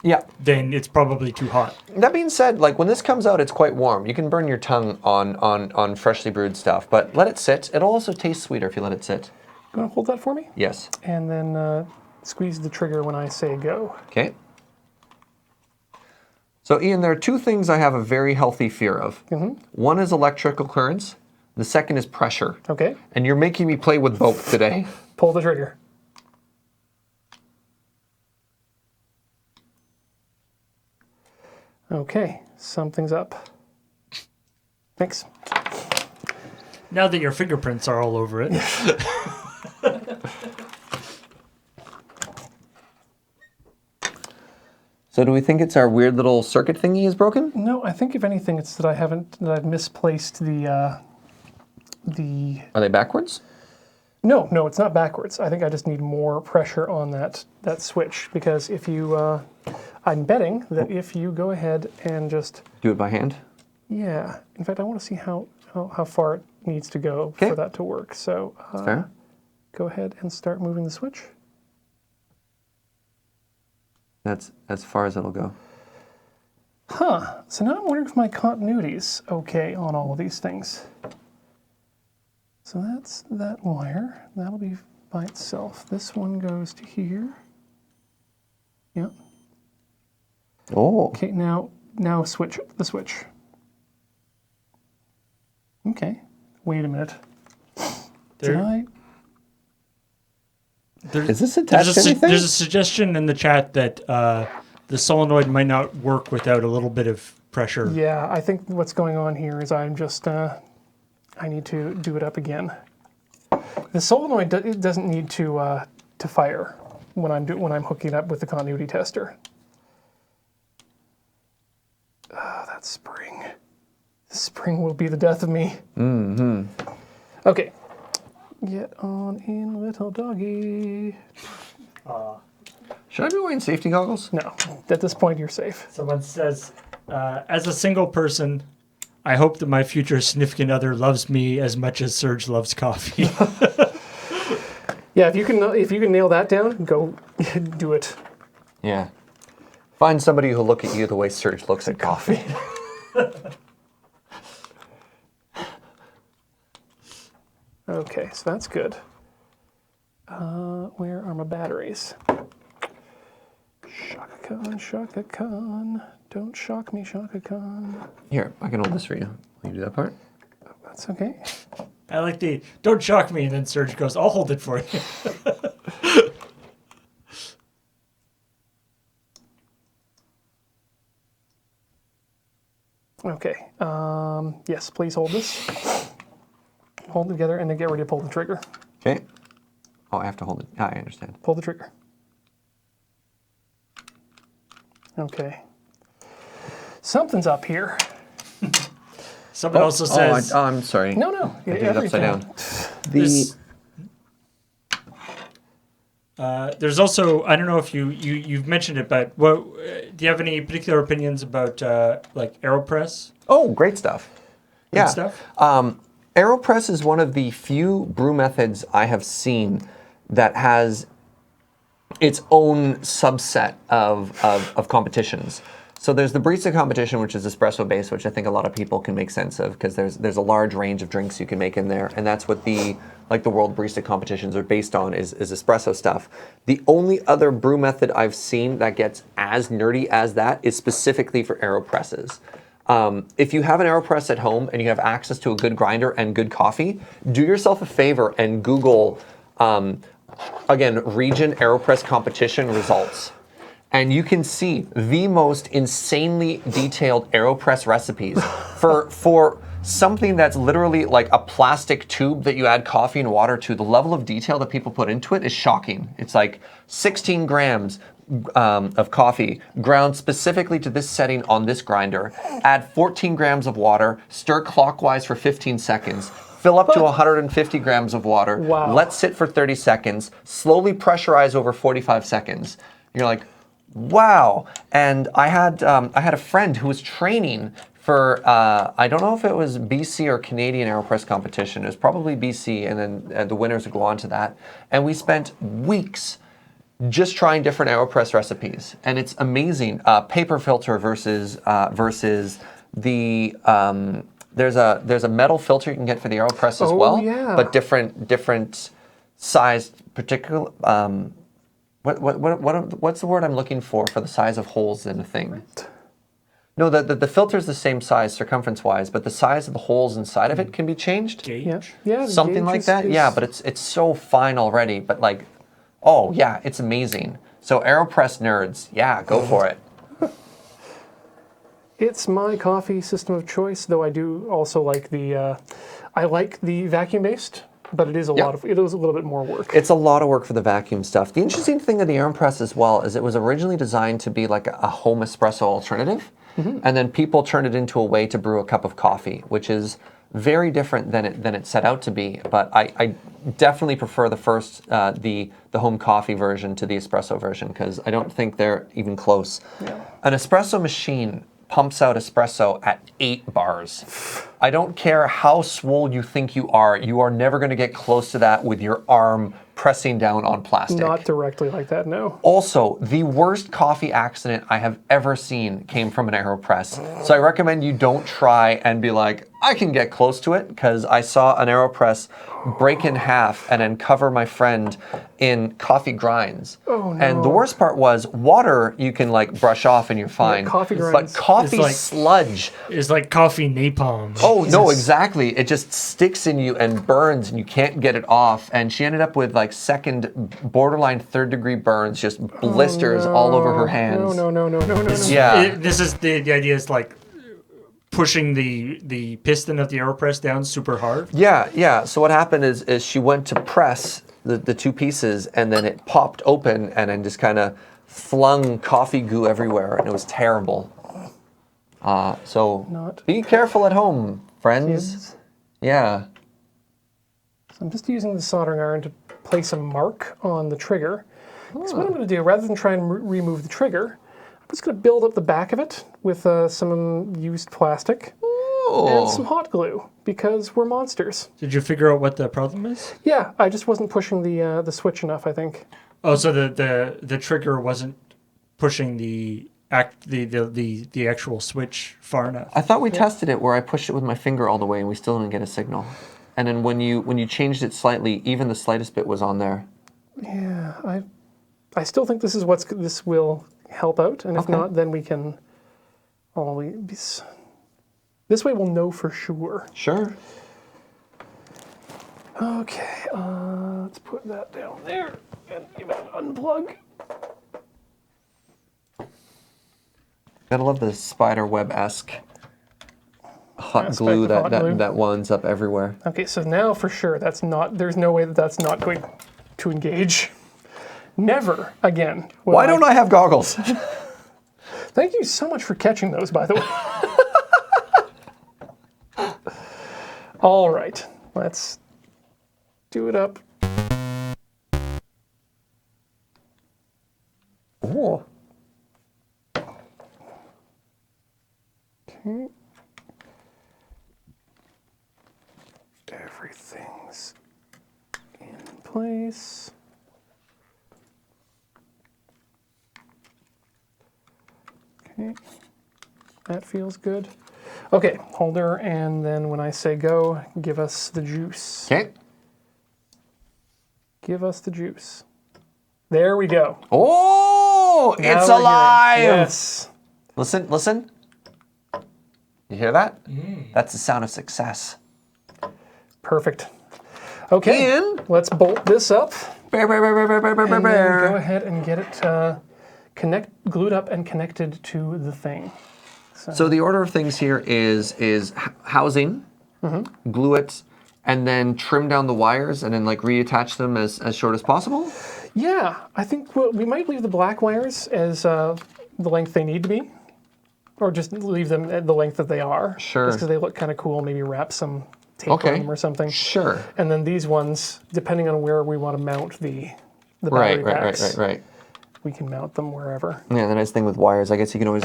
Yeah. then it's probably too hot. That being said, like when this comes out, it's quite warm. You can burn your tongue on freshly brewed stuff, but let it sit. It'll also taste sweeter if you let it sit. You want to hold that for me? Yes. And then squeeze the trigger when I say go. Okay. So Ian, there are two things I have a very healthy fear of. One is electrical currents. The second is pressure. Okay. And you're making me play with both today. Pull the trigger. Okay, something's up. Thanks. Now that your fingerprints are all over it. So do we think it's our weird little circuit thingy is broken? No, I think if anything, it's that I've misplaced the. Are they backwards? No, it's not backwards. I think I just need more pressure on that switch because if you, I'm betting that if you go ahead and just. Do it by hand? Yeah. In fact, I want to see how far it needs to go Okay. for that to work. So Fair. go ahead and start moving the switch. That's as far as it'll go. Huh. So now I'm wondering if my continuity's okay on all of these things. So that's that wire. That'll be by itself. This one goes to here. Yep. Oh. Okay, now switch the switch. Okay. Wait a minute. Did I? Is this attached to anything? There's a suggestion in the chat that the solenoid might not work without a little bit of pressure. Yeah, I think what's going on here is I'm just I need to do it up again. The solenoid it doesn't need to fire when I'm hooking it up with the continuity tester. That spring. The spring will be the death of me. Mm-hmm. Okay. Get on in, little doggy. Should I be wearing safety goggles? No, at this point you're safe. Someone says, as a single person, I hope that my future significant other loves me as much as Serge loves coffee. Yeah, if you can nail that down, go do it. Yeah. Find somebody who'll look at you the way Serge looks at coffee. Okay, so that's good. Where are my batteries? Shaka Khan. Don't shock me, Shaka Khan. Here, I can hold this for you. Will you do that part? That's okay. I like the, don't shock me, and then Serge goes, I'll hold it for you. Okay. Yes, please hold this. Hold it together and then get ready to pull the trigger. Okay. Oh, I have to hold it. Ah, I understand. Pull the trigger. Okay. Something's up here. Someone also says, I'm sorry. No. I did it upside down. there's also, I don't know if you've mentioned it, but do you have any particular opinions about like AeroPress? Oh, great stuff. Good Yeah. stuff? AeroPress is one of the few brew methods I have seen that has its own subset of competitions. So there's the barista competition, which is espresso based, which I think a lot of people can make sense of because there's a large range of drinks you can make in there, and that's what the world barista competitions are based on is espresso stuff. The only other brew method I've seen that gets as nerdy as that is specifically for AeroPresses. If you have an AeroPress at home and you have access to a good grinder and good coffee, do yourself a favor and Google, again, region AeroPress competition results. And you can see the most insanely detailed AeroPress recipes for something that's literally like a plastic tube that you add coffee and water to. The level of detail that people put into it is shocking. It's like 16 grams of coffee ground specifically to this setting on this grinder. Add 14 grams of water, stir clockwise for 15 seconds, fill up to 150 grams of water, Wow. let sit for 30 seconds, slowly pressurize over 45 seconds. You're like, wow. And I had a friend who was training for, I don't know if it was BC or Canadian AeroPress competition. It was probably BC, and then the winners would go on to that. And we spent weeks just trying different AeroPress recipes, and it's amazing. Paper filter versus the there's a metal filter you can get for the AeroPress as well, yeah. but different size, particular. What's the word I'm looking for the size of holes in a thing? No, the filter's the same size circumference-wise, but the size of the holes inside of it can be changed. Gauge. Yeah. the Something gauge like is- that. is- Yeah, but it's so fine already. But like, oh yeah, it's amazing. So AeroPress nerds, yeah, go for it. It's my coffee system of choice, though I do also like the vacuum-based, but it is a little bit more work. It's a lot of work for the vacuum stuff. The interesting thing of the AeroPress as well is it was originally designed to be like a home espresso alternative, and then people turned it into a way to brew a cup of coffee, which is very different than it set out to be. But I definitely prefer the first the home coffee version to the espresso version, because I don't think they're even close. Yeah. An espresso machine pumps out espresso at 8 bars. I don't care how swole you think you are never going to get close to that with your arm pressing down on plastic. Not directly like that, no. Also, the worst coffee accident I have ever seen came from an AeroPress. So I recommend you don't try and be like, I can get close to it, because I saw an AeroPress break in half and then cover my friend in coffee grinds. Oh, no. And the worst part was water you can like brush off and you're fine. coffee But grinds. coffee It's like- sludge. It's like coffee napalm. Oh, no, exactly. It just sticks in you and burns and you can't get it off. And she ended up with like borderline third degree burns, just blisters all over her hands. No. Yeah. This is the idea is like pushing the piston of the AeroPress down super hard. Yeah. So what happened is she went to press the two pieces, and then it popped open and then just kind of flung coffee goo everywhere, and it was terrible. So Not be careful at home, friends. Kids. Yeah. So I'm just using the soldering iron to place a mark on the trigger. So what I'm going to do, rather than try and remove the trigger, I'm just going to build up the back of it with some used plastic and some hot glue, because we're monsters. Did you figure out what the problem is? Yeah, I just wasn't pushing the switch enough, I think. Oh, so the trigger wasn't pushing the actual switch far enough. I thought we tested it where I pushed it with my finger all the way and we still didn't get a signal. And then when you changed it slightly, even the slightest bit was on there. Yeah, I still think this will help out, and if Okay. not, then we can always. This way we'll know for sure. Sure. Okay, let's put that down there and give it an unplug. Gotta love the spider web-esque hot Aspect glue of hot glue. that winds up everywhere. Okay, so now for sure there's no way that's not going to engage. Never again. Why don't I have goggles? Thank you so much for catching those, by the way. All right, let's do it up. Ooh. Okay. Everything's in place. Okay, that feels good. Okay, holder, and then when I say go, give us the juice. Okay. Give us the juice. There we go. Oh, Now it's we're hearing. alive! Yes. Listen. You hear that? That's the sound of success. Perfect. Okay, And let's bolt this up. bear, bear, bear, bear, bear, bear, bear, And then bear. go ahead and get it glued up and connected to the thing. So the order of things here is housing, glue it, and then trim down the wires, and then like reattach them as short as possible. Yeah, I think we might leave the black wires as the length they need to be, or just leave them at the length that they are. Sure. Just because they look kind of cool. Maybe wrap some tape Okay. on them or something. Sure. And then these ones, depending on where we want to mount the Right, battery packs, right. we can mount them wherever. Yeah, the nice thing with wires, I guess you can always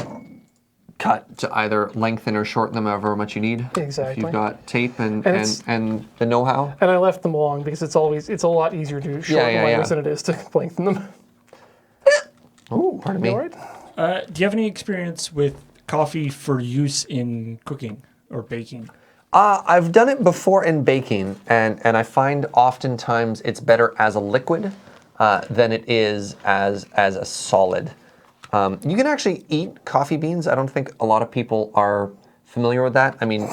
cut to either lengthen or shorten them however much you need. If Exactly. you've got tape and it's- the know-how. And I left them long because it's a lot easier to shorten wires than it is to lengthen them. Oh, pardon me. You all right? Do you have any experience with coffee for use in cooking or baking? I've done it before in baking, and I find oftentimes it's better as a liquid than it is as a solid. You can actually eat coffee beans. I don't think a lot of people are familiar with that. I mean,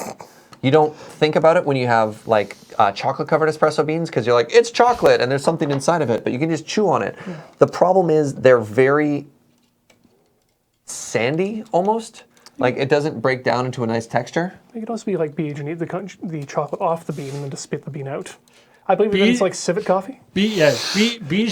you don't think about it when you have like chocolate-covered espresso beans because you're like, it's chocolate and there's something inside of it, but you can just chew on it. The problem is they're very sandy almost. Like it doesn't break down into a nice texture. It could also be like beige and eat the chocolate off the bean and then just spit the bean out. I believe Beige- it's like civet coffee. Beige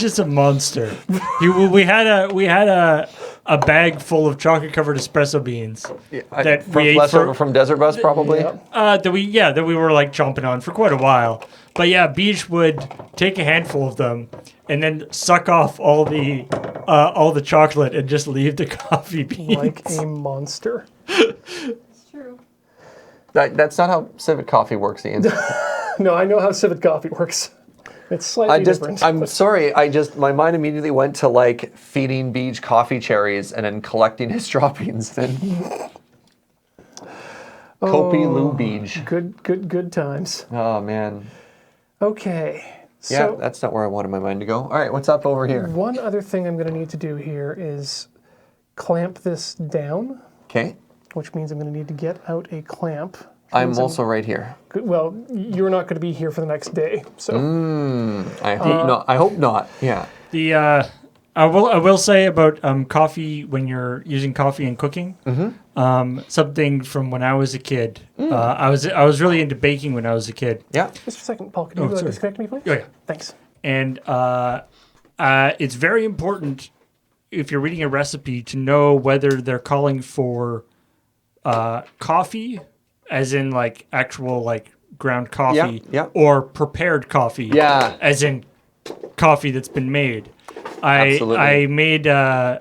is a monster. We had a bag full of chocolate covered espresso beans that we ate leftover from Desert Bus probably. Yeah. that we were like chomping on for quite a while. But yeah, Beige would take a handful of them and then suck off all the chocolate and just leave the coffee beans. Like a monster. It's true. That's not how civet coffee works, Ian. No, I know how civet coffee works. It's slightly different. I'm sorry. My mind immediately went to like feeding Beach coffee cherries and then collecting his droppings. And Kopi Lou Beach. Good times. Oh man. Okay. Yeah, So that's not where I wanted my mind to go. All right, what's up over here? one other thing I'm going to need to do here is clamp this down, Okay. which means I'm going to need to get out a clamp. I'm also right here. Well, you're not going to be here for the next day, so I hope not. I hope not. Yeah. I will say about coffee when you're using coffee in cooking. Something from when I was a kid. I was really into baking when I was a kid. Yeah. just a second, Paul. Can you sorry. disconnect me, please? Oh, yeah. Thanks. And it's very important if you're reading a recipe to know whether they're calling for coffee, as in like actual like ground coffee, yeah. or prepared coffee, Yeah. as in coffee that's been made. I Absolutely. made I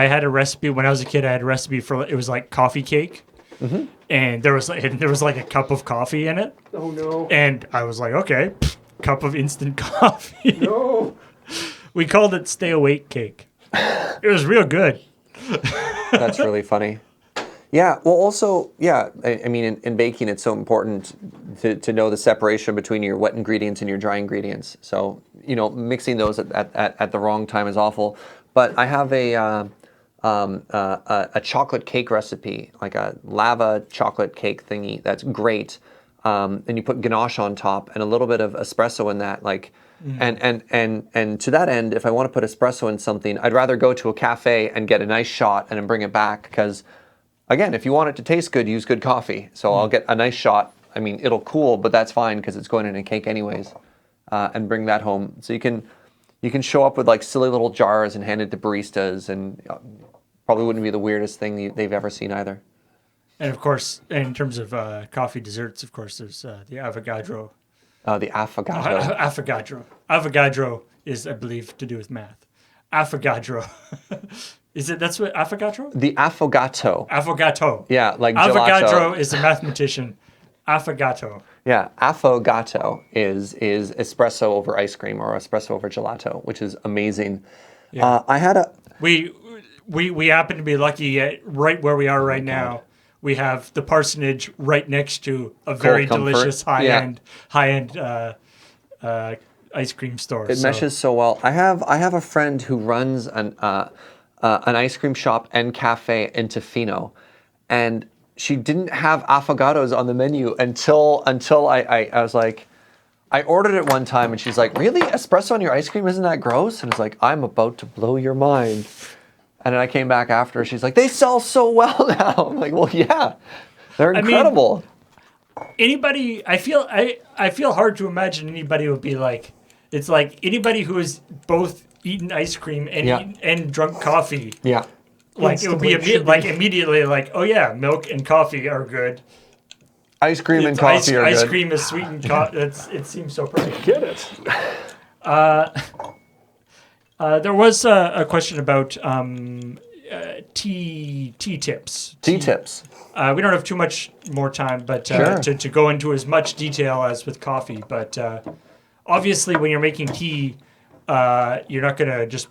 had a recipe when I was a kid. I had a recipe for it was like coffee cake, and there was like a cup of coffee in it, Oh no. and I was like, okay, cup of instant coffee. No. We called it stay awake cake. It was real good. That's really funny. Yeah. Well, also, yeah. I mean, in baking, it's so important to know the separation between your wet ingredients and your dry ingredients. So, mixing those at the wrong time is awful. But I have a chocolate cake recipe, like a lava chocolate cake thingy. That's great. And you put ganache on top and a little bit of espresso in that, like. And to that end, if I want to put espresso in something, I'd rather go to a cafe and get a nice shot and then bring it back because, again, if you want it to taste good, use good coffee. So I'll get a nice shot. I mean, it'll cool, but that's fine because it's going in a cake anyways, and bring that home. So you can show up with like silly little jars and hand it to baristas, and probably wouldn't be the weirdest thing they've ever seen either. And of course, in terms of coffee desserts, of course, there's the Avogadro. The affogato. Avogadro. Avogadro is, I believe, to do with math. Avogadro. That's what Avogadro? The affogato. Affogato. Yeah, like Avogadro gelato. is a mathematician. Affogato. Yeah, affogato is espresso over ice cream or espresso over gelato, which is amazing. Yeah. I had a We happen to be lucky right where we are right now. We have the parsonage right next to a very Comfort. delicious Yeah. high-end ice cream store. It meshes so well. I have a friend who runs an ice cream shop and cafe in Tofino, and she didn't have affogatos on the menu until I was like, I ordered it one time and she's like, really? Espresso on your ice cream? Isn't that gross? And it's like, I'm about to blow your mind. And then I came back after. She's like, they sell so well now. I'm like, well, yeah, they're incredible. Anybody, I feel hard to imagine anybody would be like, it's like anybody who has both eaten ice cream and drunk coffee. Yeah. Like it would be immediately like, oh yeah, milk and coffee are good. Ice cream and It's coffee are ice good. cream is sweetened coffee. It seems so perfect. Get it? There was a question about tea tips. Tea tips. We don't have too much more time, but Sure. to go into as much detail as with coffee. But obviously, when you're making tea, you're not going to just,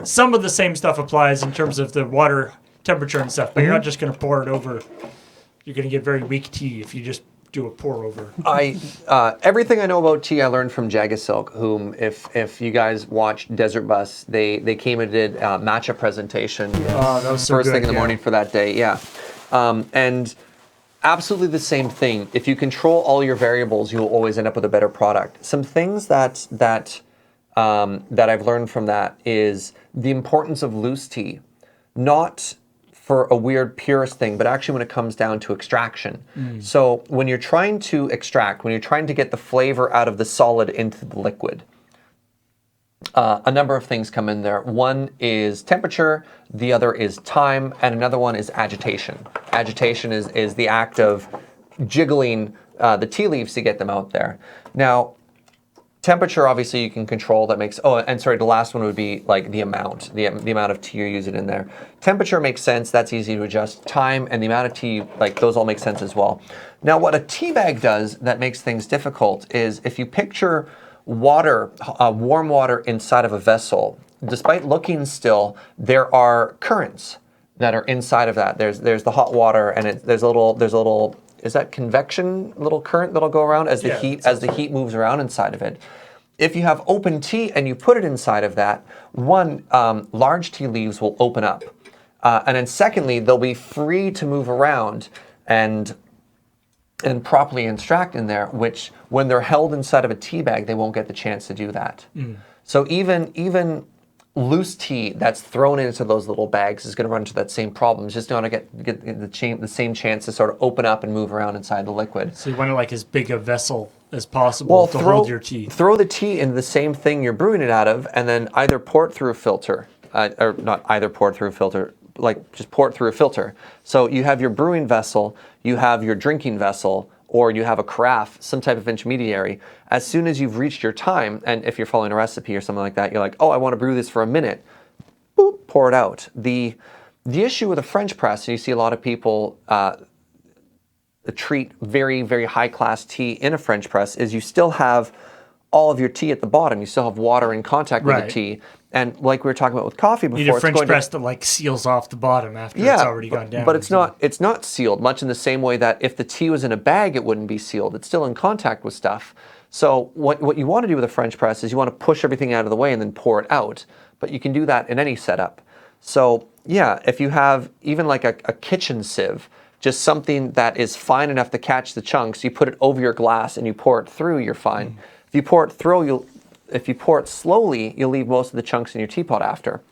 some of the same stuff applies in terms of the water temperature and stuff, but you're not just going to pour it over. You're going to get very weak tea if you just do a pour over. Everything I know about tea, I learned from Jagasilk, whom, if you guys watched Desert Bus, they came and did a matcha presentation Oh, that was so first good, thing in the yeah. morning for that day. Yeah, and absolutely the same thing. If you control all your variables, you will always end up with a better product. Some things that I've learned from that is the importance of loose tea, not for a weird purist thing, but actually when it comes down to extraction. So when you're trying to extract, when you're trying to get the flavor out of the solid into the liquid, a number of things come in there. One is temperature, the other is time, and another one is agitation. Agitation is the act of jiggling the tea leaves to get them out there. Now, temperature, obviously, you can control. That makes. Oh, and sorry, the last one would be like the amount of tea you're using in there. Temperature makes sense. That's easy to adjust. Time and the amount of tea, like those all make sense as well. Now, what a tea bag does that makes things difficult is if you picture water, warm water inside of a vessel. Despite looking still, there are currents that are inside of that. There's the hot water, and there's a little. Is that convection little current that'll go around as the heat moves around inside of it? If you have open tea and you put it inside of that, large tea leaves will open up, and then secondly, they'll be free to move around and properly extract in there. Which, when they're held inside of a tea bag, they won't get the chance to do that. So even loose tea that's thrown into those little bags is going to run into that same problem. It's just going to get the same chance to sort of open up and move around inside the liquid. So you want it like as big a vessel as possible to hold your tea. Throw the tea into the same thing you're brewing it out of, and then either pour it through a filter, or not either pour it through a filter, like just pour it through a filter. So you have your brewing vessel, you have your drinking vessel, or you have a carafe, some type of intermediary. As soon as you've reached your time, and if you're following a recipe or something like that, you're like, oh, I want to brew this for a minute. Boop, pour it out. The issue with a French press, and you see a lot of people treat very, very high-class tea in a French press, is you still have all of your tea at the bottom. You still have water in contact with the tea. And like we were talking about with coffee before, You need a French press that like seals off the bottom after it's already gone down. But it's not sealed, much in the same way that if the tea was in a bag, it wouldn't be sealed. It's still in contact with stuff. So what you want to do with a French press is you want to push everything out of the way and then pour it out. But you can do that in any setup. So yeah, if you have even like a kitchen sieve, just something that is fine enough to catch the chunks, you put it over your glass and you pour it through, you're fine. If you pour it through, if you pour it slowly, you'll leave most of the chunks in your teapot after.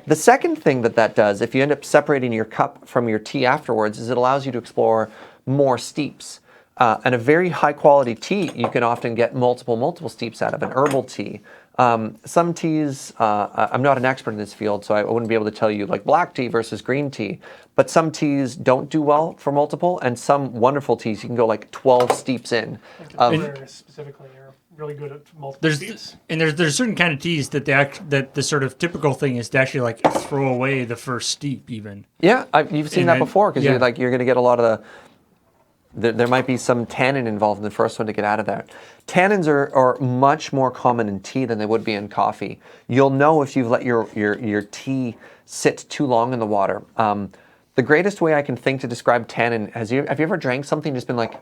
The second thing that does, if you end up separating your cup from your tea afterwards, is it allows you to explore more steeps. And a very high quality tea, you can often get multiple steeps out of an herbal tea. Some teas, I'm not an expert in this field, so I wouldn't be able to tell you like black tea versus green tea, but some teas don't do well for multiple, and some wonderful teas, you can go like 12 steeps in. Specifically, are really good at multiple There's certain kind of teas that that the sort of typical thing is to actually like throw away the first steep even. Yeah, you've seen that before, because you're going to get a lot of there might be some tannin involved in the first one to get out of that. Tannins are much more common in tea than they would be in coffee. You'll know if you've let your tea sit too long in the water. The greatest way I can think to describe tannin, have you ever drank something and just been like,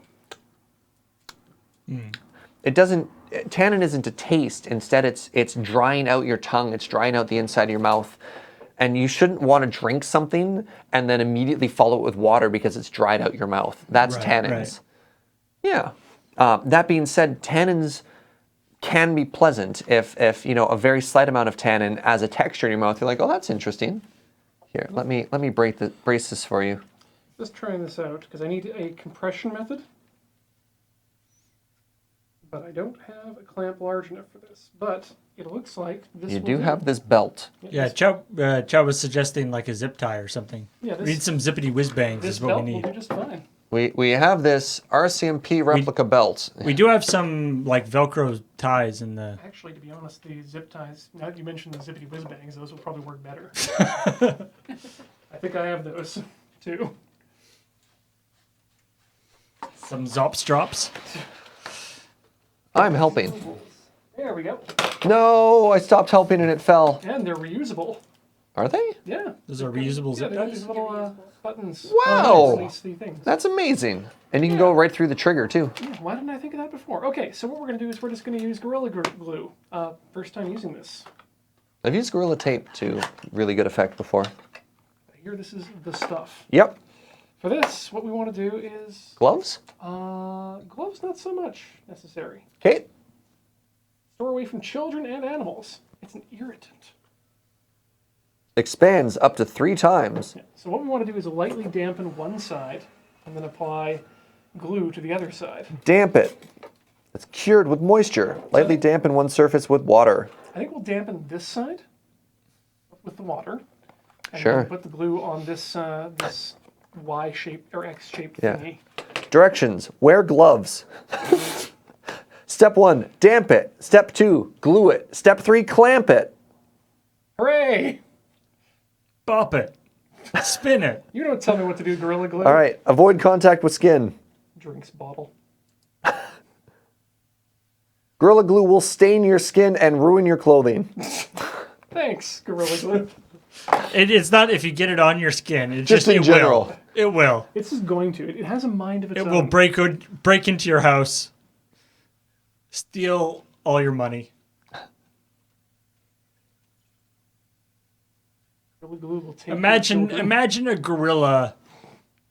tannin isn't a taste. Instead, it's drying out your tongue. It's drying out the inside of your mouth. And you shouldn't want to drink something and then immediately follow it with water because it's dried out your mouth. That's tannins. Yeah. That being said, tannins can be pleasant if a very slight amount of tannin as a texture in your mouth. You're like, oh, that's interesting. Here, let me brace this for you. Just trying this out because I need a compression method, but I don't have a clamp large enough for this. But it looks like this. You do have this belt. Yeah, Chow was suggesting like a zip tie or something. Yeah, we need some zippity whiz bangs This is what belt we need. will do just fine. We have this RCMP replica belt. We do have some like Velcro ties in the. Actually, to be honest, the zip ties, now that you mentioned the zippity whiz bangs, those will probably work better. I think I have those too. Some Zops drops. I'm helping. There we go. No, I stopped helping and it fell. And they're reusable. Are they? Yeah. Those are reusable Yeah, zip they got ties. these little buttons. Wow. Release the things. That's amazing. And you can go right through the trigger too. Yeah, why didn't I think of that before? Okay, so what we're going to do is we're just going to use Gorilla Glue. First time using this. I've used Gorilla Tape to really good effect before. Here, this is the stuff. Yep. For this, what we want to do is... Gloves? gloves, not so much necessary. Okay. Store away from children and animals. It's an irritant. Expands up to 3 times. Yeah. So what we want to do is lightly dampen one side and then apply glue to the other side. Damp it. It's cured with moisture. Lightly dampen one surface with water. I think we'll dampen this side with the water. And Sure. then put the glue on this this Y-shaped or X-shaped Yeah. thingy. Directions. Wear gloves. Step 1, damp it. Step 2, glue it. Step 3, clamp it. Hooray! Bop it. Spin it. You don't tell me what to do, Gorilla Glue. All right, avoid contact with skin. Drinks bottle. Gorilla Glue will stain your skin and ruin your clothing. Thanks, Gorilla Glue. It's not if you get it on your skin. It Just in it general. Will. It will. It's just going to. It has a mind of its It own. will break into your house, steal all your money. Gorilla Glue will take your Imagine children. a gorilla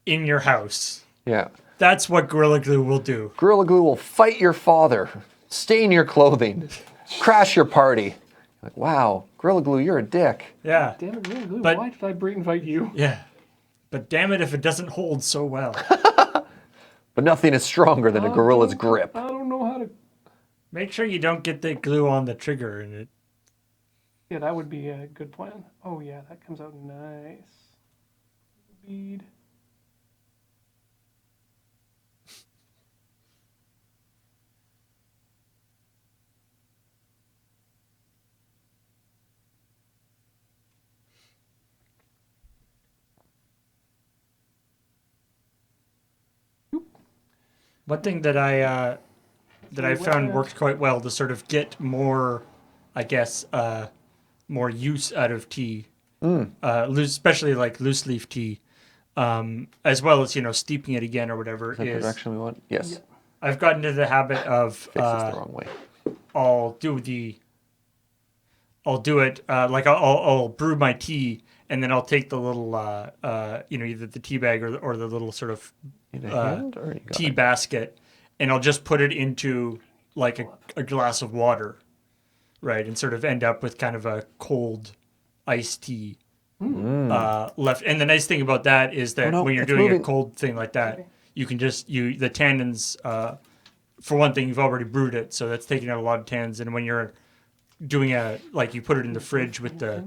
in your house. Yeah. That's what Gorilla Glue will do. Gorilla Glue will fight your father, stain your clothing, crash your party. Like, wow, Gorilla Glue, you're a dick. Yeah. Damn it, Gorilla Glue, But- why did I invite you? Yeah. But damn it if it doesn't hold so well. But nothing is stronger than a gorilla's grip. I don't know how to... Make sure you don't get the glue on the trigger and it. Yeah, that would be a good plan. Oh yeah, that comes out nice. Bead. One thing that I found worked quite well to sort of get more, I guess, more use out of tea, especially like loose leaf tea, as well as steeping it again or whatever. Is that the Is direction we want? Yes. I've gotten into the habit of Fix this the wrong way. I'll do it like I'll brew my tea and then I'll take the little either the tea bag or the little sort of Need a hand or you got tea it? basket, and I'll just put it into like a glass of water, right, and sort of end up with kind of a cold iced tea left. And the nice thing about that is that no, when you're it's doing moving. a cold thing like that, you can just the tannins. For one thing, you've already brewed it, so that's taking out a lot of tannins. And when you're doing you put it in the fridge with the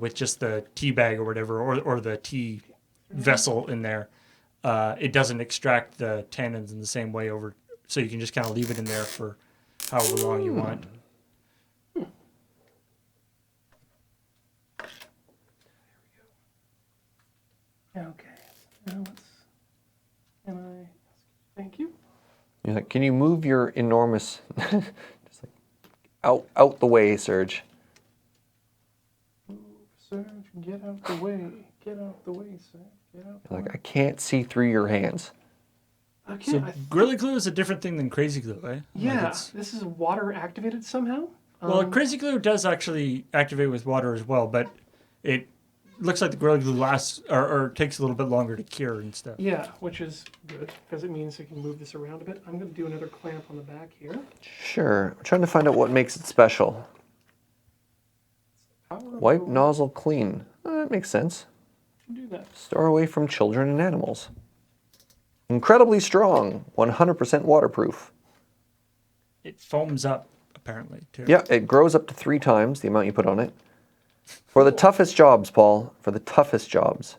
with just the tea bag or whatever, or the tea vessel in there. It doesn't extract the tannins in the same way over, so you can just kind of leave it in there for however long you want. Okay. Now let's. Can I? Thank you. You're like, can you move your enormous, just like out the way, Serge? Move, Serge. Get out the way. Get out the way, Serge. Get out the You're like, way. I can't see through your hands. Okay. So Gorilla Glue is a different thing than Crazy Glue, eh? Yeah, this is water activated somehow. Well, Crazy Glue does actually activate with water as well, but it looks like the Gorilla Glue lasts or takes a little bit longer to cure and stuff. Yeah, which is good because it means I can move this around a bit. I'm going to do another clamp on the back here. Sure. I'm trying to find out what makes it special. Power of Wipe the- nozzle clean. That makes sense. Do that. Store away from children and animals. Incredibly strong. 100% waterproof. It foams up apparently too. Yeah, it grows up to 3 times the amount you put on it. For the toughest jobs, Paul. For the toughest jobs.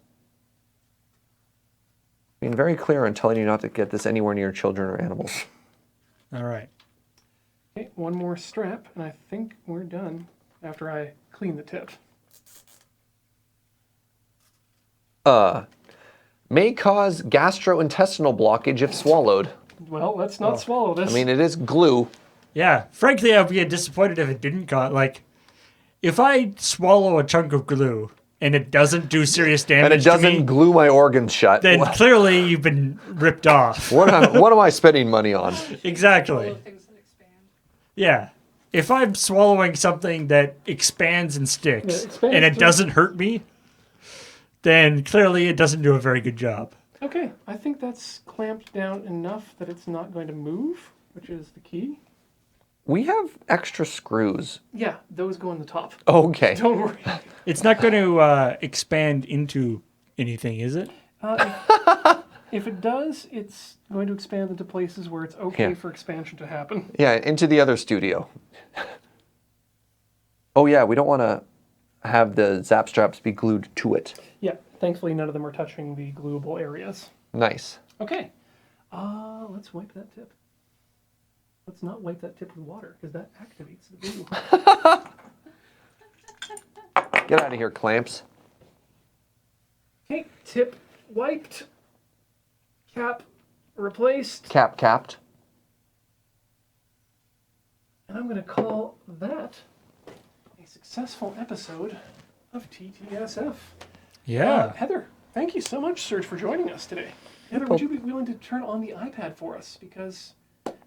Being very clear on telling you not to get this anywhere near children or animals. All right. Okay, one more strap, and I think we're done after I clean the tip. May cause gastrointestinal blockage if swallowed. Well, let's not swallow this. I mean, it is glue. Yeah. Frankly, I'd be disappointed if it didn't like, if I swallow a chunk of glue and it doesn't do serious damage And it to doesn't me, glue my organs shut. then clearly you've been ripped off. What am I spending money on? Exactly. All the things that expand. Yeah. If I'm swallowing something that expands and sticks Yeah, expands and it too. doesn't hurt me, then clearly it doesn't do a very good job. Okay, I think that's clamped down enough that it's not going to move, which is the key. We have extra screws. Yeah, those go on the top. Okay. Don't worry. It's not going to expand into anything, is it? If it does, it's going to expand into places where it's okay Yeah. for expansion to happen. Yeah, into the other studio. Oh yeah, we don't want to have the zap straps be glued to it. Yeah, thankfully none of them are touching the gluable areas. Nice. Okay, let's wipe that tip. Let's not wipe that tip with water, because that activates the glue. Get out of here, clamps. Okay, tip wiped. Cap replaced. Cap capped. And I'm going to call that a successful episode of TTSF. Yeah. Heather, thank you so much, Serge, for joining us today. Heather, would you be willing to turn on the iPad for us? Because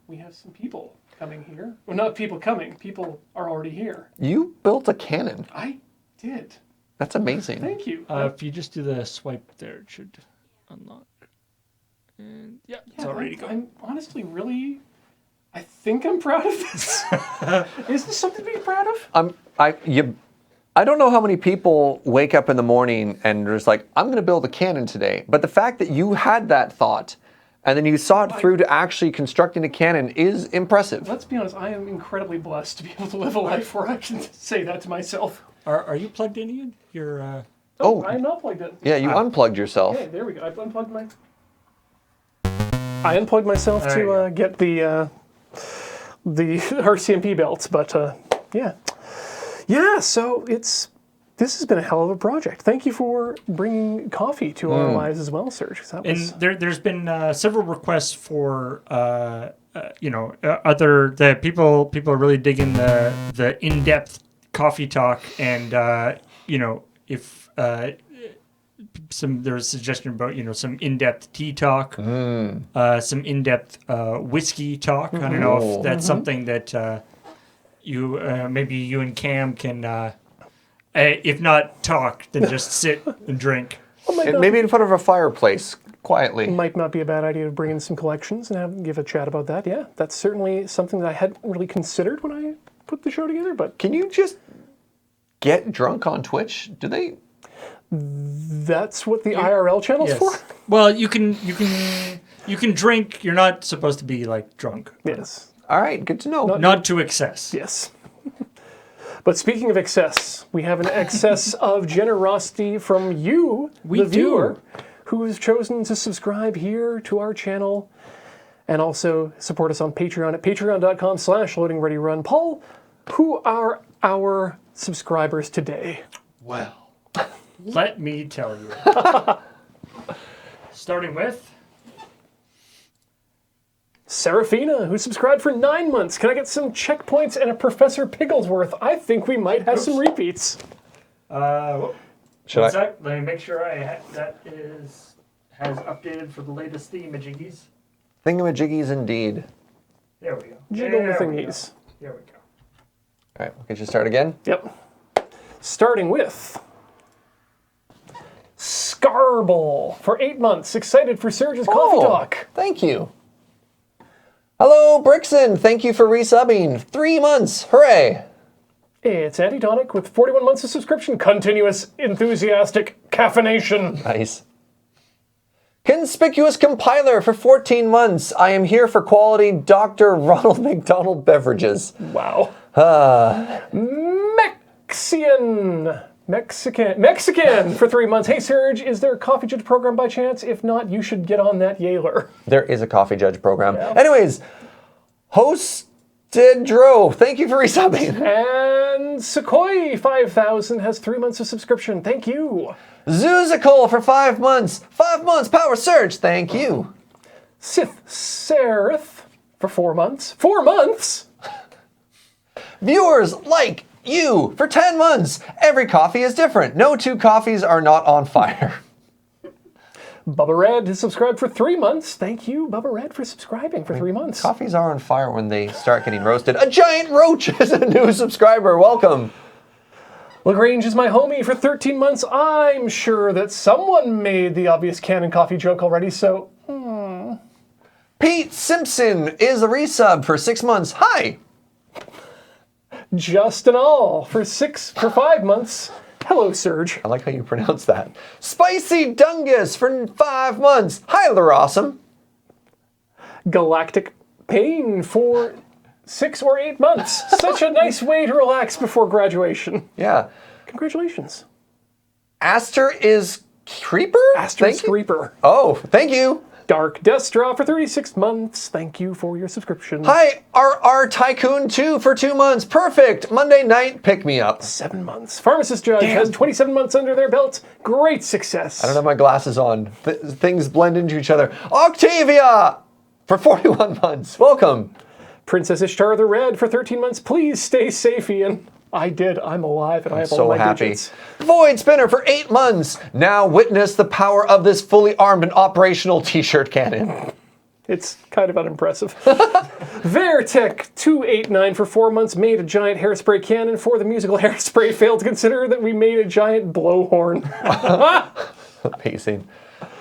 we have some people coming here. Well, not people coming. People are already here. You built a cannon. I did. That's amazing. Thank you. If you just do the swipe there, it should unlock. And yeah, it's all ready to go. I'm honestly really... I think I'm proud of this. Is this something to be proud of? I don't know how many people wake up in the morning and there's like, I'm going to build a cannon today. But the fact that you had that thought and then you saw it through to actually constructing a cannon is impressive. Let's be honest, I am incredibly blessed to be able to live a life where I can say that to myself. Are you plugged in, Ian? You're Oh. I'm not plugged in. Yeah, you unplugged yourself. Okay, there we go. I unplugged myself There you to get the RCMP belts, but yeah. So this has been a hell of a project. Thank you for bringing coffee to our lives as well, Serge. 'Cause that and was, there's been several requests for other the people are really digging the in-depth coffee talk, and if there was a suggestion about some in-depth tea talk, some in-depth whiskey talk. I don't know if that's something that you maybe you and Cam can, if not talk, then just sit and drink. And maybe in front of a fireplace, quietly. might not be a bad idea to bring in some collections and give a chat about that. Yeah, that's certainly something that I hadn't really considered when I put the show together, but Can you just get drunk on Twitch? Do they? that's what the IRL channel's for? Well, you can drink. You're not supposed to be like drunk. Yes. All right, good to know. Not to excess. Yes. But speaking of excess, we have an excess of generosity from you, the viewer, who has chosen to subscribe here to our channel and also support us on Patreon at patreon.com/loadingreadyrun. Paul, who are our subscribers today? Well, let me tell you. Starting with Serafina, who subscribed for 9 months. Can I get some checkpoints and a Professor Pigglesworth? I think we might have some repeats. Should one I? sec. Let me make sure that has updated for the latest thingamajiggies. Thingamajiggies indeed. There we go. Jiggle the There we go. thingies. There we go. All right, we can start again. Yep. Starting with Scarble for 8 months. Excited for Serge's coffee talk. Thank you. Hello, Brixen. Thank you for resubbing. 3 months. Hooray. It's Antitonic with 41 months of subscription. Continuous, enthusiastic caffeination. Nice. Conspicuous Compiler for 14 months. I am here for quality Dr. Ronald McDonald beverages. Wow. Mexian. Mexican for 3 months. Hey, Serge, is there a coffee judge program by chance? If not, you should get on that Tailor. There is a coffee judge program. Anyways, Hosted Dro, thank you for resubbing. And Sequoia 5000 has 3 months of subscription. Thank you. Zuzical for 5 months. 5 months, Power Surge, thank you. Sith Sereth for 4 months. 4 months? Viewers like you for 10 months. Every coffee is different. No two coffees are not on fire. Bubba Red has subscribed for 3 months. Thank you, Bubba Red, for subscribing for 3 months. Coffees are on fire when they start getting roasted. A giant roach is a new subscriber. Welcome. LaGrange is my homie for 13 months. I'm sure that someone made the obvious canon coffee joke already, so... Pete Simpson is a resub for 6 months. Hi. Justin All for 5 months. Hello, Serge. I like how you pronounce that. Spicy Dungus for 5 months. Hi, Larosum. Galactic Pain for 6 or 8 months. Such a nice way to relax before graduation. Yeah. Congratulations. Aster is Creeper? Asterisk Thank you. Reaper. Oh, thank you. Dark Destra for 36 months. Thank you for your subscription. Hi, RR Tycoon 2 for 2 months. Perfect. Monday night, pick me up. 7 months. Pharmacist Judge has 27 months under their belt. Great success. I don't have my glasses on. Things blend into each other. Octavia for 41 months. Welcome. Princess Ishtar the Red for 13 months. Please stay safe, Ian. I did. I'm alive, and I have all So my happy. digits. Void Spinner for 8 months. Now witness the power of this fully armed and operational t-shirt cannon. It's kind of unimpressive. Vertech 289 for 4 months made a giant hairspray cannon for the musical Hairspray. Failed to consider that we made a giant blowhorn. Pacing.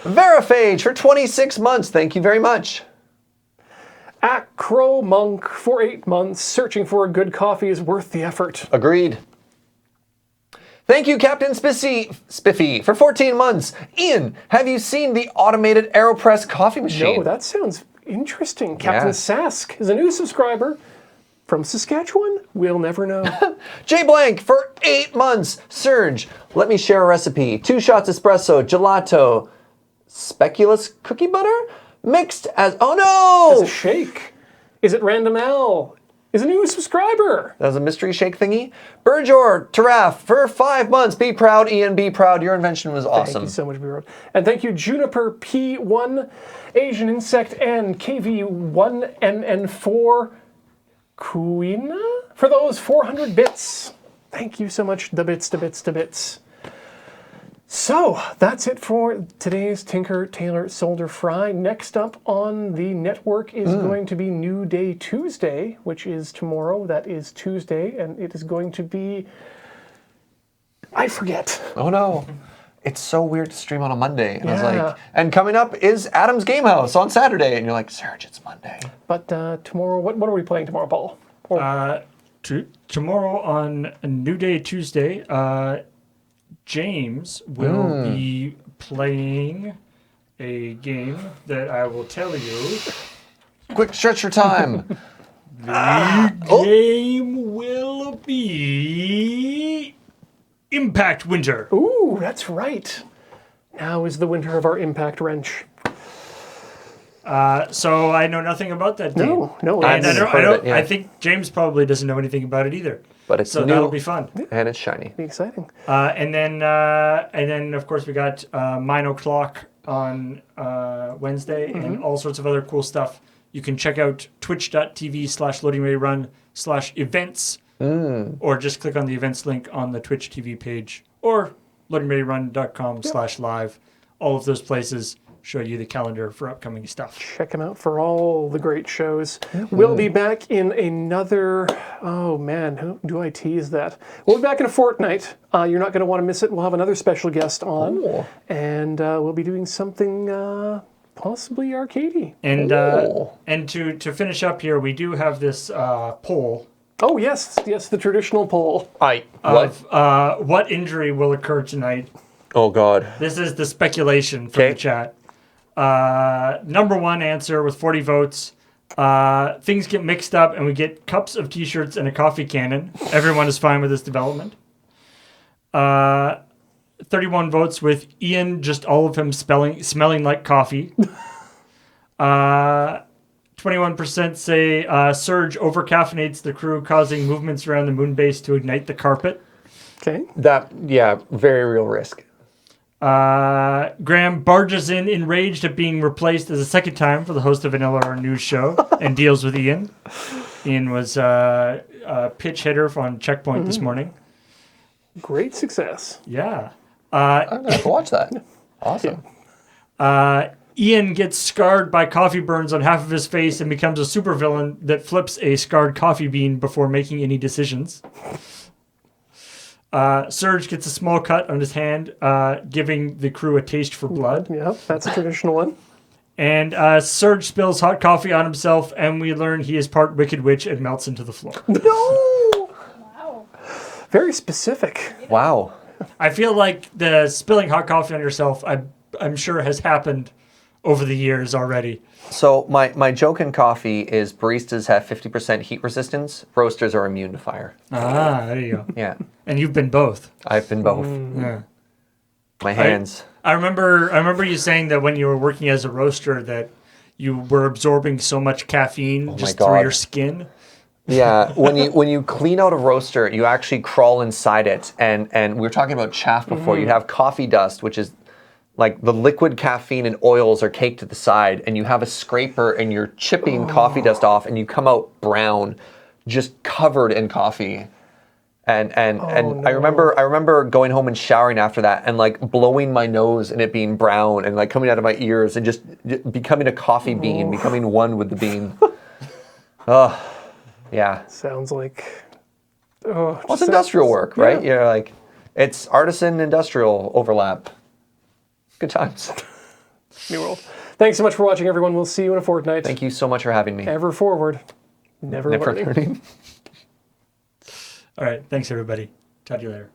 Veraphage for 26 months. Thank you very much. Acro Monk for 8 months. Searching for a good coffee is worth the effort. Agreed. Thank you, Captain Spiffy, for 14 months. Ian, have you seen the automated AeroPress coffee machine? No, that sounds interesting. Captain Yeah. Sask is a new subscriber from Saskatchewan. We'll never know. J Blank for 8 months. Surge, let me share a recipe. 2 shots espresso, gelato, speculous cookie butter, mixed as, oh It's a no! shake. Is it Random L? Is a new subscriber. That was a mystery shake thingy. Burjor Taraf for 5 months. Be proud, Ian, be proud. Your invention was awesome. Thank you so much, B-Road. And thank you, Juniper P1, Asian Insect, and KV1MN4 Kuina for those 400 bits. Thank you so much, the bits. So, that's it for today's Tinker, Tailor, Solder, Fry. Next up on the network is going to be New Day Tuesday, which is tomorrow. That is Tuesday, and it is going to be... I forget. Oh no. It's so weird to stream on a Monday. And I was Yeah. like, and coming up is Adam's Game House on Saturday. And you're like, Serge, it's Monday. But tomorrow, what are we playing tomorrow, Paul? Tomorrow on New Day Tuesday, James will be playing a game that I will tell you. Quick, stretch your time. The game will be Impact Winter. Ooh, that's right. Now is the winter of our Impact Wrench. So I know nothing about that game. No. And I've heard of it, yeah. I think James probably doesn't know anything about it either. But it's So new that'll be fun. and it's shiny. Be exciting. And then of course we got Mine O'Clock on Wednesday and all sorts of other cool stuff. You can check out twitch.tv/loadingreadyrun/events or just click on the events link on the Twitch TV page or loadingreadyrun.com/live. All of those places show you the calendar for upcoming stuff. Check them out for all the great shows. We'll be back in another... Oh, man, who do I tease that? We'll be back in a fortnight. You're not going to want to miss it. We'll have another special guest on. Cool. And we'll be doing something possibly arcadey. And Cool. and to finish up here, we do have this poll Oh, yes, the traditional poll. of what injury will occur tonight. Oh, God. This is the speculation from the chat. Number one answer with 40 votes. Things get mixed up and we get cups of t-shirts and a coffee cannon. Everyone is fine with this development. 31 votes with Ian, just all of him smelling like coffee. 21% say Surge overcaffeinates the crew, causing movements around the moon base to ignite the carpet. Okay. Very real risk. Graham barges in enraged at being replaced as a second time for the host of an LRR news show and deals with Ian. Ian was a pitch hitter on Checkpoint this morning. Great success. Yeah. I'm gonna have to watch that. Awesome. Ian gets scarred by coffee burns on half of his face and becomes a supervillain that flips a scarred coffee bean before making any decisions. Surge gets a small cut on his hand, giving the crew a taste for blood. Yeah, that's a traditional one. And Surge spills hot coffee on himself, and we learn he is part Wicked Witch and melts into the floor. No! Wow. Very specific. Wow. I feel like the spilling hot coffee on yourself, I'm sure has happened over the years already. So my joke in coffee is baristas have 50% heat resistance. Roasters are immune to fire. Ah, there you go. Yeah. And you've been both. I've been both. Yeah. My hands. I remember you saying that when you were working as a roaster that you were absorbing so much caffeine just through God. your skin. Yeah, when you clean out a roaster, you actually crawl inside it, and we were talking about chaff before. You have coffee dust, which is like the liquid caffeine and oils are caked to the side, and you have a scraper, and you're chipping coffee dust off, and you come out brown, just covered in coffee. And no. I remember going home and showering after that, and like blowing my nose and it being brown, and like coming out of my ears, and just becoming a coffee bean, becoming one with the bean. Oh. Yeah. Sounds like... Well, it's industrial work, right? Yeah. You're like, it's artisan industrial overlap. Good times. New world. Thanks so much for watching, everyone. We'll see you in a fortnight. Thank you so much for having me. Ever forward. Never learning. All right. Thanks, everybody. Talk to you later.